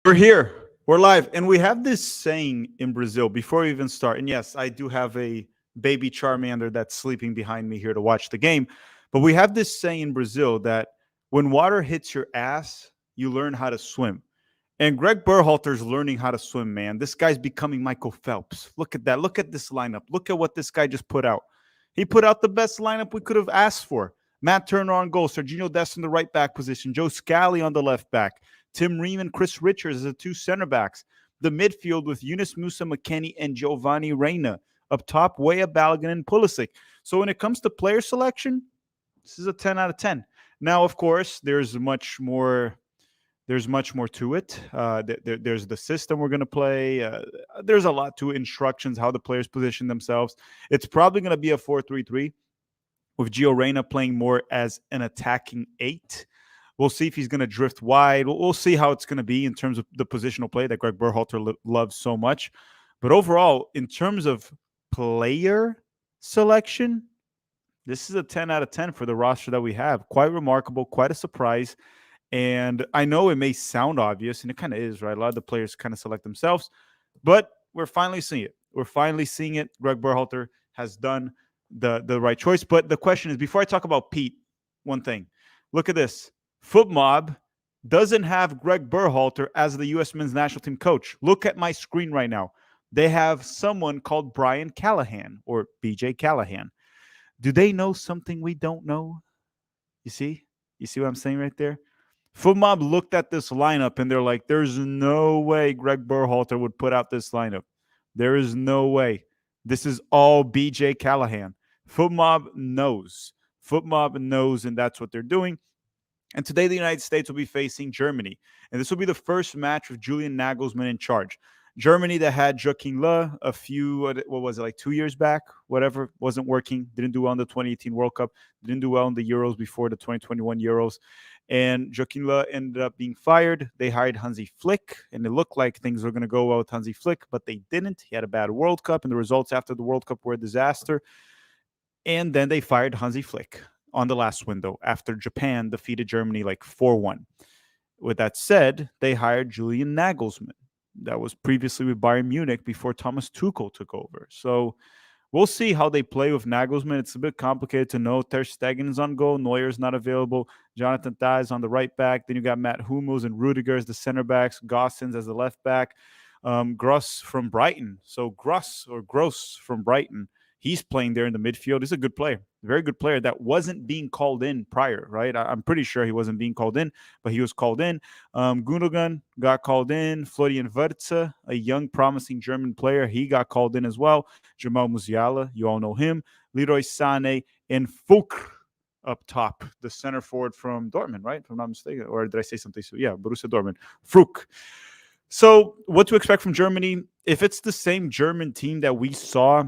We're here. We're live. And we have this saying in Brazil before we even start. And yes, I do have a baby Charmander that's sleeping behind me here to watch the game. But we have this saying in Brazil that when water hits your ass, you learn how to swim. And Greg Berhalter's learning how to swim, man. This guy's becoming Michael Phelps. Look at that. Look at this lineup. Look at what this guy just put out. He put out the best lineup we could have asked for. Matt Turner on goal, Serginho Dest in the right back position, Joe Scally on the left back, Tim Ream and Chris Richards as the two center backs. The midfield with Yunus Musa McKennie and Giovanni Reina. Up top, Weah Balogun and Pulisic. So when it comes to player selection, this is a 10 out of 10. Now, of course, there's much more to it. There's the system we're going to play. There's a lot to it, instructions, how the players position themselves. It's probably going to be a 4-3-3 with Gio Reyna playing more as an attacking 8. We'll see if he's going to drift wide. We'll see how it's going to be in terms of the positional play that Greg Berhalter loves so much. But overall, in terms of player selection, this is a 10 out of 10 for the roster that we have. Quite remarkable, quite a surprise. And I know it may sound obvious, and it kind of is, right? A lot of the players kind of select themselves, but we're finally seeing it. We're finally seeing it. Greg Berhalter has done the right choice. But the question is, before I talk about Pete, one thing. Look at this. FootMob doesn't have Greg Berhalter as the U.S. men's national team coach. Look at my screen right now. They have someone called Brian Callahan or BJ Callahan. Do they know something we don't know? You see? You see what I'm saying right there? FootMob looked at this lineup and they're like, there's no way Greg Berhalter would put out this lineup. There is no way. This is all BJ Callahan. FootMob knows. FootMob knows, and that's what they're doing. And today the United States will be facing Germany. And this will be the first match with Julian Nagelsmann in charge. Germany that had Joachim Löw a few, what was it, like 2 years back? Whatever, wasn't working. Didn't do well in the 2018 World Cup. Didn't do well in the Euros before the 2021 Euros. And Joachim Löw ended up being fired. They hired Hansi Flick, and it looked like things were going to go well with Hansi Flick, but they didn't. He had a bad World Cup, and the results after the World Cup were a disaster. And then they fired Hansi Flick on the last window after Japan defeated Germany like 4-1. With that said, they hired Julian Nagelsmann. That was previously with Bayern Munich before Thomas Tuchel took over. So we'll see how they play with Nagelsmann. It's a bit complicated to know. Ter Stegen is on goal. Neuer's not available. Jonathan Tah is on the right back. Then you got Matt Hummels and Rudiger as the center backs. Gosens as the left back. Gross from Brighton. So Gross from Brighton. He's playing there in the midfield. He's a good player, very good player that wasn't being called in prior, right? I'm pretty sure he wasn't being called in, but he was called in. Gundogan got called in. Florian Wirtz, a young, promising German player, he got called in as well. Jamal Musiala, you all know him. Leroy Sané and Fulk up top, the center forward from Dortmund, right? If I'm not mistaken. Or did I say something? So, yeah, Borussia Dortmund. Fulk. So what to expect from Germany? If it's the same German team that we saw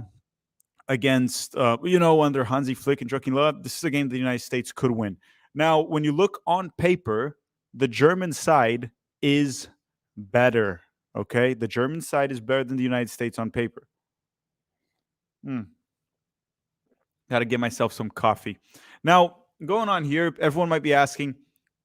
against, under Hansi Flick and Joachim Löw, this is a game the United States could win. Now, when you look on paper, the German side is better, okay? The German side is better than the United States on paper. Got to get myself some coffee. Now, going on here, everyone might be asking,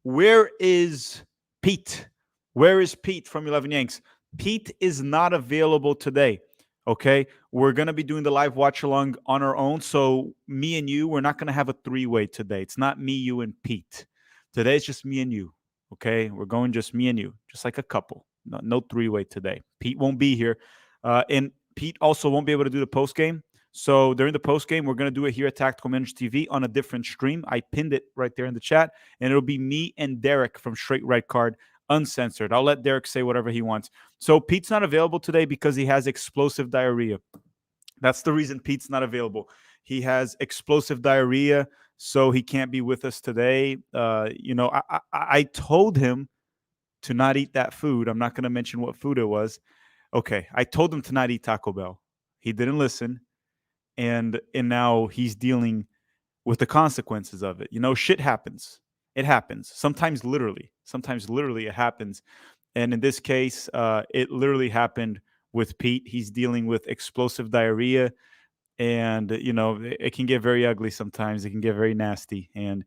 where is Pete? Where is Pete from 11 Yanks? Pete is not available today. Okay, we're going to be doing the live watch along on our own. So me and you, we're not going to have a three-way today. It's not me, you, and Pete. Today it's just me and you. Okay, we're going just me and you, just like a couple. No three-way today. Pete won't be here. And Pete also won't be able to do the post-game. So during the post-game, we're going to do it here at Tactical Manager TV on a different stream. I pinned it right there in the chat. And it'll be me and Derek from Straight Red Card, uncensored. I'll let Derek say whatever he wants. So Pete's not available today because he has explosive diarrhea. That's the reason Pete's not available. He has explosive diarrhea, so he can't be with us today. I told him to not eat that food. I'm not going to mention what food it was. Okay, I told him to not eat Taco Bell. He didn't listen, and now he's dealing with the consequences of it. Shit happens. It happens. Sometimes literally it happens. And in this case, it literally happened with Pete. He's dealing with explosive diarrhea. And, it can get very ugly sometimes. It can get very nasty. And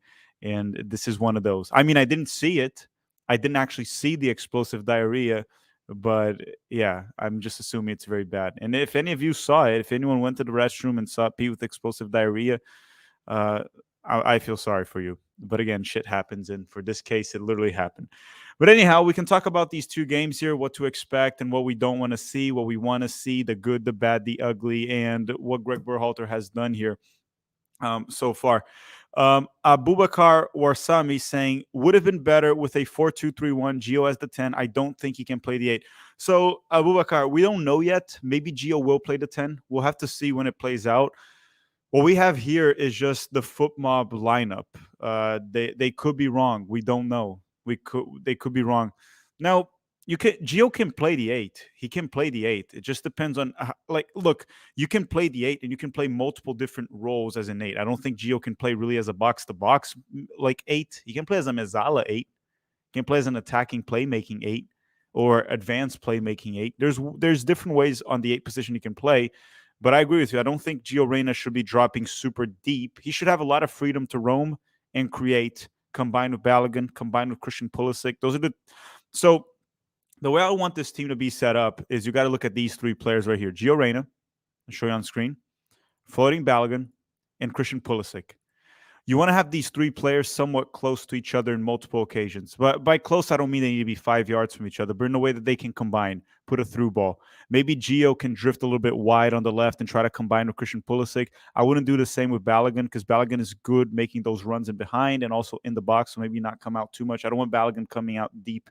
this is one of those. I mean, I didn't see it. I didn't actually see the explosive diarrhea, but yeah, I'm just assuming it's very bad. And if any of you saw it, if anyone went to the restroom and saw pee with explosive diarrhea, uh, I feel sorry for you. But again, shit happens, and for this case, it literally happened. But anyhow, we can talk about these two games here, what to expect and what we don't want to see, what we want to see, the good, the bad, the ugly, and what Greg Berhalter has done here so far. Abubakar Warsami saying, would have been better with a 4-2-3-1, Gio as the 10. I don't think he can play the 8. So, Abubakar, we don't know yet. Maybe Gio will play the 10. We'll have to see when it plays out. What we have here is just the foot mob lineup. They could be wrong. We don't know. They could be wrong. Now Gio can play the 8. He can play the 8. It just depends on look. You can play the 8 and you can play multiple different roles as an 8. I don't think Gio can play really as a box to box like 8. He can play as a Mezzala 8. He can play as an attacking playmaking 8 or advanced playmaking 8. There's different ways on the 8 position he can play. But I agree with you. I don't think Gio Reyna should be dropping super deep. He should have a lot of freedom to roam and create, combined with Balogun, combined with Christian Pulisic. Those are the so the way I want this team to be set up is you got to look at these three players right here. Gio Reyna, I'll show you on screen, floating Balogun, and Christian Pulisic. You want to have these three players somewhat close to each other in multiple occasions. But by close, I don't mean they need to be 5 yards from each other, but in a way that they can combine, put a through ball. Maybe Gio can drift a little bit wide on the left and try to combine with Christian Pulisic. I wouldn't do the same with Balogun because Balogun is good making those runs in behind and also in the box, so maybe not come out too much. I don't want Balogun coming out deep.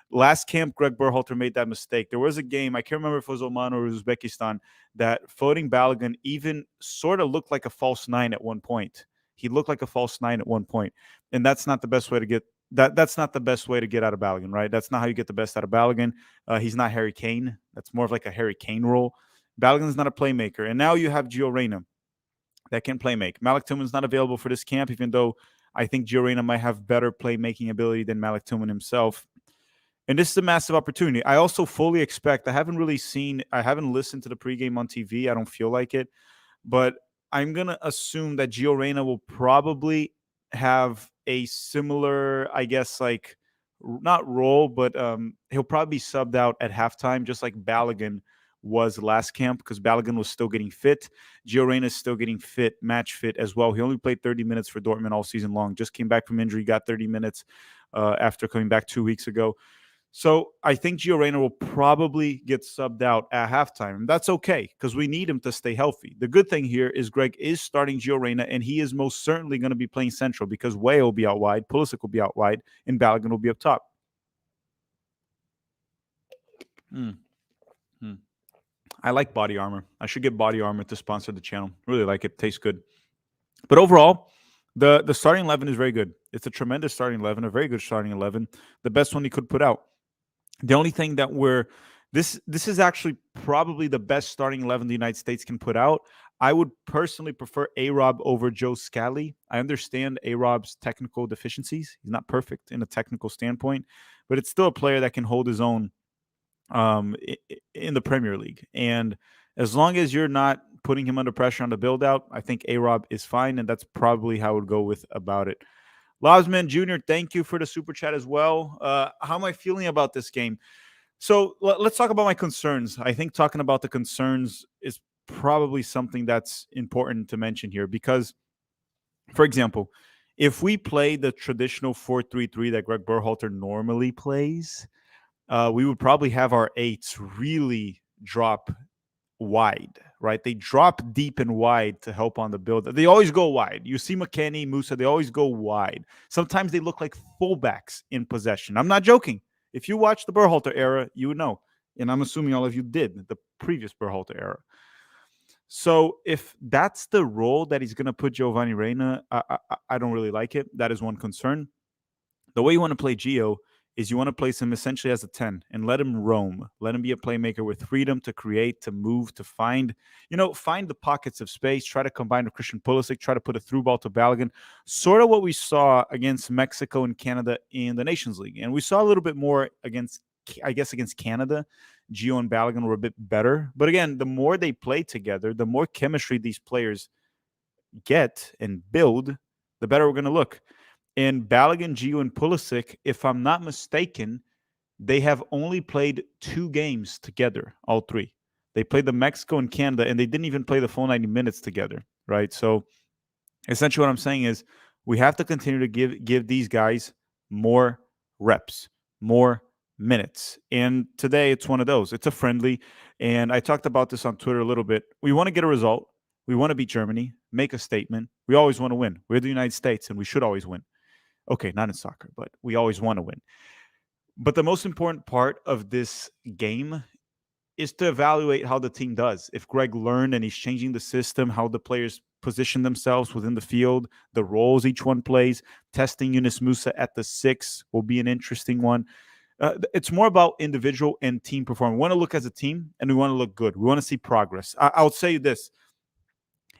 Last camp, Greg Berhalter made that mistake. There was a game, I can't remember if it was Oman or Uzbekistan, that floating Balogun even sort of looked like a false 9 at one point. He looked like a false 9 at one point, and that's not the best way to get that. That's not the best way to get out of Balogun, right? That's not how you get the best out of Balogun. He's not Harry Kane. That's more of like a Harry Kane role. Balogun's not a playmaker, and now you have Gio Reyna that can playmake. Malik Tillman's not available for this camp, even though I think Gio Reyna might have better playmaking ability than Malik Tillman himself. And this is a massive opportunity. I also fully expect, I haven't listened to the pregame on TV. I don't feel like it. But I'm going to assume that Gio Reyna will probably have a similar, I guess, like, not role, but he'll probably be subbed out at halftime, just like Balogun was last camp, because Balogun was still getting fit. Gio Reyna is still getting fit, match fit as well. He only played 30 minutes for Dortmund all season long. Just came back from injury, got 30 minutes after coming back 2 weeks ago. So I think Gio Reyna will probably get subbed out at halftime. And that's okay because we need him to stay healthy. The good thing here is Greg is starting Gio Reyna, and he is most certainly going to be playing central because Way will be out wide, Pulisic will be out wide, and Balogun will be up top. I like body armor. I should get body armor to sponsor the channel. Really like it. Tastes good. But overall, the starting 11 is very good. It's a tremendous starting 11, a very good starting 11, the best one he could put out. The only thing that this is actually probably the best starting 11 the United States can put out. I would personally prefer A-Rob over Joe Scally. I understand A-Rob's technical deficiencies. He's not perfect in a technical standpoint, but it's still a player that can hold his own in the Premier League. And as long as you're not putting him under pressure on the build-out, I think A-Rob is fine, and that's probably how I would go with about it. Lobsman Jr., thank you for the super chat as well. How am I feeling about this game? So let's talk about my concerns. I think talking about the concerns is probably something that's important to mention here because, for example, if we play the traditional 4-3-3 that Greg Berhalter normally plays, we would probably have our 8s really drop wide, right? They drop deep and wide to help on the build. They always go wide. You see McKennie, Musa, they always go wide. Sometimes they look like fullbacks in possession. I'm not joking. If you watch the Berhalter era, you would know. And I'm assuming all of you did, the previous Berhalter era. So if that's the role that he's going to put Giovanni Reyna, I don't really like it. That is one concern. The way you want to play Gio is you want to place him essentially as a 10 and let him roam. Let him be a playmaker with freedom to create, to move, to find the pockets of space, try to combine with Christian Pulisic, try to put a through ball to Balogun, sort of what we saw against Mexico and Canada in the Nations League. And we saw a little bit more against Canada. Gio and Balogun were a bit better. But again, the more they play together, the more chemistry these players get and build, the better we're going to look. And Balogun, Gio, and Pulisic, if I'm not mistaken, they have only played 2 games together, all three. They played the Mexico and Canada, and they didn't even play the full 90 minutes together, right? So essentially what I'm saying is we have to continue to give these guys more reps, more minutes. And today it's one of those. It's a friendly. And I talked about this on Twitter a little bit. We want to get a result. We want to beat Germany, make a statement. We always want to win. We're the United States and we should always win. Okay, not in soccer, but we always want to win. But the most important part of this game is to evaluate how the team does. If Greg learned and he's changing the system, how the players position themselves within the field, the roles each one plays, testing Yunus Musa at the 6 will be an interesting one. It's more about individual and team performance. We want to look as a team and we want to look good. We want to see progress. I'll say this.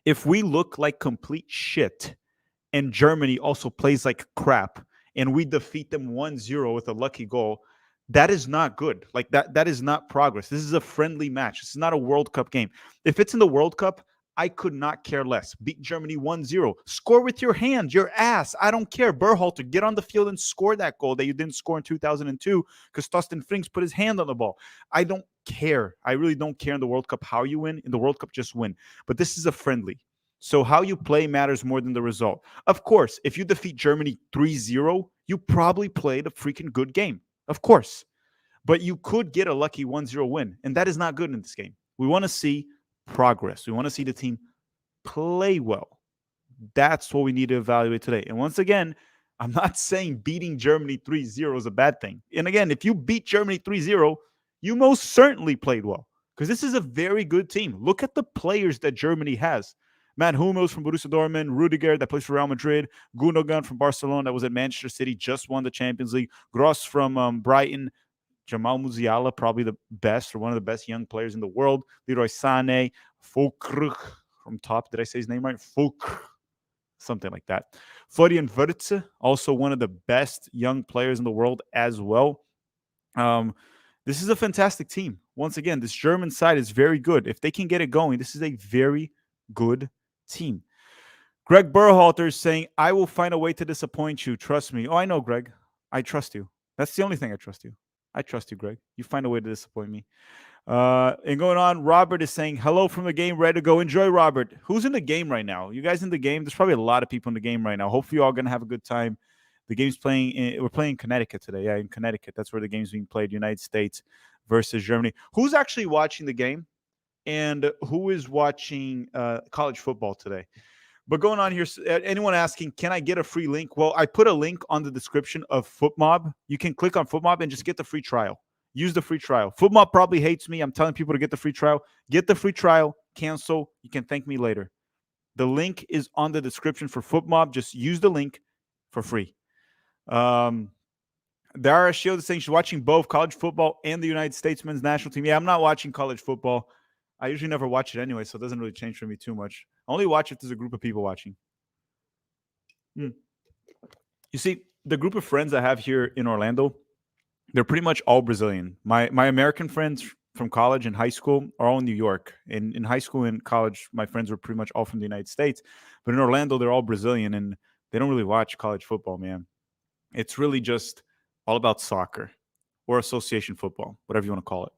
If we look like complete shit and Germany also plays like crap and we defeat them 1-0 with a lucky goal, that is not good. Like that is not progress. This is a friendly match. This is not a World Cup game. If it's in the World Cup, I could not care less. Beat Germany 1-0. Score with your hands, your ass. I don't care. Berhalter, get on the field and score that goal that you didn't score in 2002 because Thorsten Frings put his hand on the ball. I don't care. I really don't care in the World Cup how you win. In the World Cup, just win. But this is a friendly. So how you play matters more than the result. Of course, if you defeat Germany 3-0, you probably played a freaking good game. Of course. But you could get a lucky 1-0 win, and that is not good in this game. We want to see progress. We want to see the team play well. That's what we need to evaluate today. And once again, I'm not saying beating Germany 3-0 is a bad thing. And again, if you beat Germany 3-0, you most certainly played well because this is a very good team. Look at the players that Germany has. Matt Hummels from Borussia Dortmund, Rudiger that plays for Real Madrid, Gundogan from Barcelona that was at Manchester City, just won the Champions League, Gross from Brighton, Jamal Musiala, probably the best or one of the best young players in the world, Leroy Sané, Fulkrug from top. Did I say his name right? Fulkrug, something like that. Florian Wirtz, also one of the best young players in the world as well. This is a fantastic team. Once again, this German side is very good. If they can get it going, this is a very good team. Greg Berhalter is saying, I will find a way to disappoint you. Trust me. Oh, I know, Greg. I trust you. That's the only thing I trust you. I trust you, Greg. You find a way to disappoint me. And going on, Robert is saying, hello from the game, ready to go. Enjoy, Robert. Who's in the game right now? You guys in the game? There's probably a lot of people in the game right now. Hopefully, you're all going to have a good time. The game's playing. We're playing in Connecticut today. Yeah, in Connecticut. That's where the game's being played. United States versus Germany. Who's actually watching the game? And who is watching college football today? But going on here, anyone asking, can I get a free link? Well, I put a link on the description of FootMob. You can click on FootMob and just get the free trial. Use the free trial. FootMob probably hates me. I'm telling people to get the free trial. Get the free trial. Cancel. You can thank me later. The link is on the description for FootMob. Just use the link for free. Dara Shield is saying she's watching both college football and the United States men's national team. Yeah, I'm not watching college football. I usually never watch it anyway, so it doesn't really change for me too much. I only watch if there's a group of people watching. You see, the group of friends I have here in Orlando, they're pretty much all Brazilian. My American friends from college and high school are all in New York. In high school and college, my friends were pretty much all from the United States. But in Orlando, they're all Brazilian, and they don't really watch college football, man. It's really just all about soccer or association football, whatever you want to call it.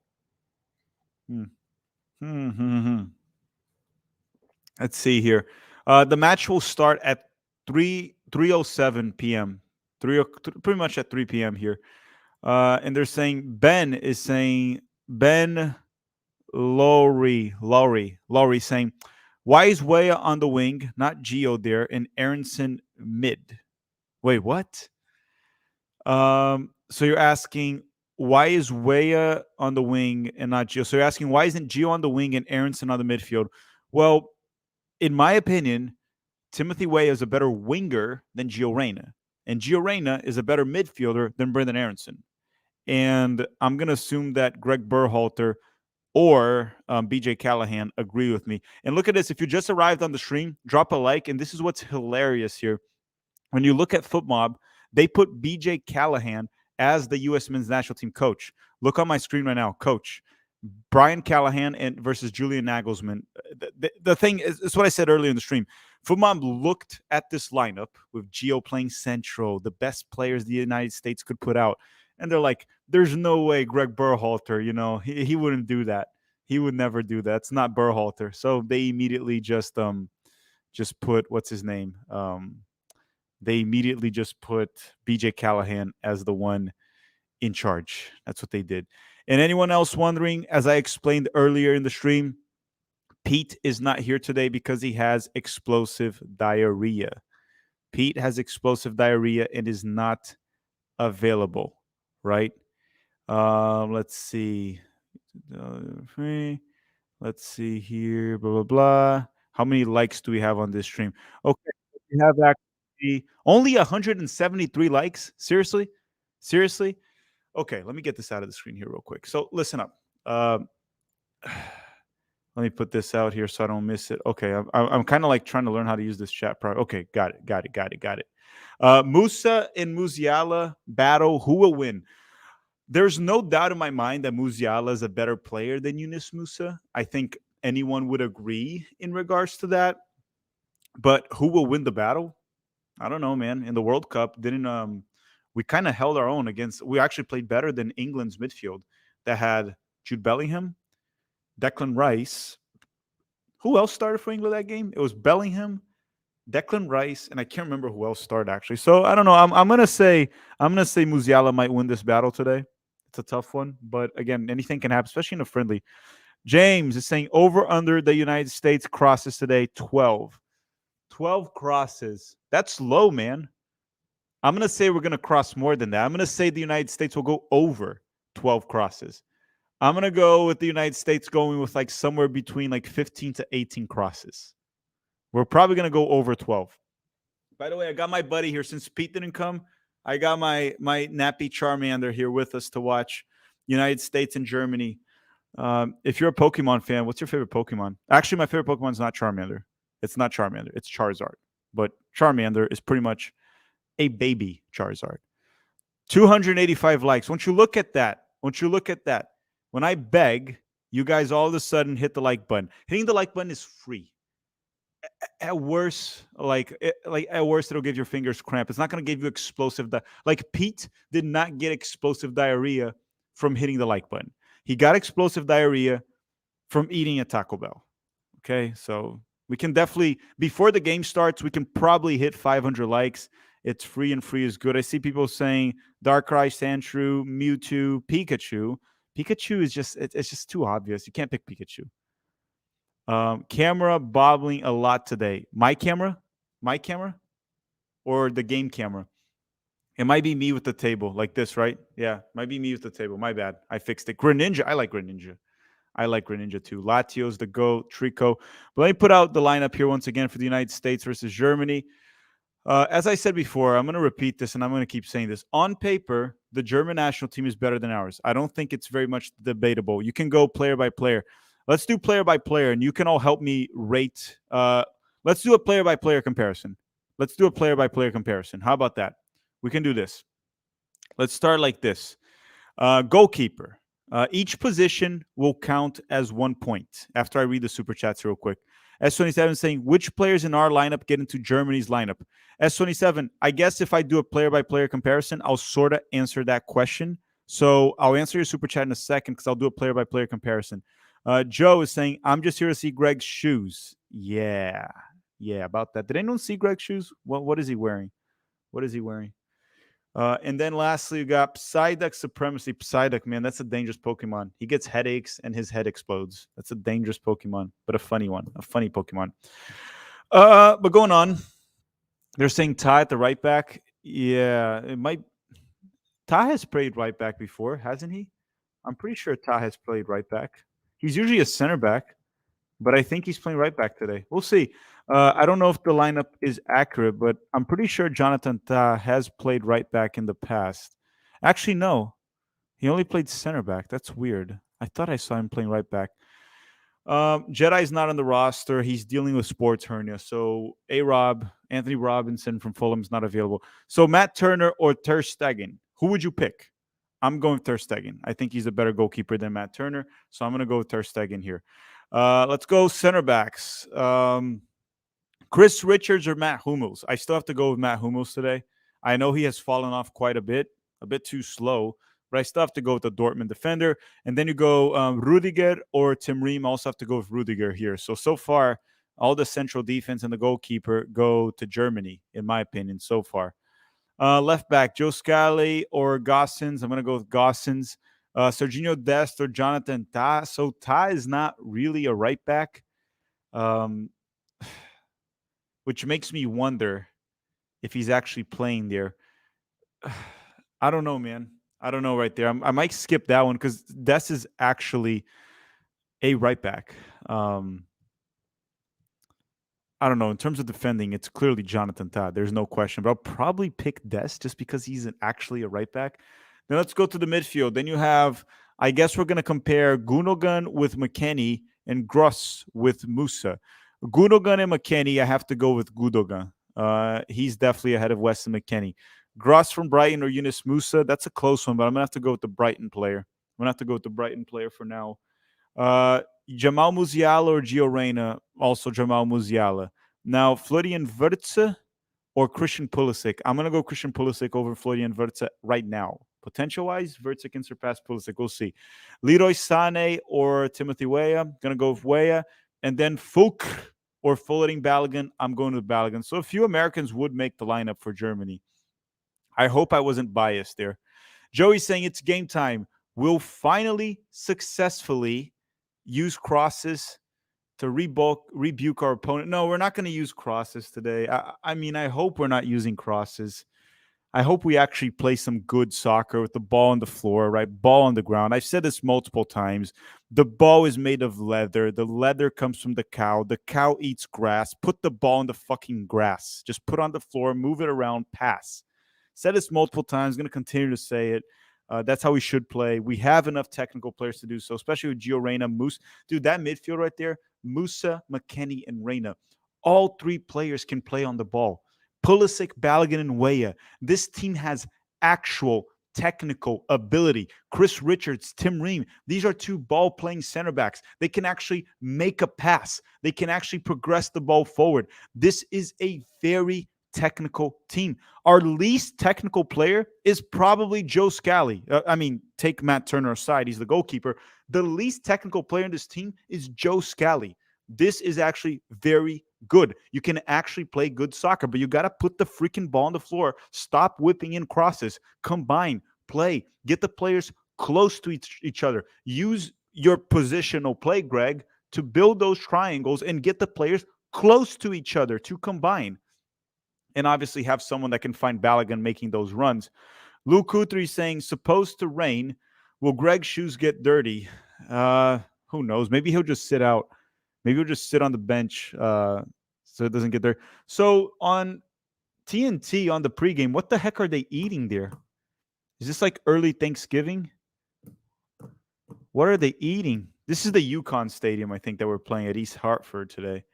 Let's see here. The match will start at 3:07 p.m. Pretty much at 3 p.m. here. And they're saying Ben Lowry saying, why is Weah on the wing, not Gio there, and Aronson mid? Wait, what? So you're asking, why is Weah on the wing and not Gio? So you're asking, why isn't Gio on the wing and Aronson on the midfield? Well, in my opinion, Timothy Weah is a better winger than Gio Reyna. And Gio Reyna is a better midfielder than Brendan Aronson. And I'm going to assume that Greg Berhalter or BJ Callahan agree with me. And look at this. If you just arrived on the stream, drop a like. And this is what's hilarious here. When you look at FootMob, they put BJ Callahan as the U.S. men's national team coach. Look on my screen right now, coach. Brian Callahan and versus Julian Nagelsmann. The thing is what I said earlier in the stream. Footmom looked at this lineup with Gio playing central, the best players the United States could put out, and they're like, "There's no way Greg Berhalter, he wouldn't do that. He would never do that. It's not Berhalter." So they immediately just put what's his name. They immediately just put BJ Callahan as the one in charge. That's what they did. And anyone else wondering, as I explained earlier in the stream, Pete is not here today because he has explosive diarrhea. Pete has explosive diarrhea and is not available, right? Let's see. Let's see here. Blah, blah, blah. How many likes do we have on this stream? Okay. We have actually only 173 likes. Seriously? Seriously? Okay, let me get this out of the screen here real quick. So listen up. Let me put this out here so I don't miss it. Okay, I'm kind of like trying to learn how to use this chat. Okay, got it. Musa and Musiala battle. Who will win? There's no doubt in my mind that Musiala is a better player than Yunus Musa. I think anyone would agree in regards to that. But who will win the battle? I don't know, man. In the World Cup, didn't we kind of held our own against? We actually played better than England's midfield that had Jude Bellingham, Declan Rice. Who else started for England that game? It was Bellingham, Declan Rice, and I can't remember who else started actually. So I don't know. I'm gonna say Musiala might win this battle today. It's a tough one, but again, anything can happen, especially in a friendly. James is saying over under the United States crosses today 12. 12 crosses. That's low, man. I'm going to say we're going to cross more than that. I'm going to say the United States will go over 12 crosses. I'm going to go with the United States going with like somewhere between like 15 to 18 crosses. We're probably going to go over 12. By the way, I got my buddy here since Pete didn't come. I got my nappy Charmander here with us to watch United States and Germany. If you're a Pokemon fan, what's your favorite Pokemon? Actually, my favorite Pokemon is not Charmander. It's not Charmander. It's Charizard. But Charmander is pretty much a baby Charizard. 285 likes. Once you look at that, when I beg, you guys all of a sudden hit the like button. Hitting the like button is free. At worst, at worst, it'll give your fingers cramp. It's not going to give you explosive. Like Pete did not get explosive diarrhea from hitting the like button. He got explosive diarrhea from eating at Taco Bell. Okay, so we can definitely, before the game starts, we can probably hit 500 likes. It's free, and free is good. I see people saying Darkrai, Sandshrew, Mewtwo, Pikachu. Pikachu is it's just too obvious. You can't pick Pikachu. Camera bobbling a lot today. My camera, or the game camera. It might be me with the table like this, right? Yeah, might be me with the table. My bad. I fixed it. Greninja. I like Greninja. too. Latio's the GOAT, Trico. But let me put out the lineup here once again for the United States versus Germany. As I said before, I'm going to repeat this and I'm going to keep saying this. On paper, the German national team is better than ours. I don't think it's very much debatable. You can go player by player. Let's do player by player, and you can all help me rate. Let's do a player by player comparison. How about that? We can do this. Let's start like this. Goalkeeper. Each position will count as 1 point. After I read the super chats real quick. S27 saying, which players in our lineup get into Germany's lineup? S27, I guess if I do a player-by-player comparison, I'll sort of answer that question. So I'll answer your super chat in a second because I'll do a player-by-player comparison. Joe is saying, I'm just here to see Greg's shoes. Yeah, about that. Did anyone see Greg's shoes? What is he wearing? And then lastly, you got Psyduck Supremacy. Psyduck, man, that's a dangerous Pokemon. He gets headaches and his head explodes. That's a dangerous Pokemon, but a funny one. A funny Pokemon. But going on, they're saying Ty at the right back. Yeah, it might. Ty has played right back before, hasn't he? I'm pretty sure Ty has played right back. He's usually a center back, but I think he's playing right back today. We'll see. I don't know if the lineup is accurate, but I'm pretty sure Jonathan Tah has played right back in the past. Actually, no. He only played center back. That's weird. I thought I saw him playing right back. Jedi's not on the roster. He's dealing with sports hernia. So Anthony Robinson from Fulham is not available. So Matt Turner or Ter Stegen, who would you pick? I'm going Ter Stegen. I think he's a better goalkeeper than Matt Turner, so I'm going to go with Ter Stegen here. Let's go center backs. Chris Richards or Matt Hummels? I still have to go with Matt Hummels today. I know he has fallen off quite a bit too slow, but I still have to go with the Dortmund defender. And then you go Rudiger or Tim Ream. I also have to go with Rudiger here. So far, all the central defense and the goalkeeper go to Germany, in my opinion, so far. Left back, Joe Scally or Gossens. I'm going to go with Gossens. Serginho Dest or Jonathan Ta. So Ta is not really a right back, which makes me wonder if he's actually playing there. I don't know, man. I don't know right there. I might skip that one because Dest is actually a right back. I don't know. In terms of defending, it's clearly Jonathan Todd. There's no question. But I'll probably pick Dest just because he's actually a right back. Then let's go to the midfield. Then you have, I guess we're going to compare Gundogan with McKennie and Gross with Musa. Gundogan and McKennie, I have to go with Gundogan. He's definitely ahead of Weston McKennie. Gross from Brighton or Yunus Musa, that's a close one, but I'm going to have to go with the Brighton player. I'm going to have to go with the Brighton player for now. Jamal Musiala or Gio Reyna, also Jamal Musiala. Now, Florian Wirtz or Christian Pulisic. I'm going to go Christian Pulisic over Florian Wirtz right now. Potential-wise, Wirtz can surpass Pulisic. We'll see. Leroy Sané or Timothy Weah. Going to go with Weah. And then Fulk or Fullerton Balogun. I'm going with Balogun. So a few Americans would make the lineup for Germany. I hope I wasn't biased there. Joey's saying it's game time. We'll finally successfully use crosses to rebuke our opponent. No, we're not going to use crosses today. I mean, I hope we're not using crosses. I hope we actually play some good soccer with the ball on the floor, right? Ball on the ground. I've said this multiple times. The ball is made of leather. The leather comes from the cow. The cow eats grass. Put the ball in the fucking grass. Just put it on the floor, move it around, pass. Said this multiple times. Going to continue to say it. That's how we should play. We have enough technical players to do so, especially with Gio Reyna, Musa. Dude, that midfield right there, Musa, McKennie, and Reyna. All three players can play on the ball. Pulisic, Balogun, and Weah. This team has actual technical ability. Chris Richards, Tim Ream. These are two ball-playing center backs. They can actually make a pass. They can actually progress the ball forward. This is a very technical team. Our least technical player is probably Joe Scally. Take Matt Turner aside. He's the goalkeeper. The least technical player in this team is Joe Scally. This is actually very good. You can actually play good soccer, but you got to put the freaking ball on the floor. Stop whipping in crosses. Combine, play, get the players close to each other. Use your positional play, Greg, to build those triangles and get the players close to each other to combine. And obviously have someone that can find Balogun making those runs. Luke Kutri saying, supposed to rain. Will Greg's shoes get dirty? Who knows? Maybe he'll just sit out. Maybe he'll just sit on the bench so it doesn't get dirty. So on TNT, on the pregame, what the heck are they eating there? Is this like early Thanksgiving? What are they eating? This is the Yukon Stadium, I think, that we're playing at East Hartford today.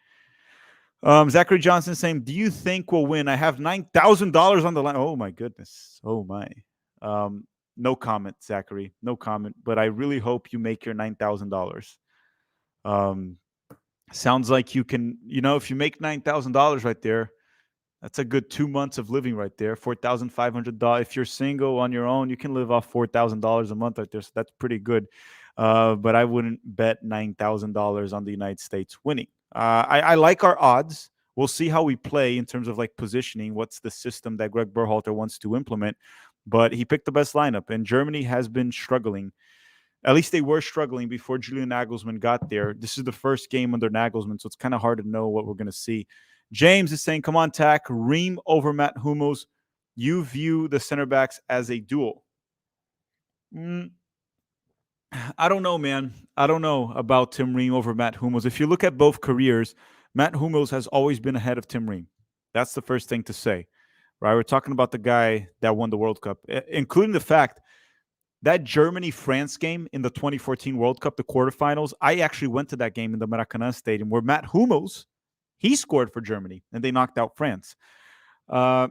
Zachary Johnson saying, do you think we'll win? I have $9,000 on the line. Oh, my goodness. Oh, my. No comment, Zachary. No comment. But I really hope you make your $9,000. Sounds like you can, if you make $9,000 right there, that's a good 2 months of living right there. $4,500. If you're single on your own, you can live off $4,000 a month right there. So that's pretty good. But I wouldn't bet $9,000 on the United States winning. I like our odds. We'll see how we play in terms of like positioning. What's the system that Greg Berhalter wants to implement? But he picked the best lineup, and Germany has been struggling. At least they were struggling before Julian Nagelsmann got there. This is the first game under Nagelsmann, so it's kind of hard to know what we're going to see. James is saying, come on, Tack, Ream over Matt Hummels. You view the center backs as a duel. I don't know, man. I don't know about Tim Ream over Matt Hummels. If you look at both careers, Matt Hummels has always been ahead of Tim Ream. That's the first thing to say, right? We're talking about the guy that won the World Cup, including the fact that Germany-France game in the 2014 World Cup, the quarterfinals. I actually went to that game in the Maracanã Stadium where Matt Hummels, he scored for Germany, and they knocked out France. I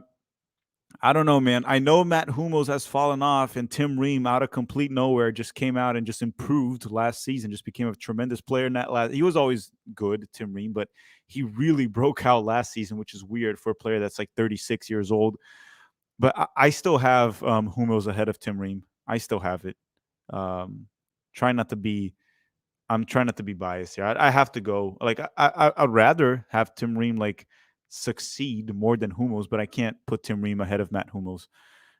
I don't know, man. I know Matt Hummels has fallen off, and Tim Ream, out of complete nowhere, just came out and just improved last season. Just became a tremendous player in that last. He was always good, Tim Ream, but he really broke out last season, which is weird for a player that's like 36 years old. But I still have Hummels ahead of Tim Ream. I still have it. Um, trying not to be. I'm trying not to be biased here. I have to go. Like I'd rather have Tim Ream like succeed more than Hummels, but I can't put Tim Ream ahead of Matt Hummels.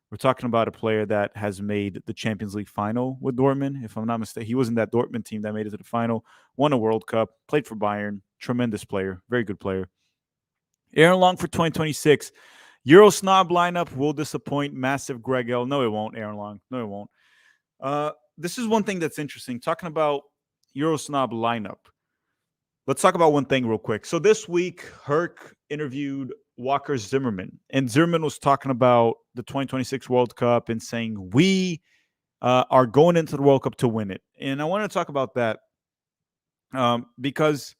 We're talking about a player that has made the Champions League final with Dortmund. If I'm not mistaken, he was in that Dortmund team that made it to the final, won a World Cup, played for Bayern. Tremendous player, very good player. Aaron Long for 2026. Euro snob lineup will disappoint. Massive Greg L. No, it won't, Aaron Long. No, it won't. This is one thing that's interesting. Talking about Euro snob lineup. Let's talk about one thing real quick. So this week, Herc interviewed Walker Zimmerman, and Zimmerman was talking about the 2026 World Cup and saying we are going into the World Cup to win it. And I want to talk about that because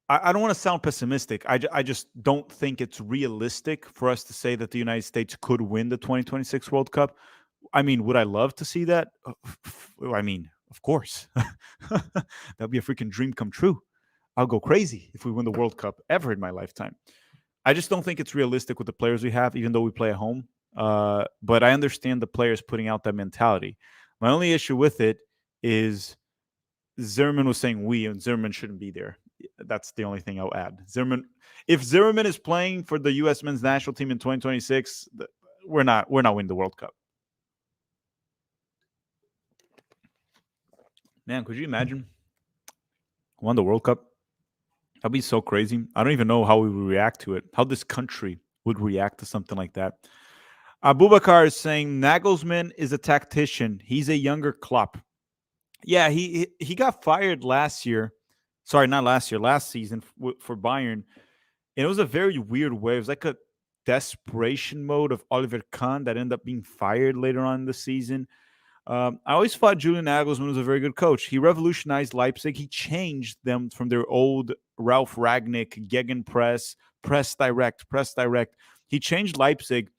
I don't want to sound pessimistic. I just don't think it's realistic for us to say that the United States could win the 2026 World Cup. I mean, would I love to see that? I mean, of course. That'd be a freaking dream come true. I'll go crazy if we win the World Cup ever in my lifetime. I just don't think it's realistic with the players we have, even though we play at home. But I understand the players putting out that mentality. My only issue with it is Zimmerman was saying we, and Zimmerman shouldn't be there. That's the only thing I'll add. If Zimmerman is playing for the U.S. men's national team in 2026, we're not winning the World Cup. Man, could you imagine won the World Cup? That'd be so crazy. I don't even know how we would react to it. How this country would react to something like that. Abubakar is saying Nagelsmann is a tactician. He's a younger Klopp. Yeah, he got fired last year. Sorry, not last year. Last season for Bayern. And it was a very weird way. It was like a desperation mode of Oliver Kahn that ended up being fired later on in the season. I always thought Julian Nagelsmann was a very good coach. He revolutionized Leipzig. He changed them from their old Ralph Ragnick, Gegenpress, press direct, press direct. He changed Leipzig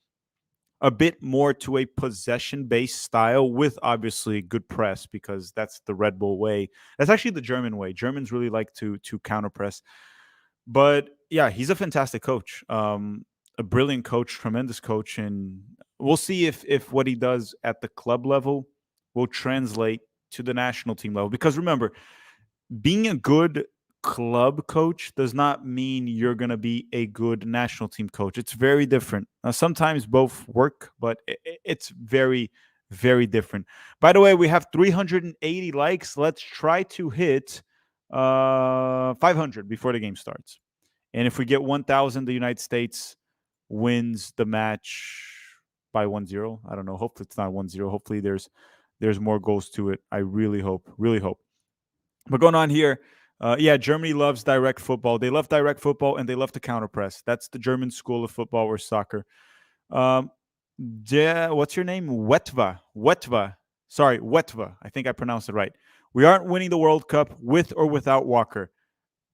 a bit more to a possession-based style with obviously good press because that's the Red Bull way. That's actually the German way. Germans really like to counter press. But yeah, he's a fantastic coach, a brilliant coach, tremendous coach, and we'll see if what he does at the club level will translate to the national team level. Because remember, being a good club coach does not mean you're going to be a good national team coach. It's very different. Now, sometimes both work, but it's very, very different. By the way, we have 380 likes. Let's try to hit 500 before the game starts. And if we get 1,000, the United States wins the match by 1-0. I don't know. Hopefully it's not 1-0. Hopefully there's more goals to it. I really hope. Really hope. But going on here, yeah, Germany loves direct football. They love direct football and they love to counter press. That's the German school of football or soccer. What's your name? Wetva. Sorry, Wetva. I think I pronounced it right. We aren't winning the World Cup with or without Walker.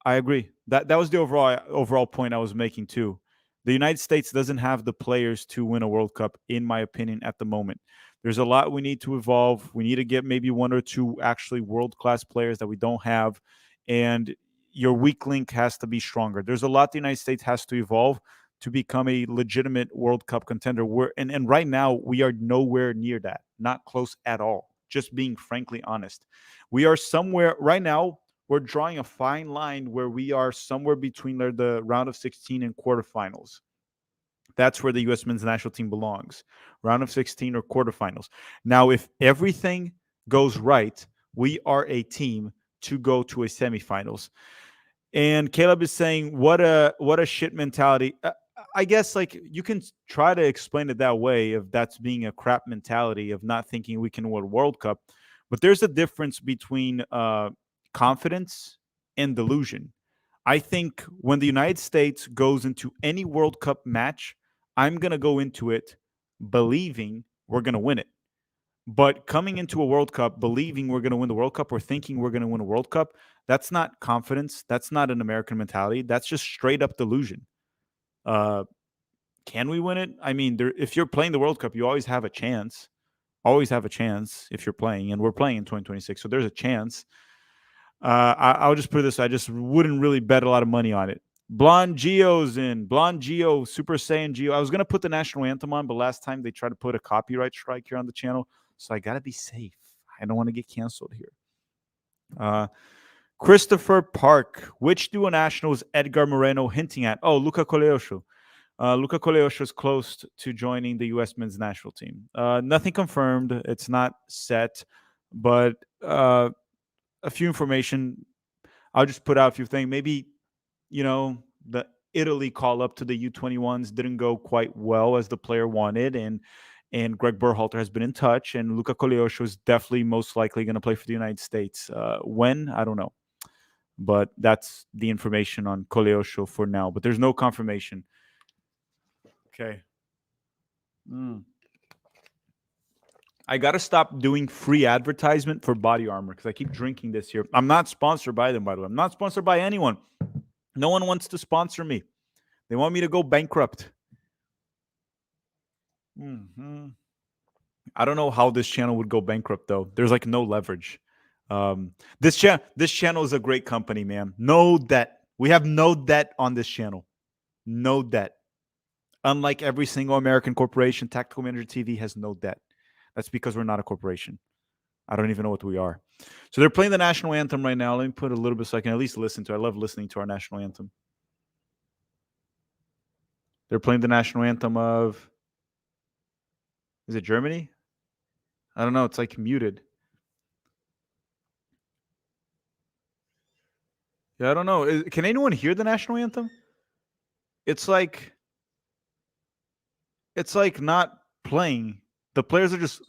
I agree. That was the overall point I was making too. The United States doesn't have the players to win a World Cup, in my opinion, at the moment. There's a lot we need to evolve. We need to get maybe one or two actually world-class players that we don't have. And your weak link has to be stronger. There's a lot the United States has to evolve to become a legitimate World Cup contender. And right now, we are nowhere near that. Not close at all. Just being frankly honest. We are somewhere right now. We're drawing a fine line where we are somewhere between the round of 16 and quarterfinals. That's where the U.S. men's national team belongs. Round of 16 or quarterfinals. Now, if everything goes right, we are a team to go to a semifinals. And Caleb is saying, what a shit mentality. I guess like you can try to explain it that way if that's being a crap mentality of not thinking we can win a World Cup. But there's a difference between confidence and delusion. I think when the United States goes into any World Cup match, I'm going to go into it believing we're going to win it. But coming into a World Cup, believing we're going to win the World Cup or thinking we're going to win a World Cup, that's not confidence. That's not an American mentality. That's just straight up delusion. Can we win it? I mean, if you're playing the World Cup, you always have a chance. Always have a chance if you're playing, and we're playing in 2026, so there's a chance. I'll just put it this way, I just wouldn't really bet a lot of money on it. Blonde Geo's in. Blonde Geo, Super Saiyan Geo. I was going to put the national anthem on, but last time they tried to put a copyright strike here on the channel, so I got to be safe. I don't want to get canceled here. Christopher Park. Which duo national is Edgar Moreno hinting at? Oh, Luca Coleocho. Luca Coleocho is close to joining the U.S. men's national team. Nothing confirmed. It's not set, but a few information. I'll just put out a few things. Maybe, the Italy call up to the U21s didn't go quite well as the player wanted, and Greg Berhalter has been in touch, and Luca Coleocho is definitely most likely going to play for the United States. When? I don't know. But that's the information on Coleocho for now. But there's no confirmation. Okay. I got to stop doing free advertisement for Body Armor because I keep drinking this here. I'm not sponsored by them, by the way. I'm not sponsored by anyone. No one wants to sponsor me. They want me to go bankrupt. I don't know how this channel would go bankrupt, though. There's like no leverage. This channel is a great company, man. No debt. We have no debt on this channel. No debt. Unlike every single American corporation, Tactical Manager TV has no debt. That's because we're not a corporation. I don't even know what we are. So they're playing the national anthem right now. Let me put a little bit so I can at least listen to it. I love listening to our national anthem. They're playing the national anthem of... Is it Germany? I don't know. It's like muted. Yeah, I don't know. Can anyone hear the national anthem? It's like not playing. The players are just...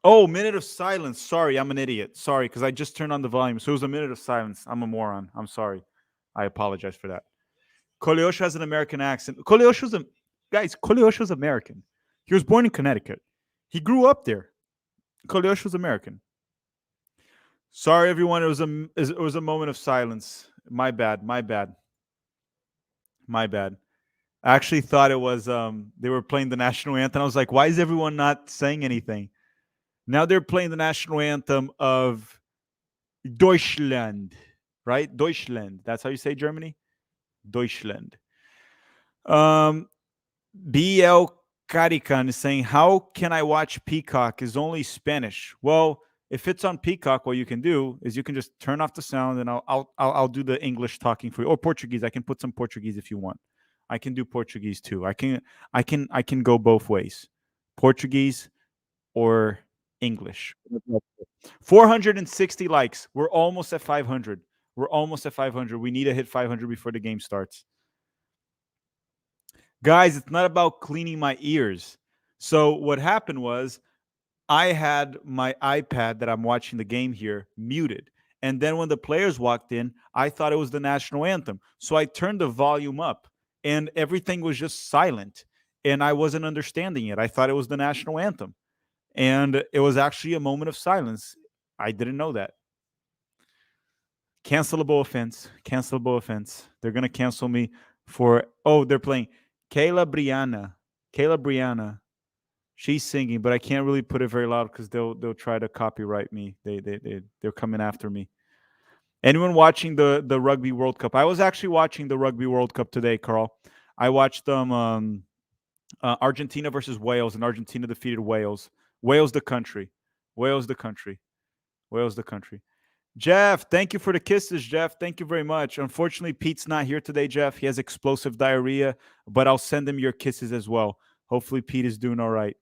Oh, minute of silence. Sorry, I'm an idiot. Sorry, because I just turned on the volume. So it was a minute of silence. I'm a moron. I'm sorry. I apologize for that. Coleocho has an American accent. Coleocho's American. He was born in Connecticut. He grew up there. Coleocho's American. Sorry, everyone. It was a moment of silence. My bad. I actually thought it was they were playing the national anthem. I was like, why is everyone not saying anything? Now they're playing the national anthem of Deutschland, right? Deutschland. That's how you say Germany? Deutschland. BL Carican is saying, how can I watch Peacock? Is only Spanish. Well, if it's on Peacock, what you can do is you can just turn off the sound, and I'll do the English talking for you, or Portuguese. I can put some Portuguese if you want. I can do Portuguese too. I can go both ways, Portuguese or English. 460 likes. We're almost at 500. We need to hit 500 before the game starts. Guys, it's not about cleaning my ears. So what happened was I had my iPad that I'm watching the game here muted. And then when the players walked in, I thought it was the national anthem. So I turned the volume up and everything was just silent. And I wasn't understanding it. I thought it was the national anthem. And it was actually a moment of silence. I didn't know that. Cancelable offense. They're going to cancel me for... Oh, they're playing Kayla Brianna. She's singing, but I can't really put it very loud because they'll try to copyright me. They're coming after me. Anyone watching the Rugby World Cup? I was actually watching the Rugby World Cup today, Carl. I watched them Argentina versus Wales, and Argentina defeated Wales. Wales the country. Jeff, thank you for the kisses, Jeff. Thank you very much. Unfortunately, Pete's not here today, Jeff. He has explosive diarrhea, but I'll send him your kisses as well. Hopefully, Pete is doing all right.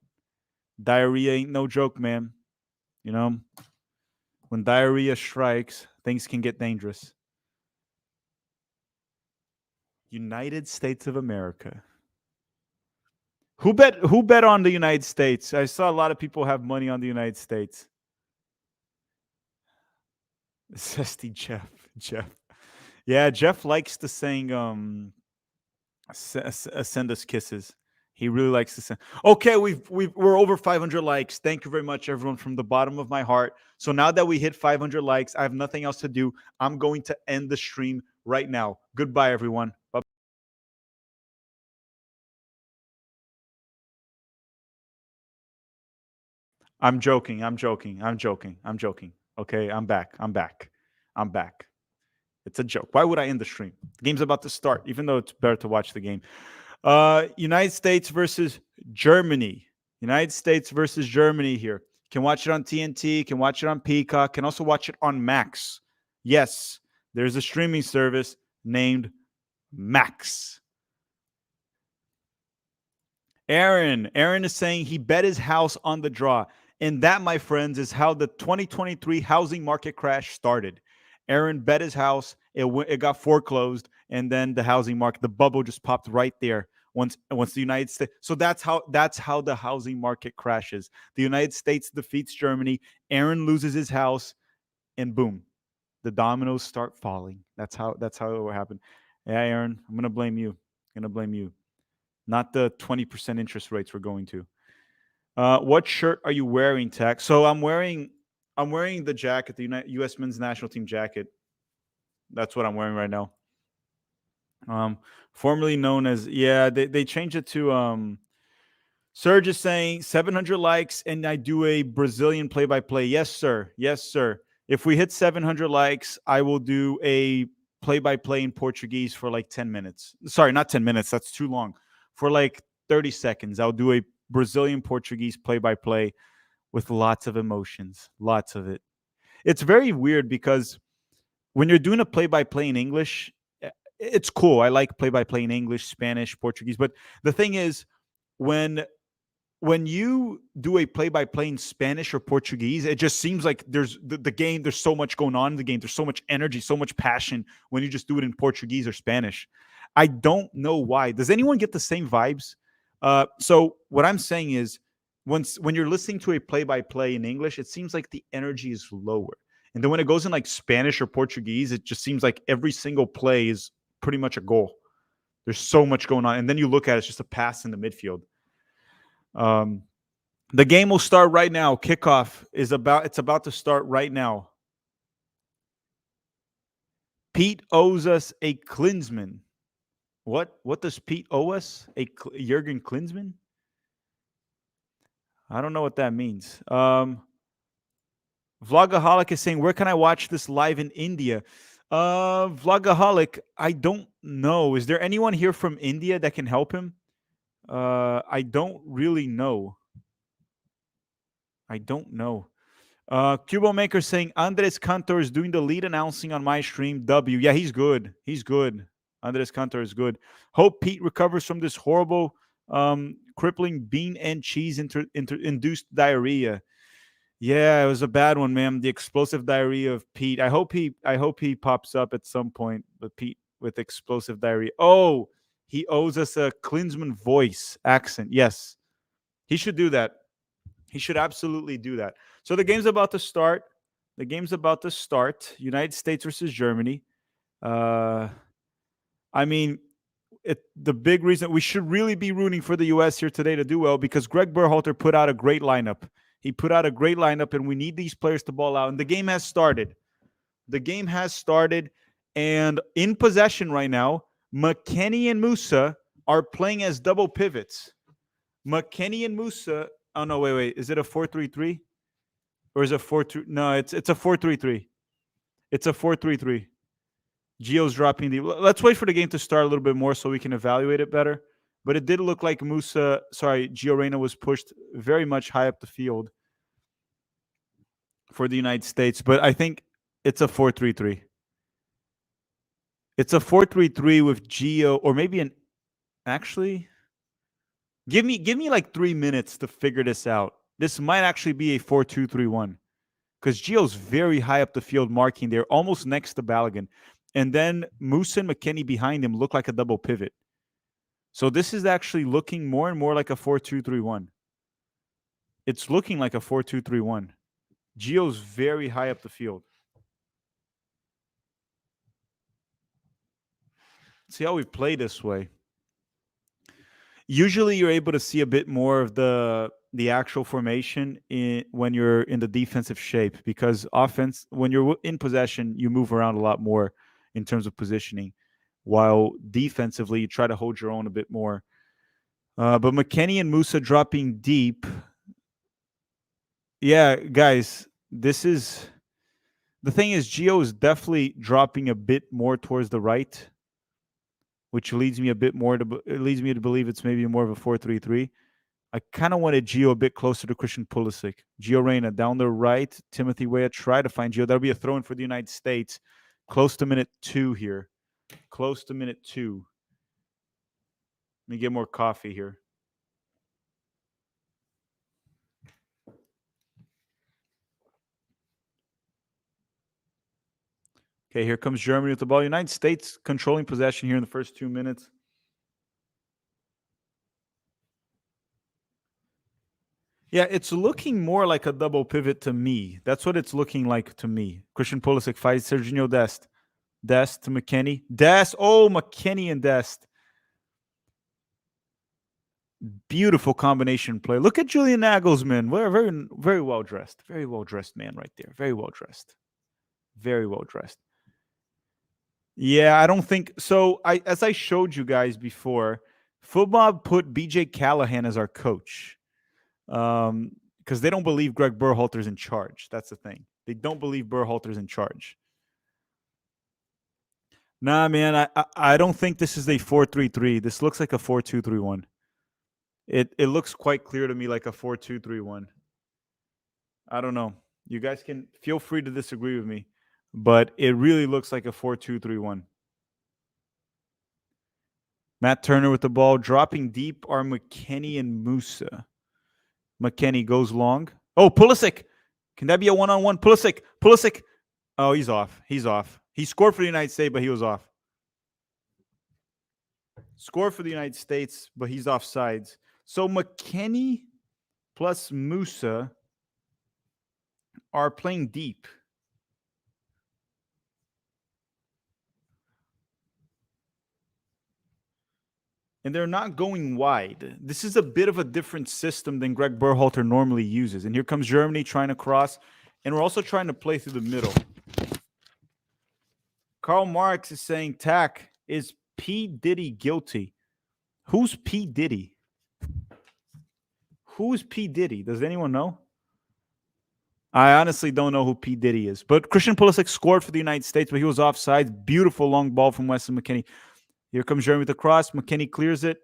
Diarrhea ain't no joke, man. You know, when diarrhea strikes, things can get dangerous. United States of America. Who bet on the United States? I saw a lot of people have money on the United States. Zesty Jeff. Yeah, Jeff likes to sing send us kisses. He really likes to send. Okay, we're over 500 likes. Thank you very much, everyone, from the bottom of my heart. So now that we hit 500 likes, I have nothing else to do. I'm going to end the stream right now. Goodbye, everyone. Bye. I'm joking. I'm joking. I'm joking. I'm joking. Okay, I'm back. I'm back. I'm back. It's a joke. Why would I end the stream? The game's about to start, even though it's better to watch the game. United States versus Germany. United States versus Germany here. Can watch it on TNT, can watch it on Peacock, can also watch it on Max. Yes, there's a streaming service named Max. Aaron is saying he bet his house on the draw. And that, my friends, is how the 2023 housing market crash started. Aaron bet his house, it got foreclosed, and then the housing market, the bubble just popped right there once the United States. So that's how the housing market crashes. The United States defeats Germany, Aaron loses his house, and boom, the dominoes start falling. That's how it will happen. Yeah, Aaron, I'm gonna blame you. Not the 20% interest rates we're going to. What shirt are you wearing, Tech? So I'm wearing the jacket, the U.S. Men's National Team jacket. That's what I'm wearing right now. Formerly known as, yeah, they changed it to Serge is saying 700 likes and I do a Brazilian play-by-play. Yes, sir. Yes, sir. If we hit 700 likes, I will do a play-by-play in Portuguese for like 10 minutes. Sorry, not 10 minutes. That's too long. For like 30 seconds, I'll do a Brazilian Portuguese play-by-play with lots of emotions, lots of it. It's very weird because when you're doing a play-by-play in English, it's cool. I like play-by-play in English, Spanish, Portuguese. But the thing is, when you do a play-by-play in Spanish or Portuguese, it just seems like there's the game. There's so much going on in the game. There's so much energy, so much passion when you just do it in Portuguese or Spanish. I don't know why. Does anyone get the same vibes? So what I'm saying is, when you're listening to a play-by-play in English, it seems like the energy is lower, and then when it goes in like Spanish or Portuguese, it just seems like every single play is pretty much a goal. There's so much going on, and then you look at it, it's just a pass in the midfield. The game will start right now. Kickoff it's about to start right now. Pete owes us a Klinsmann. What does Pete owe us? A Jurgen Klinsmann? I don't know what that means. Vlogaholic is saying, where can I watch this live in India? Vlogaholic, I don't know. Is there anyone here from India that can help him? I don't really know. I don't know. Cubo Maker saying Andres Cantor is doing the lead announcing on my stream. W. Yeah, he's good. He's good. Andres Cantor is good. Hope Pete recovers from this horrible, crippling bean and cheese induced diarrhea. Yeah, it was a bad one, man. The explosive diarrhea of Pete. I hope he pops up at some point. But Pete with explosive diarrhea. Oh, he owes us a Klinsmann voice accent. Yes, he should do that. He should absolutely do that. So the game's about to start. United States versus Germany. I mean, the big reason we should really be rooting for the U.S. here today to do well because Greg Berhalter put out a great lineup. He put out a great lineup, and we need these players to ball out. And the game has started. And in possession right now, McKennie and Musa are playing as double pivots. McKennie and Musa. Oh no, wait. Is it a 4-3-3? Or is it 4-2? No, it's a 4-3-3. It's a 4-3-3. Gio's dropping the. Let's wait for the game to start a little bit more so we can evaluate it better. But it did look like Gio Reyna was pushed very much high up the field for the United States. But I think it's a 4-3-3. It's a 4-3-3 with Gio, or maybe actually. Give me like 3 minutes to figure this out. This might actually be a 4-2-3-1 because Gio's very high up the field marking there, almost next to Balogun. And then Musa and McKennie behind him look like a double pivot. So this is actually looking more and more like a 4-2-3-1. It's looking like a 4-2-3-1. Gio's very high up the field. See how we play this way. Usually you're able to see a bit more of the actual formation when you're in the defensive shape because offense, when you're in possession, you move around a lot more in terms of positioning, while defensively you try to hold your own a bit more. But McKennie and Musa dropping deep. Yeah, guys, this is the thing is Gio is definitely dropping a bit more towards the right, which leads me a bit more to it leads me to believe it's maybe more of a 4-3-3. I kind of wanted Gio a bit closer to Christian Pulisic. Gio Reyna down the right. Timothy Weah try to find Gio. That'll be a throw in for the United States. Close to minute 2 here. Close to minute 2. Let me get more coffee here. Okay, here comes Germany with the ball. United States controlling possession here in the first 2 minutes. Yeah, it's looking more like a double pivot to me. That's what it's looking like to me. Christian Pulisic fights Serginho Dest. Dest to McKennie. Dest. Oh, McKennie and Dest. Beautiful combination play. Look at Julian Nagelsmann. We're very, very well dressed. Very well dressed man right there. Very well dressed. Very well dressed. Yeah, I don't think so. As I showed you guys before, FUBOTV put BJ Callahan as our coach. Because they don't believe Greg Berhalter's in charge. That's the thing. They don't believe Berhalter's in charge. Nah, man, I don't think this is a 4-3-3. This looks like a 4-2-3-1. It looks quite clear to me like a 4-2-3-1. I don't know. You guys can feel free to disagree with me, but it really looks like a 4-2-3-1. Matt Turner with the ball, dropping deep are McKennie and Musa. McKennie goes long. Oh, Pulisic. Can that be a one-on-one? Pulisic. Oh, he's off. He's off. He scored for the United States, but he was off. Scored for the United States, but he's offsides. So McKennie plus Musa are playing deep. And they're not going wide. This is a bit of a different system than Greg Berhalter normally uses. And here comes Germany trying to cross. And we're also trying to play through the middle. Karl Marx is saying, Tack, is P. Diddy guilty? Who's P. Diddy? Who's P. Diddy? Does anyone know? I honestly don't know who P. Diddy is. But Christian Pulisic scored for the United States, but he was offside. Beautiful long ball from Weston McKennie. Here comes Jeremy with the cross. McKennie clears it.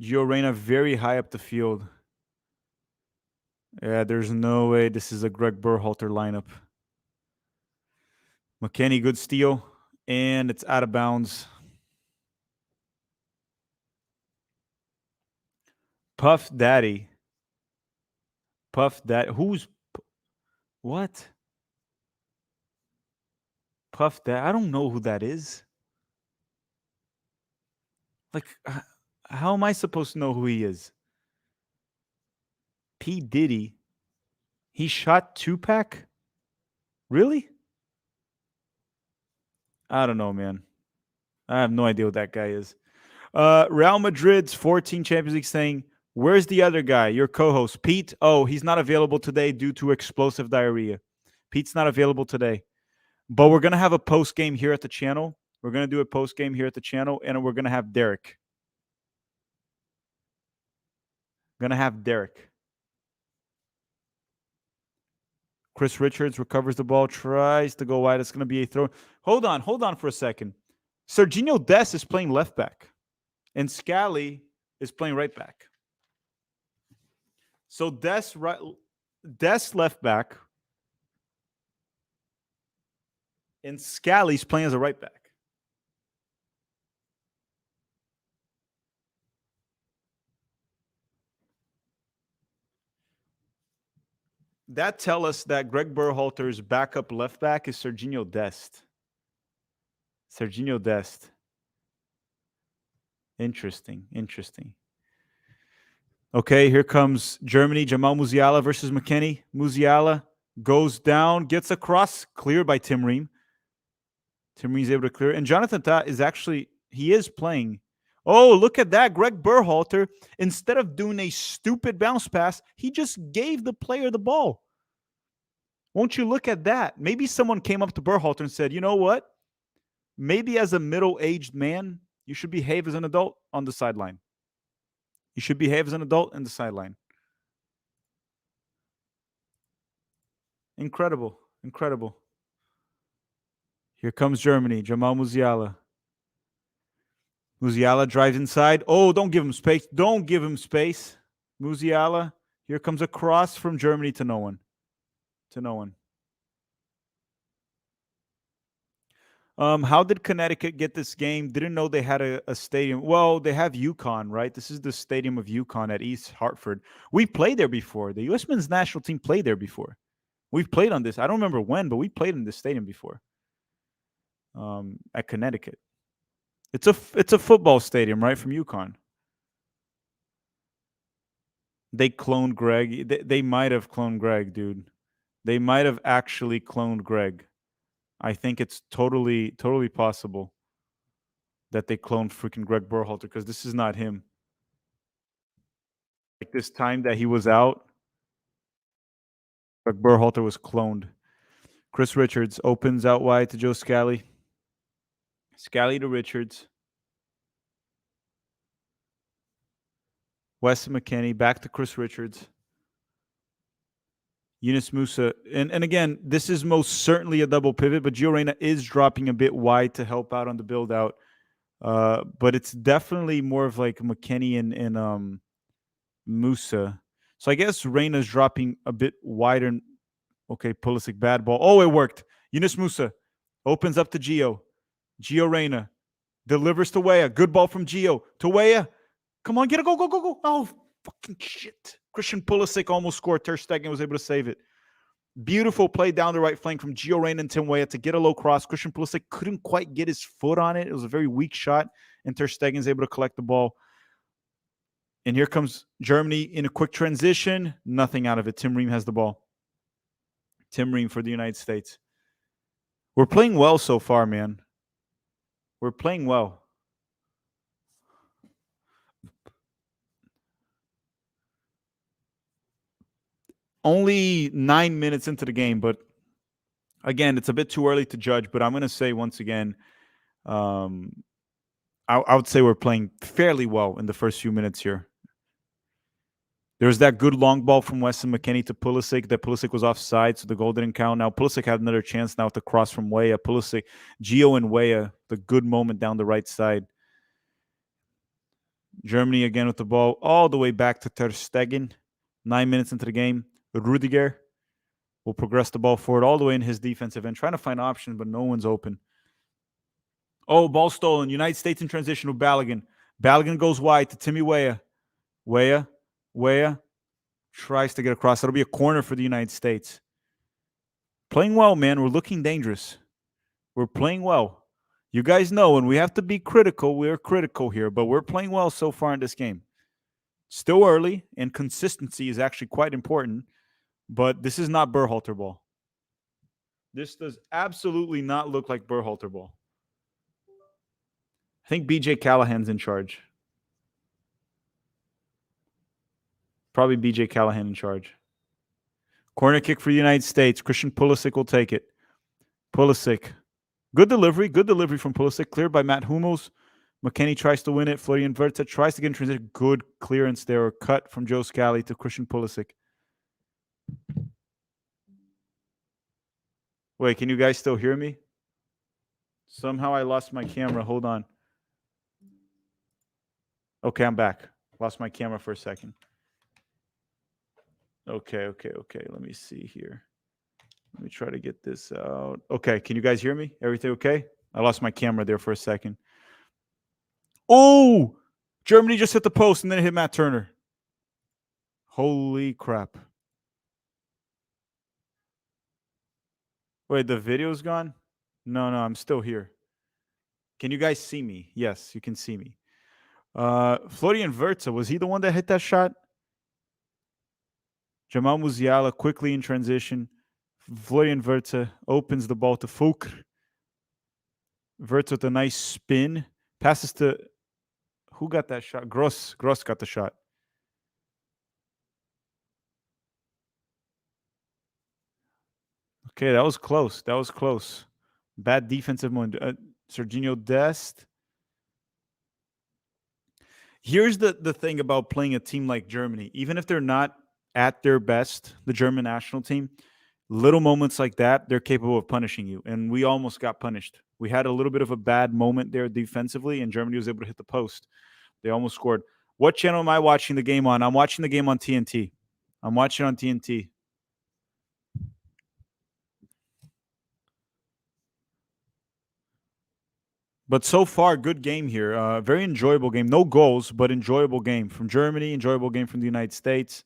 Gio Reyna very high up the field. Yeah, there's no way this is a Greg Berhalter lineup. McKennie, good steal. And it's out of bounds. Puff Daddy. Puff Daddy. Who's... What? Puff Daddy. I don't know who that is. Like, how am I supposed to know who he is? P. Diddy. He shot Tupac? Really? I don't know, man. I have no idea what that guy is. Real Madrid's 14 Champions League saying, where's the other guy, your co-host, Pete? Oh, he's not available today due to explosive diarrhea. Pete's not available today. But we're going to have a post-game here at the channel. We're going to do a post-game here at the channel, and we're going to have Derek. Chris Richards recovers the ball, tries to go wide. It's going to be a throw. Hold on for a second. Serginho Dest is playing left back, and Scally is playing right back. So Dest left back, and Scally's playing as a right back. That tell us that Greg Berhalter's backup left back is Serginho Dest. Serginho Dest. Interesting. Okay, here comes Germany. Jamal Musiala versus McKennie. Musiala goes down, gets across, cleared by Tim Ream. Tim Ream's able to clear. And Jonathan Tah is actually, he is playing. Oh, look at that. Greg Berhalter, instead of doing a stupid bounce pass, he just gave the player the ball. Won't you look at that? Maybe someone came up to Berhalter and said, you know what? Maybe as a middle-aged man, you should behave as an adult on the sideline. You should behave as an adult in the sideline. Incredible. Incredible. Here comes Germany. Jamal Musiala. Musiala drives inside. Oh, don't give him space. Don't give him space. Musiala. Here comes a cross from Germany to no one. To no one. How did Connecticut get this game? Didn't know they had a stadium. Well, they have UConn, right? This is the stadium of UConn at East Hartford. We played there before. The U.S. men's national team played there before. We've played on this. I don't remember when, but we played in this stadium before. At Connecticut. It's a football stadium, right, from UConn. They cloned Greg. They might have cloned Greg, dude. They might have actually cloned Greg. I think it's totally possible that they cloned freaking Greg Berhalter because this is not him. Like this time that he was out, Greg Berhalter was cloned. Chris Richards opens out wide to Joe Scally. Scally to Richards. Weston McKennie back to Chris Richards. Yunus Musa. And again, this is most certainly a double pivot, but Gio Reyna is dropping a bit wide to help out on the build out. But it's definitely more of like McKennie and Musa. So I guess Reyna's dropping a bit wider. Okay, Pulisic, bad ball. Oh, it worked. Yunus Musa opens up to Gio. Gio Reyna delivers to Weah. Good ball from Gio. To Weah. Come on, get a go, go, go, go. Oh, fucking shit. Christian Pulisic almost scored. Ter Stegen was able to save it. Beautiful play down the right flank from Gio Reyna and Tim Weah to get a low cross. Christian Pulisic couldn't quite get his foot on it. It was a very weak shot, and Ter Stegen's able to collect the ball. And here comes Germany in a quick transition. Nothing out of it. Tim Ream has the ball. Tim Ream for the United States. We're playing well so far, man. We're playing well. Only 9 minutes into the game, but again, it's a bit too early to judge. But I'm going to say once again, I would say we're playing fairly well in the first few minutes here. There's that good long ball from Weston McKennie to Pulisic. That Pulisic was offside, so the goal didn't count. Now Pulisic had another chance now with the cross from Weah. Pulisic, Gio and Weah, the good moment down the right side. Germany again with the ball all the way back to Ter Stegen. 9 minutes into the game. Rudiger will progress the ball forward all the way in his defensive end, trying to find options, but no one's open. Oh, ball stolen. United States in transition with Balogun. Balogun goes wide to Timmy Weah. Weah tries to get across. That'll be a corner for the United States. Playing well, man. We're looking dangerous. We're playing well. You guys know when we have to be critical, we're critical here, but we're playing well so far in this game. Still early, and consistency is actually quite important, but this is not Berhalter ball. This does absolutely not look like Berhalter ball. I think BJ Callahan's in charge. Probably BJ Callahan in charge. Corner kick for the United States. Christian Pulisic will take it. Pulisic. Good delivery from Pulisic. Cleared by Matt Hummels. McKennie tries to win it. Florian Wirtz tries to get in transition. Good clearance there. Or cut from Joe Scally to Christian Pulisic. Wait, can you guys still hear me? Somehow I lost my camera. Hold on. Okay, I'm back. Lost my camera for a second. Okay. Let me see here. Let me try to get this out. Okay, can you guys hear me? Everything okay? I lost my camera there for a second. Oh! Germany just hit the post and then it hit Matt Turner. Holy crap. Wait, the video's gone? No, I'm still here. Can you guys see me? Yes, you can see me. Florian Wirtz, was he the one that hit that shot? Jamal Musiala quickly in transition. Florian Wirtz opens the ball to Fulk. Wirtz with a nice spin. Passes to... Who got that shot? Gross got the shot. Okay, that was close. Bad defensive moment. Serginho Dest. Here's the thing about playing a team like Germany. Even if they're not at their best, the German national team, little moments like that, they're capable of punishing you. And we almost got punished. We had a little bit of a bad moment there defensively, and Germany was able to hit the post. They almost scored. What channel am I watching the game on? I'm watching the game on TNT. I'm watching on TNT. But so far, good game here. Very enjoyable game. No goals, but enjoyable game from Germany. Enjoyable game from the United States.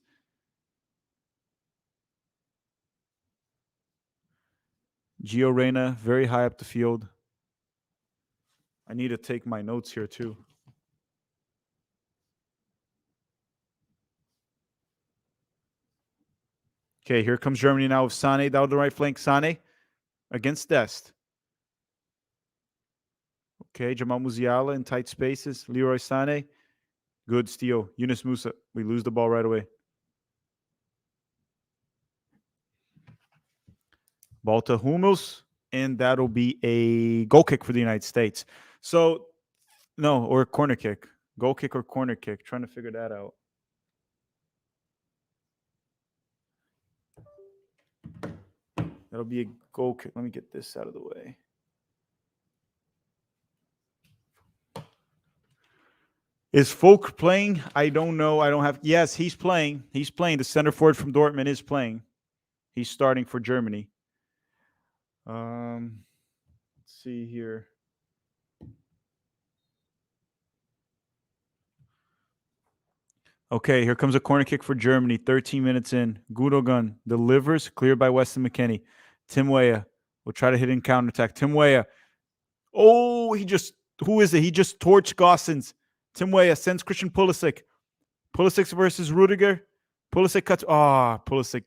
Gio Reyna, very high up the field. I need to take my notes here too. Okay, here comes Germany now with Sane down the right flank. Sane against Dest. Okay, Jamal Musiala in tight spaces. Leroy Sane. Good steal. Yunus Musa. We lose the ball right away. Ball to Hummels, and that'll be a goal kick for the United States. So, no, or a corner kick. Goal kick or corner kick. Trying to figure that out. That'll be a goal kick. Let me get this out of the way. Is Folk playing? I don't know. I don't have. Yes, he's playing. He's playing. The center forward from Dortmund is playing. He's starting for Germany. Let's see here. Okay, here comes a corner kick for Germany. 13 minutes in. Gundogan delivers, cleared by Weston McKennie. Tim Weah will try to hit in counterattack. Tim Weah. Oh, who is it? He just torched Gossens. Tim Weah sends Christian Pulisic. Pulisic versus Rudiger. Pulisic cuts. Pulisic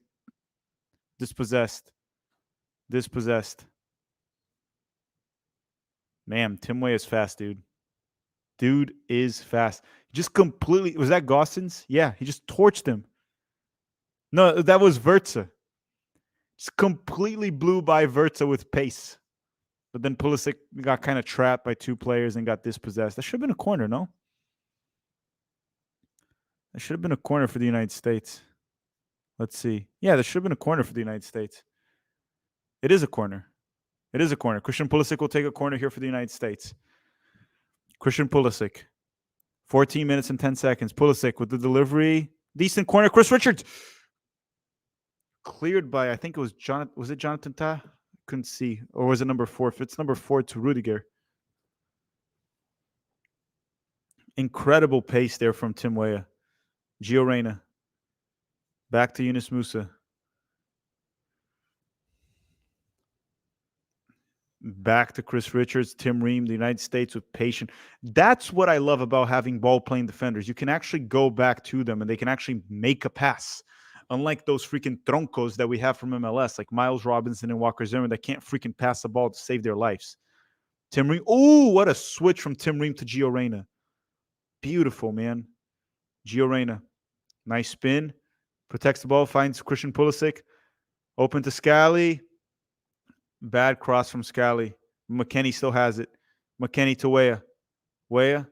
dispossessed. Man, Tim Weah is fast, dude. Dude is fast. Just completely. Was that Gossens? Yeah, he just torched him. No, that was Vertza. Just completely blew by Vertza with pace. But then Pulisic got kind of trapped by two players and got dispossessed. That should have been a corner, no? That should have been a corner for the United States. Let's see. Yeah, there should have been a corner for the United States. It is a corner. It is a corner. Christian Pulisic will take a corner here for the United States. Christian Pulisic. 14 minutes and 10 seconds. Pulisic with the delivery. Decent corner. Chris Richards. Cleared by, I think it was Jonathan. Was it Jonathan Tah? Couldn't see. Or was it number 4? If it's number 4 to Rudiger. Incredible pace there from Tim Weah. Gio Reyna. Back to Yunus Musa. Back to Chris Richards, Tim Ream, the United States with patience. That's what I love about having ball-playing defenders. You can actually go back to them and they can actually make a pass. Unlike those freaking troncos that we have from MLS, like Miles Robinson and Walker Zimmerman that can't freaking pass the ball to save their lives. Tim Ream. Oh, what a switch from Tim Ream to Gio Reyna. Beautiful, man. Gio Reyna. Nice spin. Protects the ball, finds Christian Pulisic. Open to Scally. Bad cross from Scally. McKennie still has it. McKennie to Weah. Weah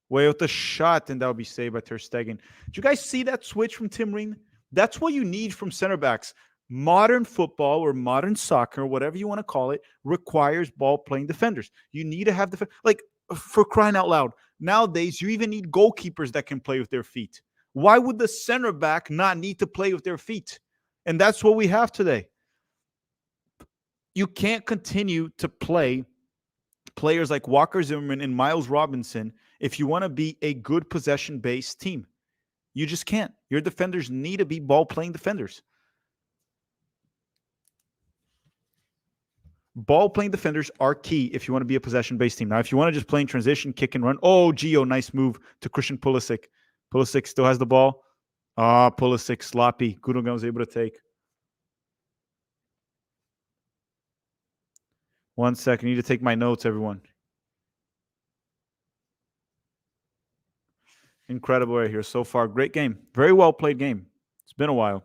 with the shot, and that'll be saved by Ter Stegen. Did you guys see that switch from Tim Ream? That's what you need from center backs. Modern football or modern soccer, whatever you want to call it, requires ball-playing defenders. You need to have like, for crying out loud. Nowadays, you even need goalkeepers that can play with their feet. Why would the center back not need to play with their feet? And that's what we have today. You can't continue to play players like Walker Zimmerman and Miles Robinson if you want to be a good possession-based team. You just can't. Your defenders need to be ball-playing defenders. Ball-playing defenders are key if you want to be a possession-based team. Now, if you want to just play in transition, kick and run, Gio, nice move to Christian Pulisic. Pulisic still has the ball. Pulisic, sloppy. Gundogan was able to take. 1 second. I need to take my notes, everyone. Incredible right here so far. Great game. Very well played game. It's been a while.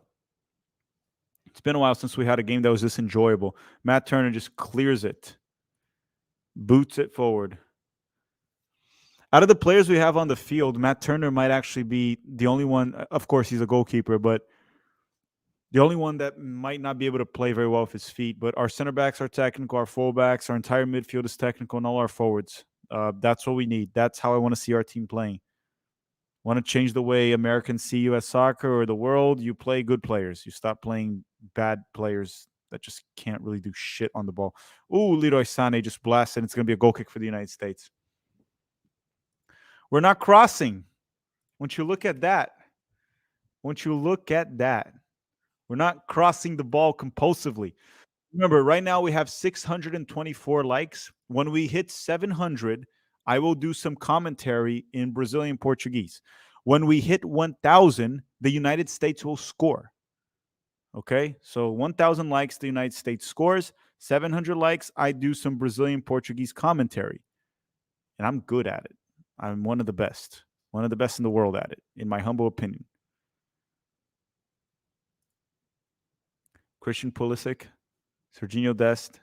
It's been a while since we had a game that was this enjoyable. Matt Turner just clears it. Boots it forward. Out of the players we have on the field, Matt Turner might actually be the only one. Of course, he's a goalkeeper, but the only one that might not be able to play very well with his feet. But our center backs are technical, our fullbacks, our entire midfield is technical, and all our forwards. That's what we need. That's how I want to see our team playing. Want to change the way Americans see you as soccer or the world? You play good players. You stop playing bad players that just can't really do shit on the ball. Ooh, Leroy Sané just blasted. It's going to be a goal kick for the United States. We're not crossing. Once you look at that, we're not crossing the ball compulsively. Remember, right now we have 624 likes. When we hit 700, I will do some commentary in Brazilian Portuguese. When we hit 1,000, the United States will score. Okay, so 1,000 likes, the United States scores. 700 likes, I do some Brazilian Portuguese commentary. And I'm good at it. I'm one of the best in the world at it, in my humble opinion. Christian Pulisic, Serginho Dest.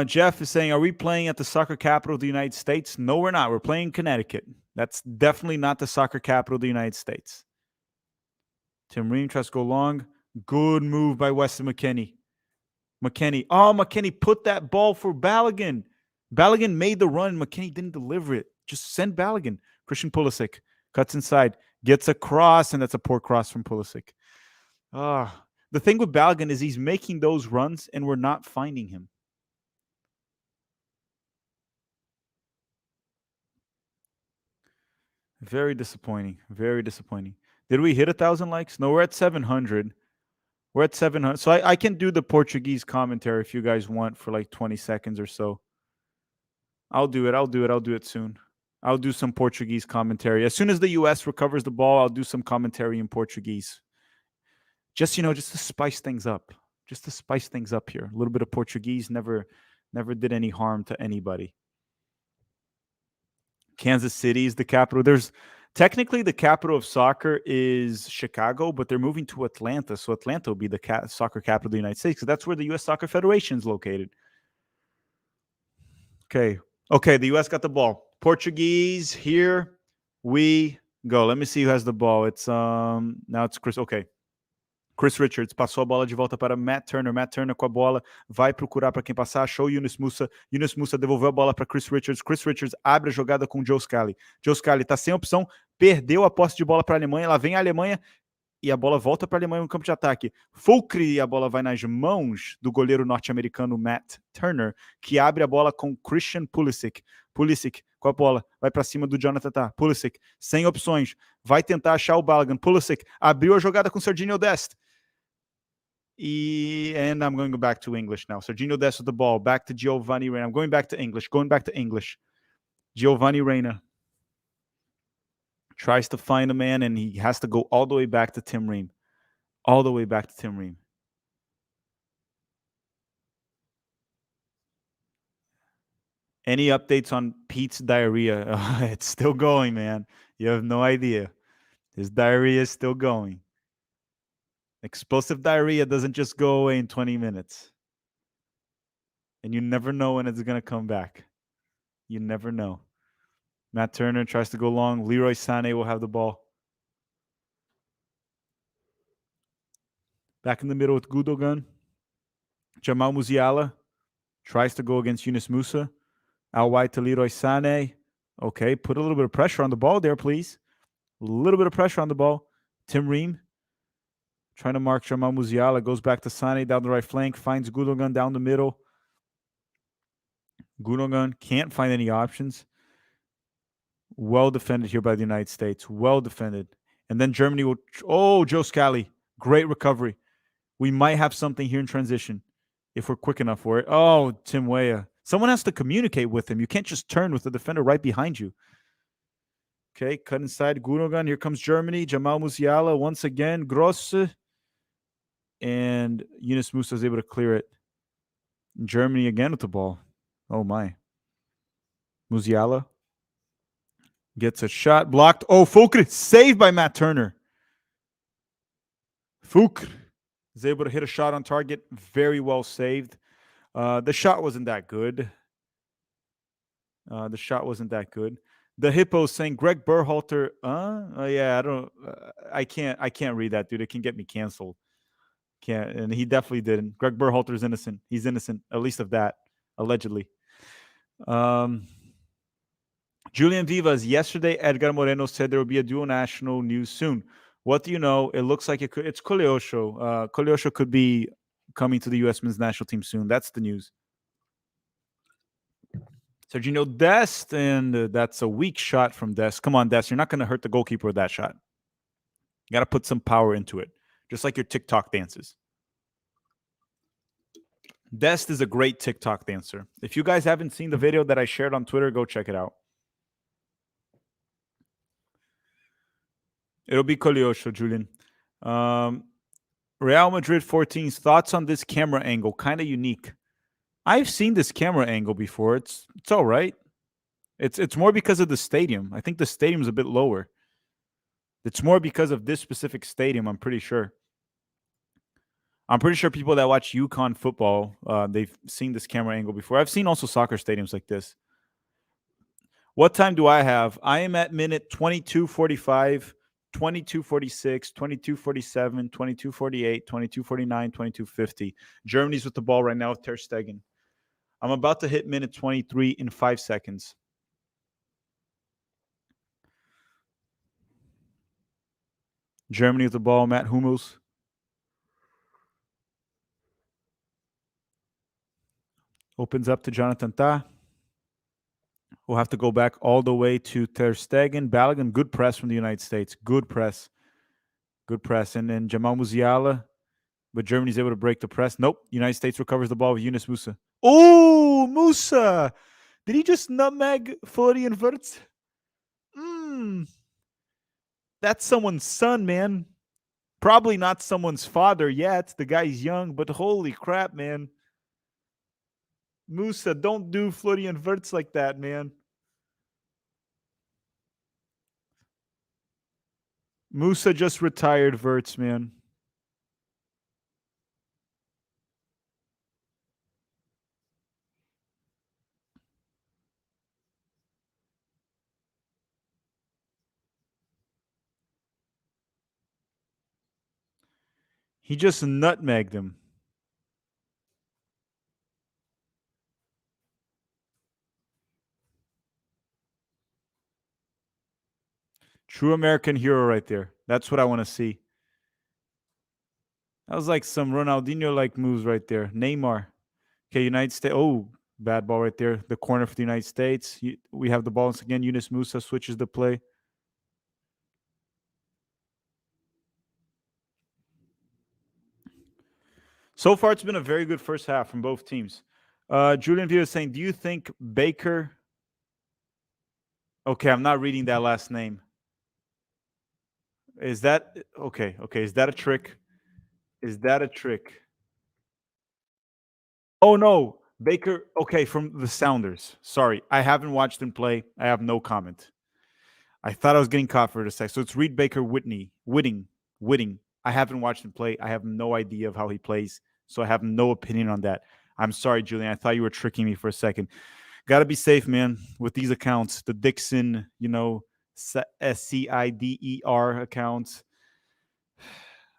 Jeff is saying, are we playing at the soccer capital of the United States? No, we're not. We're playing Connecticut. That's definitely not the soccer capital of the United States. Tim Ream tries to go long. Good move by Weston McKennie. McKennie put that ball for Balogun. Balogun made the run. McKennie didn't deliver it. Just send Balogun. Christian Pulisic cuts inside, gets a cross, and that's a poor cross from Pulisic. The thing with Balogun is he's making those runs, and we're not finding him. Very disappointing. Very disappointing. Did we hit 1,000 likes? No, we're at 700. We're at 700. So I can do the Portuguese commentary if you guys want for like 20 seconds or so. I'll do it soon. I'll do some Portuguese commentary. As soon as the U.S. recovers the ball, I'll do some commentary in Portuguese. Just to spice things up. Just to spice things up here. A little bit of Portuguese never did any harm to anybody. Kansas City is the capital. There's technically the capital of soccer is Chicago, but they're moving to Atlanta. So Atlanta will be the soccer capital of the United States. So that's where the U.S. Soccer Federation is located. Okay, the U.S. got the ball. Portuguese, here we go. Let me see who has the ball. It's now it's Chris. Okay. Chris Richards passou a bola de volta para Matt Turner. Matt Turner com a bola, vai procurar para quem passar, achou o Yunus Musa. Yunus Musa devolveu a bola para Chris Richards. Chris Richards abre a jogada com o Joe Scally. Joe Scally está sem opção, perdeu a posse de bola para a Alemanha. Lá vem a Alemanha e a bola volta para a Alemanha no campo de ataque. Fulcre, a bola vai nas mãos do goleiro norte-americano Matt Turner, que abre a bola com Christian Pulisic. Pulisic com a bola, vai para cima do Jonathan Tah. Pulisic, sem opções, vai tentar achar o Balogun. Pulisic abriu a jogada com Serginho Dest. And I'm going to go back to English now. Serginho Dest with the ball, back to Giovanni Reina. I'm going back to English. Giovanni Reina tries to find a man, and he has to go all the way back to Tim Ream. Any updates on Pete's diarrhea? It's still going, man. You have no idea. His diarrhea is still going. Explosive diarrhea doesn't just go away in 20 minutes. And you never know when it's going to come back. You never know. Matt Turner tries to go long. Leroy Sané will have the ball. Back in the middle with Gundogan. Jamal Musiala tries to go against Yunus Musa. Out wide to Leroy Sané. Okay, put a little bit of pressure on the ball there, please. A little bit of pressure on the ball. Tim Ream trying to mark Jamal Musiala. Goes back to Sané down the right flank. Finds Gundogan down the middle. Gundogan can't find any options. Well defended here by the United States. Well defended. And then Germany will... Oh, Joe Scally. Great recovery. We might have something here in transition if we're quick enough for it. Oh, Tim Weah. Someone has to communicate with him. You can't just turn with the defender right behind you. Okay, cut inside. Gundogan. Here comes Germany. Jamal Musiala once again. Gross. And Yunus Musa is able to clear it. Germany again with the ball. Oh, my. Musiala gets a shot. Blocked. Oh, Fulcre. Saved by Matt Turner. Fulcre is able to hit a shot on target. Very well saved. The shot wasn't that good. The shot wasn't that good. The hippo saying Greg Berhalter. Yeah, I don't. I can't read that, dude. It can get me canceled. Can't. And he definitely didn't. Greg Berhalter's innocent. He's innocent, at least of that, allegedly. Um, Julian Vivas. Yesterday, Edgar Moreno said there will be a dual national news soon. What do you know? It looks like it could. It's Koleosho. Koleosho could be coming to the U.S. men's national team soon. That's the news. Sergio Dest, and that's a weak shot from Dest. Come on, Dest. You're not going to hurt the goalkeeper with that shot. You got to put some power into it, just like your TikTok dances. Dest is a great TikTok dancer. If you guys haven't seen the video that I shared on Twitter, go check it out. It'll be Koleosho, Julian. Real Madrid 14's thoughts on this camera angle. Kind of unique. I've seen this camera angle before. It's all right. It's more because of the stadium. I think the stadium's a bit lower. It's more because of this specific stadium, I'm pretty sure. I'm pretty sure people that watch UConn football, they've seen this camera angle before. I've seen also soccer stadiums like this. What time do I have? I am at minute 22:45, 22:46, 22:47, 22:48, 22:49, 22:50. Germany's with the ball right now with Ter Stegen. I'm about to hit minute 23 in 5 seconds. Germany with the ball, Matt Hummels. Opens up to Jonathan Tah. We'll have to go back all the way to Ter Stegen. Balogun, good press from the United States. Good press. Good press. And then Jamal Musiala. But Germany's able to break the press. Nope. United States recovers the ball with Yunus Musa. Oh, Musa. Did he just nutmeg Florian Wirtz? That's someone's son, man. Probably not someone's father yet. The guy's young, but holy crap, man. Musa, don't do Florian Wirtz like that, man. Musa just retired Wirtz, man. He just nutmegged him. True American hero right there. That's what I want to see. That was like some Ronaldinho-like moves right there. Neymar. Okay, United States. Oh, bad ball right there. The corner for the United States. We have the ball once again. Yunus Musa switches the play. So far, it's been a very good first half from both teams. Julian Villa is saying, do you think Baker... Okay, I'm not reading that last name. Is that... Okay, is that a trick? Is that a trick? Oh, no. Baker... Okay, from the Sounders. Sorry, I haven't watched him play. I have no comment. I thought I was getting caught for a sec. So it's Reed Baker Whitting. I haven't watched him play. I have no idea of how he plays. So I have no opinion on that. I'm sorry, Julian. I thought you were tricking me for a second. Got to be safe, man, with these accounts. The Dixon, SCIDER accounts.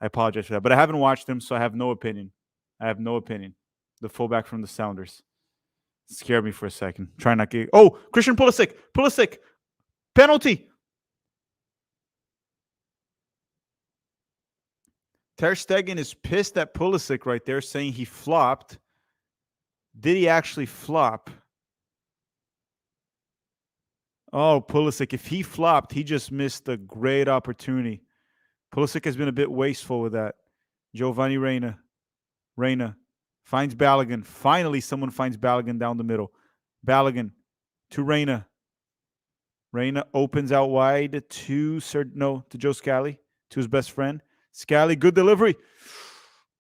I apologize for that. But I haven't watched him, so I have no opinion. The fullback from the Sounders. Scared me for a second. Try not to get... Oh, Christian Pulisic. Penalty. Ter Stegen is pissed at Pulisic right there, saying he flopped. Did he actually flop? Oh, Pulisic, if he flopped, he just missed a great opportunity. Pulisic has been a bit wasteful with that. Giovanni Reina. Reina finds Balogun. Finally, someone finds Balogun down the middle. Balogun to Reina. Reina opens out wide to Joe Scally, to his best friend. Scally, good delivery.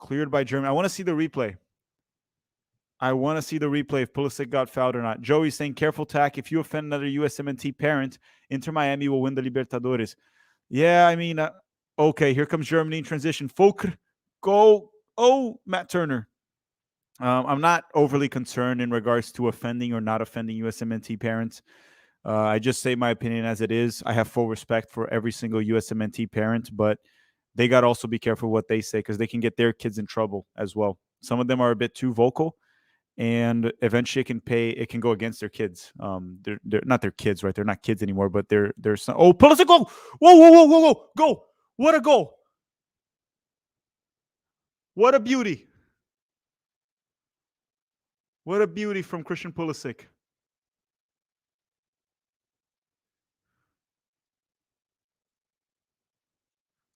Cleared by Germany. I want to see the replay. If Pulisic got fouled or not. Joey's saying, careful tack. If you offend another USMNT parent, Inter Miami will win the Libertadores. Yeah, I mean, okay, here comes Germany in transition. Fulker, go. Oh, Matt Turner. I'm not overly concerned in regards to offending or not offending USMNT parents. I just say my opinion as it is. I have full respect for every single USMNT parent, but they got to also be careful what they say because they can get their kids in trouble as well. Some of them are a bit too vocal, and eventually it can go against their kids. They're not their kids, right? They're not kids anymore, but they're son. Oh, Pulisic goal! Whoa, whoa, whoa, whoa, whoa! Go! What a goal! What a beauty! What a beauty from Christian Pulisic.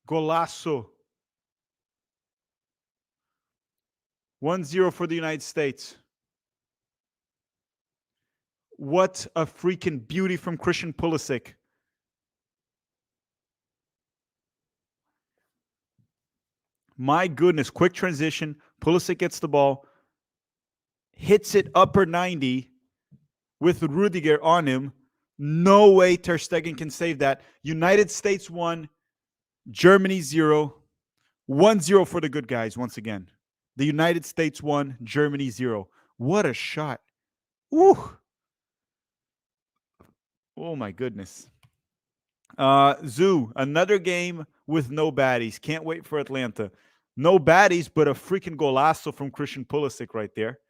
Golasso. 1-0 for the United States. What a freaking beauty from Christian Pulisic. My goodness, quick transition. Pulisic gets the ball, hits it upper 90 with Rudiger on him. No way Ter Stegen can save that. United States 1, Germany 0. 1-0 for the good guys once again. The United States 1, Germany 0. What a shot. Woo. Oh my goodness. Zoo, another game with no baddies. Can't wait for Atlanta. No baddies, but a freaking golazo from Christian Pulisic right there.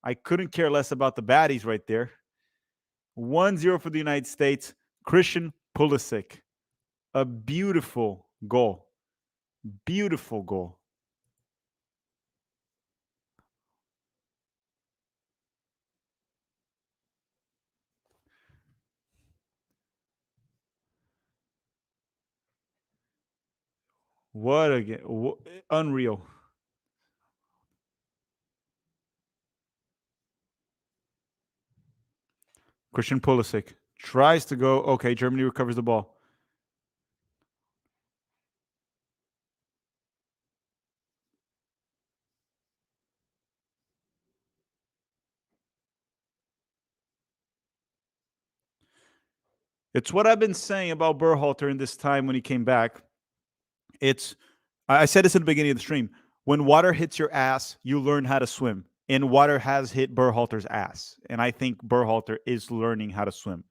I couldn't care less about the baddies right there. 1-0 for the United States. Christian Pulisic. A beautiful goal. Beautiful goal. What a game. Unreal. Christian Pulisic tries to go. Okay, Germany recovers the ball. It's what I've been saying about Berhalter in this time when he came back. It's I said this in the beginning of the stream. When water hits your ass, you learn how to swim. And water has hit Berhalter's ass. And I think Berhalter is learning how to swim.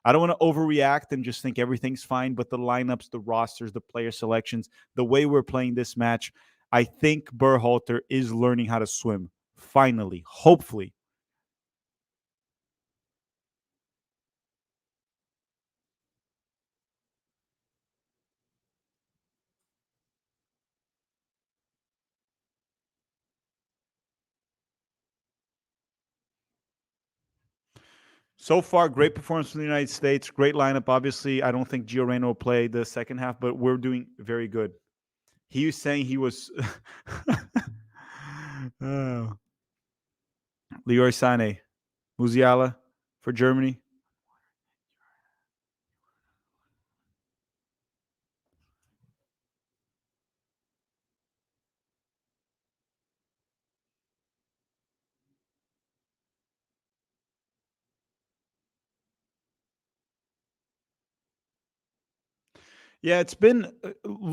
I don't want to overreact and just think everything's fine, but the lineups, the rosters, the player selections, the way we're playing this match, I think Berhalter is learning how to swim. Finally, hopefully. So far, great performance from the United States. Great lineup. Obviously, I don't think Gio Reyna will play the second half, but we're doing very good. He was saying he was. Oh. Leroy Sané, Musiala for Germany. Yeah, it's been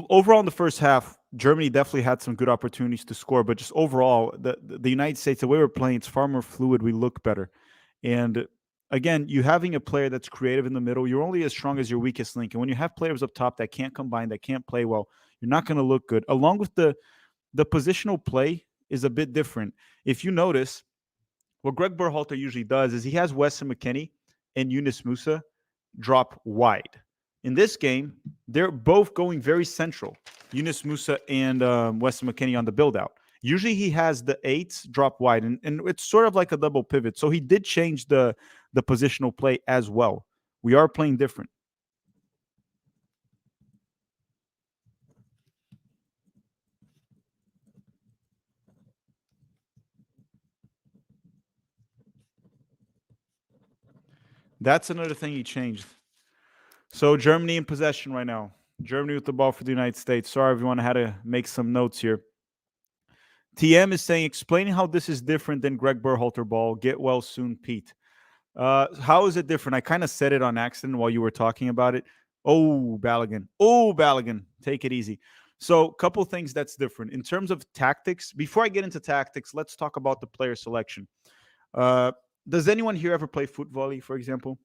overall in the first half. Germany definitely had some good opportunities to score, but just overall, the United States, the way we're playing, it's far more fluid. We look better, and again, you having a player that's creative in the middle, you're only as strong as your weakest link. And when you have players up top that can't combine, that can't play well, you're not going to look good. Along with the positional play is a bit different. If you notice, what Greg Berhalter usually does is he has Weston McKennie and Yunus Musa drop wide. In this game, they're both going very central. Yunus Musa and Weston McKennie on the build out. Usually he has the eights drop wide, and it's sort of like a double pivot. So he did change the positional play as well. We are playing different. That's another thing he changed. So Germany in possession right now. Germany with the ball for the United States. Sorry, everyone, I had to make some notes here. TM is saying, explaining how this is different than Greg Berhalter ball. Get well soon, Pete. How is it different? I kind of said it on accident while you were talking about it. Oh, Balogun. Oh, Balogun. Take it easy. So, a couple things that's different in terms of tactics. Before I get into tactics, let's talk about the player selection. Uh, does anyone here ever play foot volley, for example?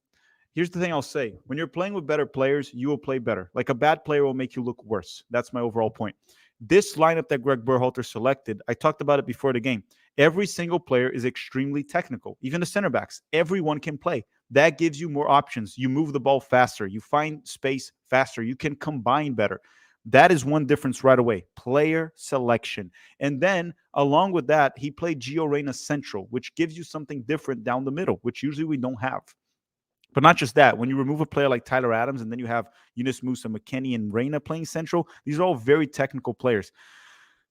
Here's the thing I'll say. When you're playing with better players, you will play better. Like a bad player will make you look worse. That's my overall point. This lineup that Greg Berhalter selected, I talked about it before the game. Every single player is extremely technical. Even the center backs, everyone can play. That gives you more options. You move the ball faster. You find space faster. You can combine better. That is one difference right away. Player selection. And then along with that, he played Gio Reyna central, which gives you something different down the middle, which usually we don't have. But not just that, when you remove a player like Tyler Adams and then you have Yunus Musa, McKennie, and Reyna playing central, these are all very technical players.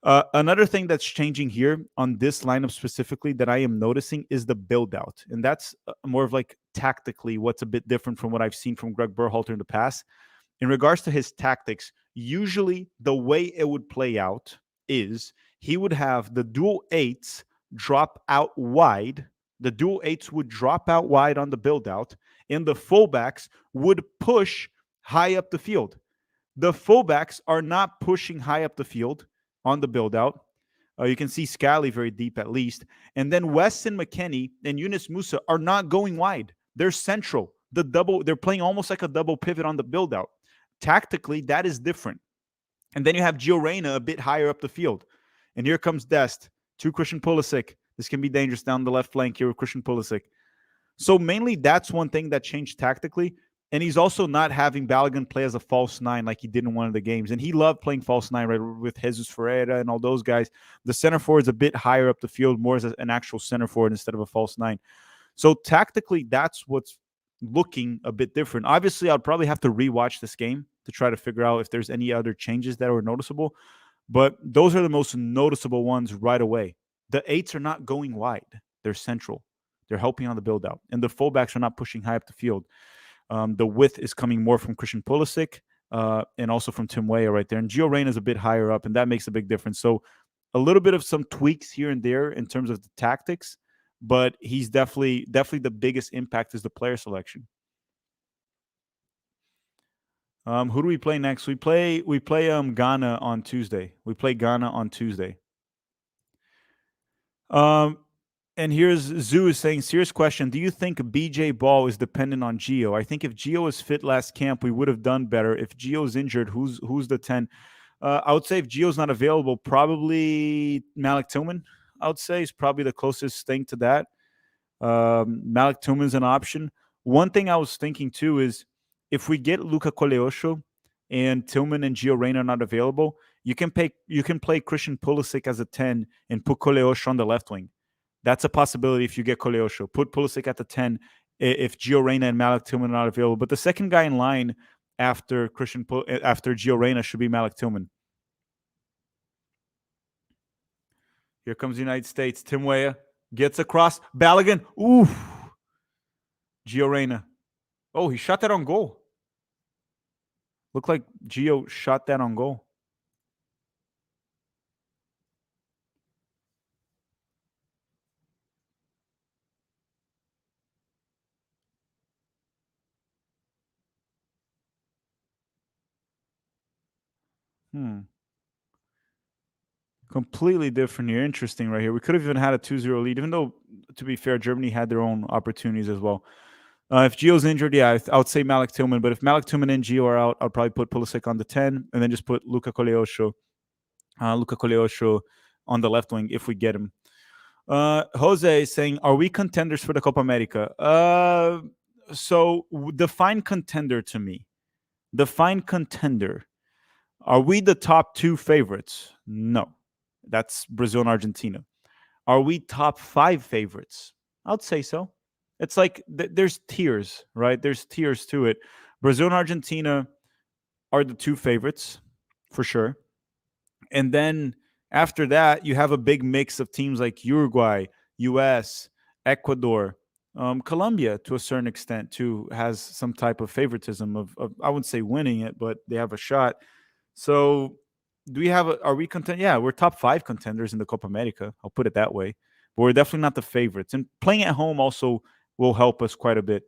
Another thing that's changing here on this lineup specifically that I am noticing is the build out. And that's more of like tactically what's a bit different from what I've seen from Greg Berhalter in the past. In regards to his tactics, usually the way it would play out is he would have the dual eights drop out wide. The dual eights would drop out wide on the build out, and the fullbacks would push high up the field. The fullbacks are not pushing high up the field on the build out. You can see Scally very deep at least. And then Weston McKennie and Yunus Musa are not going wide. They're central. They're playing almost like a double pivot on the build out. Tactically, that is different. And then you have Gio Reyna a bit higher up the field. And here comes Dest to Christian Pulisic. This can be dangerous down the left flank here with Christian Pulisic. So mainly that's one thing that changed tactically. And he's also not having Balogun play as a false nine like he did in one of the games. And he loved playing false nine, right, with Jesus Ferreira and all those guys. The center forward is a bit higher up the field, more as an actual center forward instead of a false nine. So tactically, that's what's looking a bit different. Obviously, I'd probably have to rewatch this game to try to figure out if there's any other changes that were noticeable. But those are the most noticeable ones right away. The eights are not going wide. They're central. They're helping on the build out. And the fullbacks are not pushing high up the field. The width is coming more from Christian Pulisic and also from Tim Weah right there. And Gio Reyna is a bit higher up, and that makes a big difference. So a little bit of some tweaks here and there in terms of the tactics, but he's definitely the biggest impact is the player selection. Who do we play next? We play Ghana on Tuesday. We play Ghana on Tuesday. And here's Zoo is saying, serious question. Do you think BJ Ball is dependent on Gio? I think if Gio was fit last camp, we would have done better. If Gio's injured, who's the 10? I would say if Gio's not available, probably Malik Tillman, I would say, is probably the closest thing to that. Malik Tillman's an option. One thing I was thinking too is if we get Luca Coleosho and Tillman and Gio Reyna are not available, you can play Christian Pulisic as a 10 and put Coleosho on the left wing. That's a possibility if you get Coleosho. Put Pulisic at the 10 if Gio Reyna and Malik Tillman are not available. But the second guy in line after Gio Reyna should be Malik Tillman. Here comes the United States. Tim Weah gets across. Balogun. Oof. Gio Reyna. Oh, he shot that on goal. Looked like Gio shot that on goal. Completely different here. Interesting right here. We could have even had a 2-0 lead, even though, to be fair, Germany had their own opportunities as well. If Gio's injured, yeah, I would say Malik Tillman. But if Malik Tillman and Gio are out, I'll probably put Pulisic on the 10 and then just put Luca Coleosho on the left wing if we get him. Jose is saying, are we contenders for the Copa America? So define contender to me. Define contender. Are we the top 2 favorites? No. That's Brazil and Argentina. Are we top 5 favorites? I'd say so. It's like there's tiers, right? There's tiers to it. Brazil and Argentina are the 2 favorites for sure. And then after that, you have a big mix of teams like Uruguay, US, Ecuador, Colombia to a certain extent too has some type of favoritism of I wouldn't say winning it, but they have a shot. So are we content? Yeah, we're top 5 contenders in the Copa America. I'll put it that way. But we're definitely not the favorites. And playing at home also will help us quite a bit.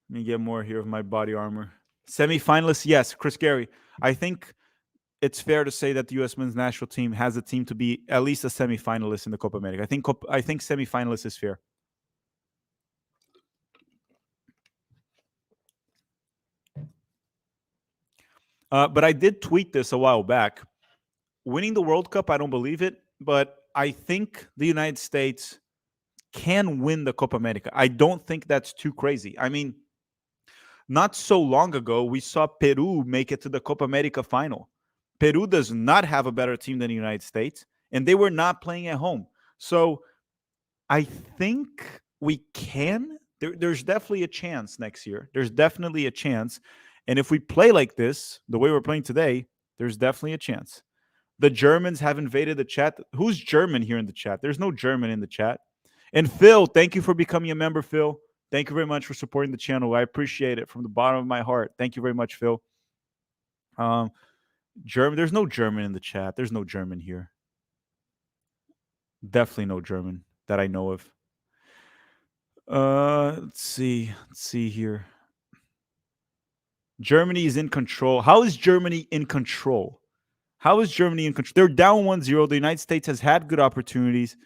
Let me get more here of my body armor. Semi-finalists, yes. Chris Gary, I think it's fair to say that the U.S. men's national team has a team to be at least a semi-finalist in the Copa America. I think semi-finalist is fair. But I did tweet this a while back. Winning the World Cup, I don't believe it, but I think the United States can win the Copa America. I don't think that's too crazy. I mean, not so long ago, we saw Peru make it to the Copa America final. Peru does not have a better team than the United States, and they were not playing at home. So I think we can. There's definitely a chance next year. There's definitely a chance. And if we play like this, the way we're playing today, there's definitely a chance. The Germans have invaded the chat. Who's German here in the chat? There's no German in the chat. And Phil, thank you for becoming a member, Phil. Thank you very much for supporting the channel. I appreciate it from the bottom of my heart. Thank you very much, Phil. German. There's no German in the chat. There's no German here. Definitely no German that I know of. Let's see. Let's see here. Germany is in control. How is Germany in control? How is Germany in control? They're down 1-0. The United States has had good opportunities.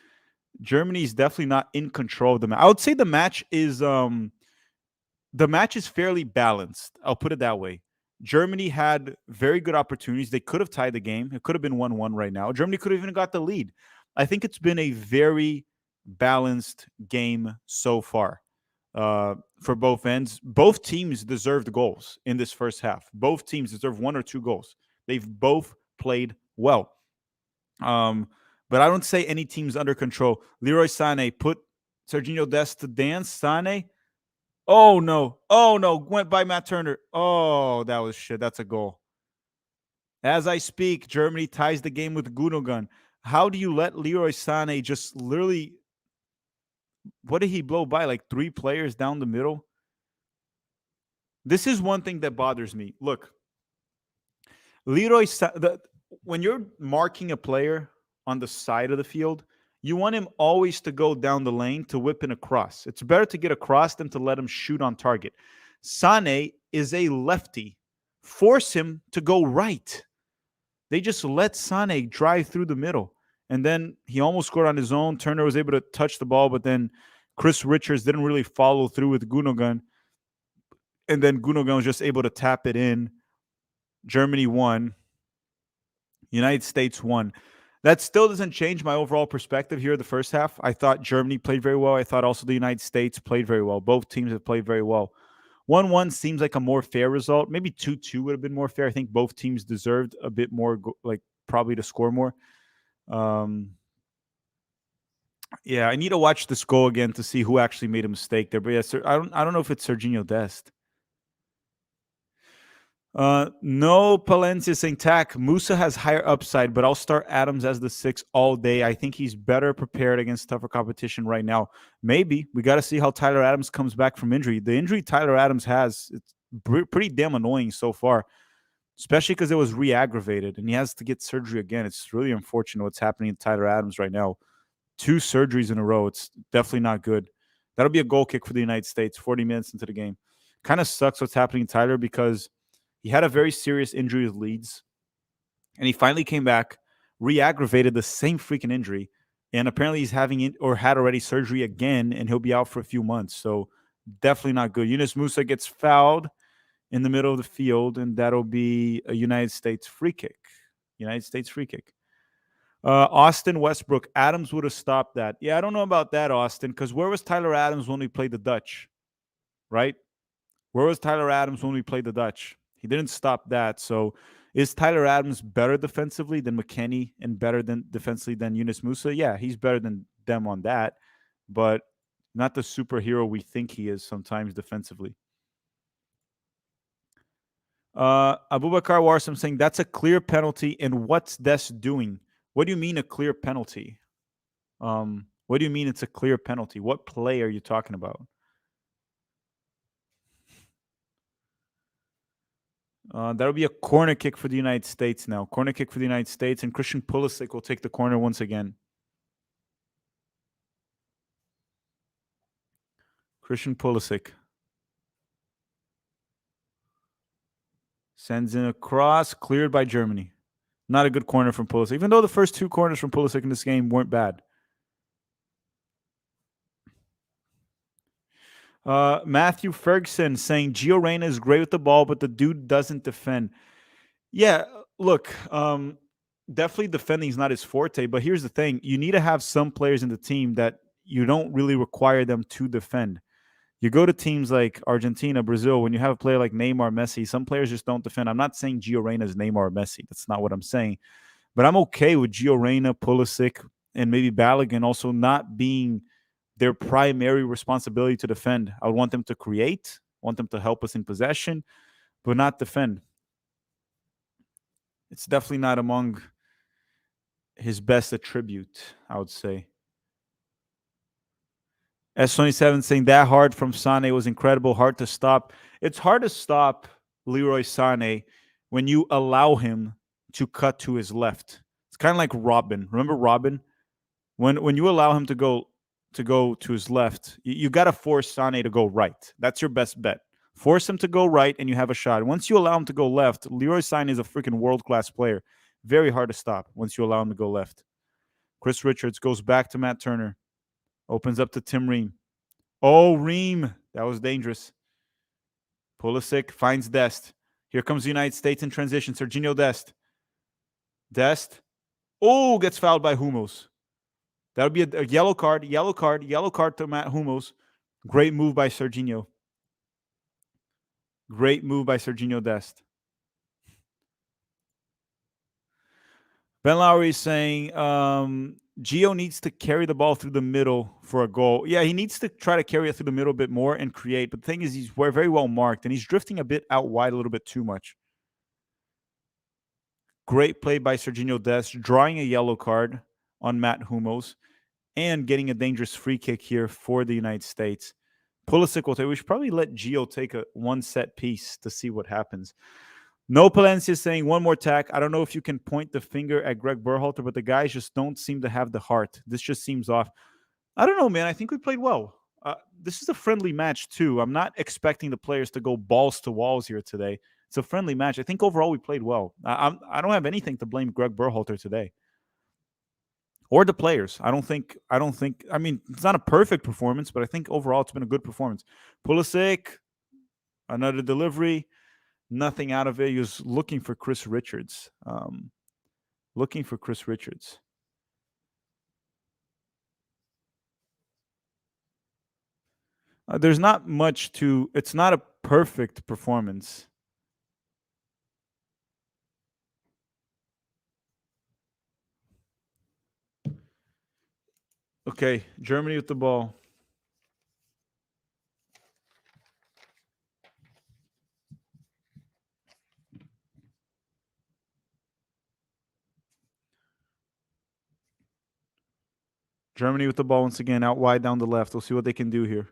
Germany is definitely not in control of the match. I would say the match is fairly balanced. I'll put it that way. Germany had very good opportunities. They could have tied the game. It could have been 1-1 right now. Germany could have even got the lead. I think it's been a very balanced game so far for both ends. Both teams deserved goals in this first half. Both teams deserve 1 or 2 goals. They've both played well. But I don't say any team's under control. Leroy Sané put Serginho Dest to dance. Sané. Oh no. Oh no. Went by Matt Turner. Oh, that was shit. That's a goal. As I speak, Germany ties the game with Gundogan. How do you let Leroy Sané just literally, what did he blow by? Like 3 players down the middle? This is one thing that bothers me. Look, when you're marking a player on the side of the field, you want him always to go down the lane to whip in a cross. It's better to get across than to let him shoot on target. Sane is a lefty. Force him to go right. They just let Sane drive through the middle. And then he almost scored on his own. Turner was able to touch the ball, but then Chris Richards didn't really follow through with Gundogan. And then Gundogan was just able to tap it in. Germany won. United States won. That still doesn't change my overall perspective here the first half. I thought Germany played very well. I thought also the United States played very well. Both teams have played very well. 1-1 seems like a more fair result. Maybe 2-2 would have been more fair. I think both teams deserved a bit more, like probably to score more. Yeah, I need to watch this goal again to see who actually made a mistake there. But yeah, I don't know if it's Serginho Dest. No, Palencia saying tack. Musa has higher upside, but I'll start Adams as the 6 all day. I think he's better prepared against tougher competition right now. Maybe. We got to see how Tyler Adams comes back from injury. The injury Tyler Adams has, it's pretty damn annoying so far, especially because it was re-aggravated and he has to get surgery again. It's really unfortunate what's happening to Tyler Adams right now. 2 surgeries in a row. It's definitely not good. That'll be a goal kick for the United States 40 minutes into the game. Kind of sucks what's happening to Tyler because he had a very serious injury with Leeds, and he finally came back, re-aggravated the same freaking injury, and apparently he's having it or had already surgery again, and he'll be out for a few months. So definitely not good. Yunus Musa gets fouled in the middle of the field, and that'll be a United States free kick. United States free kick. Austin Westbrook, Adams would have stopped that. Yeah, I don't know about that, Austin, because where was Tyler Adams when we played the Dutch, right? Where was Tyler Adams when we played the Dutch? He didn't stop that. So is Tyler Adams better defensively than McKennie and better than defensively than Yunus Musa? Yeah, he's better than them on that, but not the superhero we think he is sometimes defensively. Abubakar Warsam saying that's a clear penalty. And what's Des doing? What do you mean a clear penalty? What do you mean it's a clear penalty? What play are you talking about? That'll be a corner kick for the United States now. Corner kick for the United States, and Christian Pulisic will take the corner once again. Christian Pulisic. Sends in a cross, cleared by Germany. Not a good corner from Pulisic, even though the first two corners from Pulisic in this game weren't bad. Matthew Ferguson saying Gio Reyna is great with the ball, but the dude doesn't defend. Yeah, look, definitely defending is not his forte, but here's the thing. You need to have some players in the team that you don't really require them to defend. You go to teams like Argentina, Brazil, when you have a player like Neymar, Messi, some players just don't defend. I'm not saying Gio Reyna is Neymar or Messi. That's not what I'm saying. But I'm okay with Gio Reyna, Pulisic, and maybe Balogun also not being their primary responsibility to defend. I would want them to create, want them to help us in possession, but not defend. It's definitely not among his best attribute, I would say. S27 saying that hard from Sane was incredible, hard to stop. It's hard to stop Leroy Sane when you allow him to cut to his left. It's kind of like Robin. Remember Robin? When you allow him to go to his left, you got to force Sane to go right. That's your best bet. Force him to go right, and you have a shot. Once you allow him to go left, Leroy Sane is a freaking world-class player. Very hard to stop once you allow him to go left. Chris Richards goes back to Matt Turner. Opens up to Tim Ream. Oh, Ream. That was dangerous. Pulisic finds Dest. Here comes the United States in transition. Serginho Dest. Dest. Oh, gets fouled by Humos. That would be a yellow card to Matt Humos. Great move by Serginho. Great move by Serginho Dest. Ben Lowry is saying Gio needs to carry the ball through the middle for a goal. Yeah, he needs to try to carry it through the middle a bit more and create. But the thing is, he's very well marked, and he's drifting a bit out wide a little bit too much. Great play by Serginho Dest, drawing a yellow card on Matt Humos and getting a dangerous free kick here for the United States. Pulisic will take. We should probably let Gio take one set piece to see what happens. No Palencia is saying one more tack. I don't know if you can point the finger at Greg Berhalter, but the guys just don't seem to have the heart. This just seems off. I don't know, man. I think we played well. This is a friendly match, too. I'm not expecting the players to go balls to walls here today. It's a friendly match. I think overall we played well. I don't have anything to blame Greg Berhalter today. Or the players. I mean, it's not a perfect performance, but I think overall it's been a good performance. Pulisic, another delivery. Nothing out of it. He was looking for Chris Richards. There's not much to... It's not a perfect performance. Okay, Germany with the ball. Germany with the ball once again, out wide down the left. We'll see what they can do here.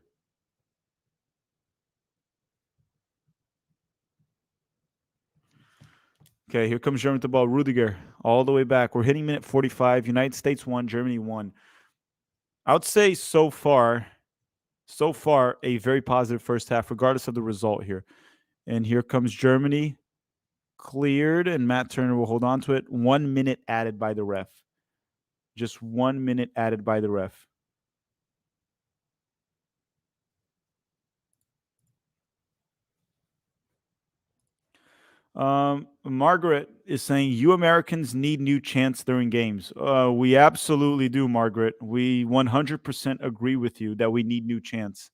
Okay, here comes Germany with the ball. Rudiger, all the way back. We're hitting minute 45. United States won, Germany won. I would say so far, a very positive first half, regardless of the result here. And here comes Germany. Cleared, and Matt Turner will hold on to it. 1 minute added by the ref. Just 1 minute added by the ref. Margaret is saying, you Americans need new chants during games. We absolutely do, Margaret. We 100% agree with you that we need new chants.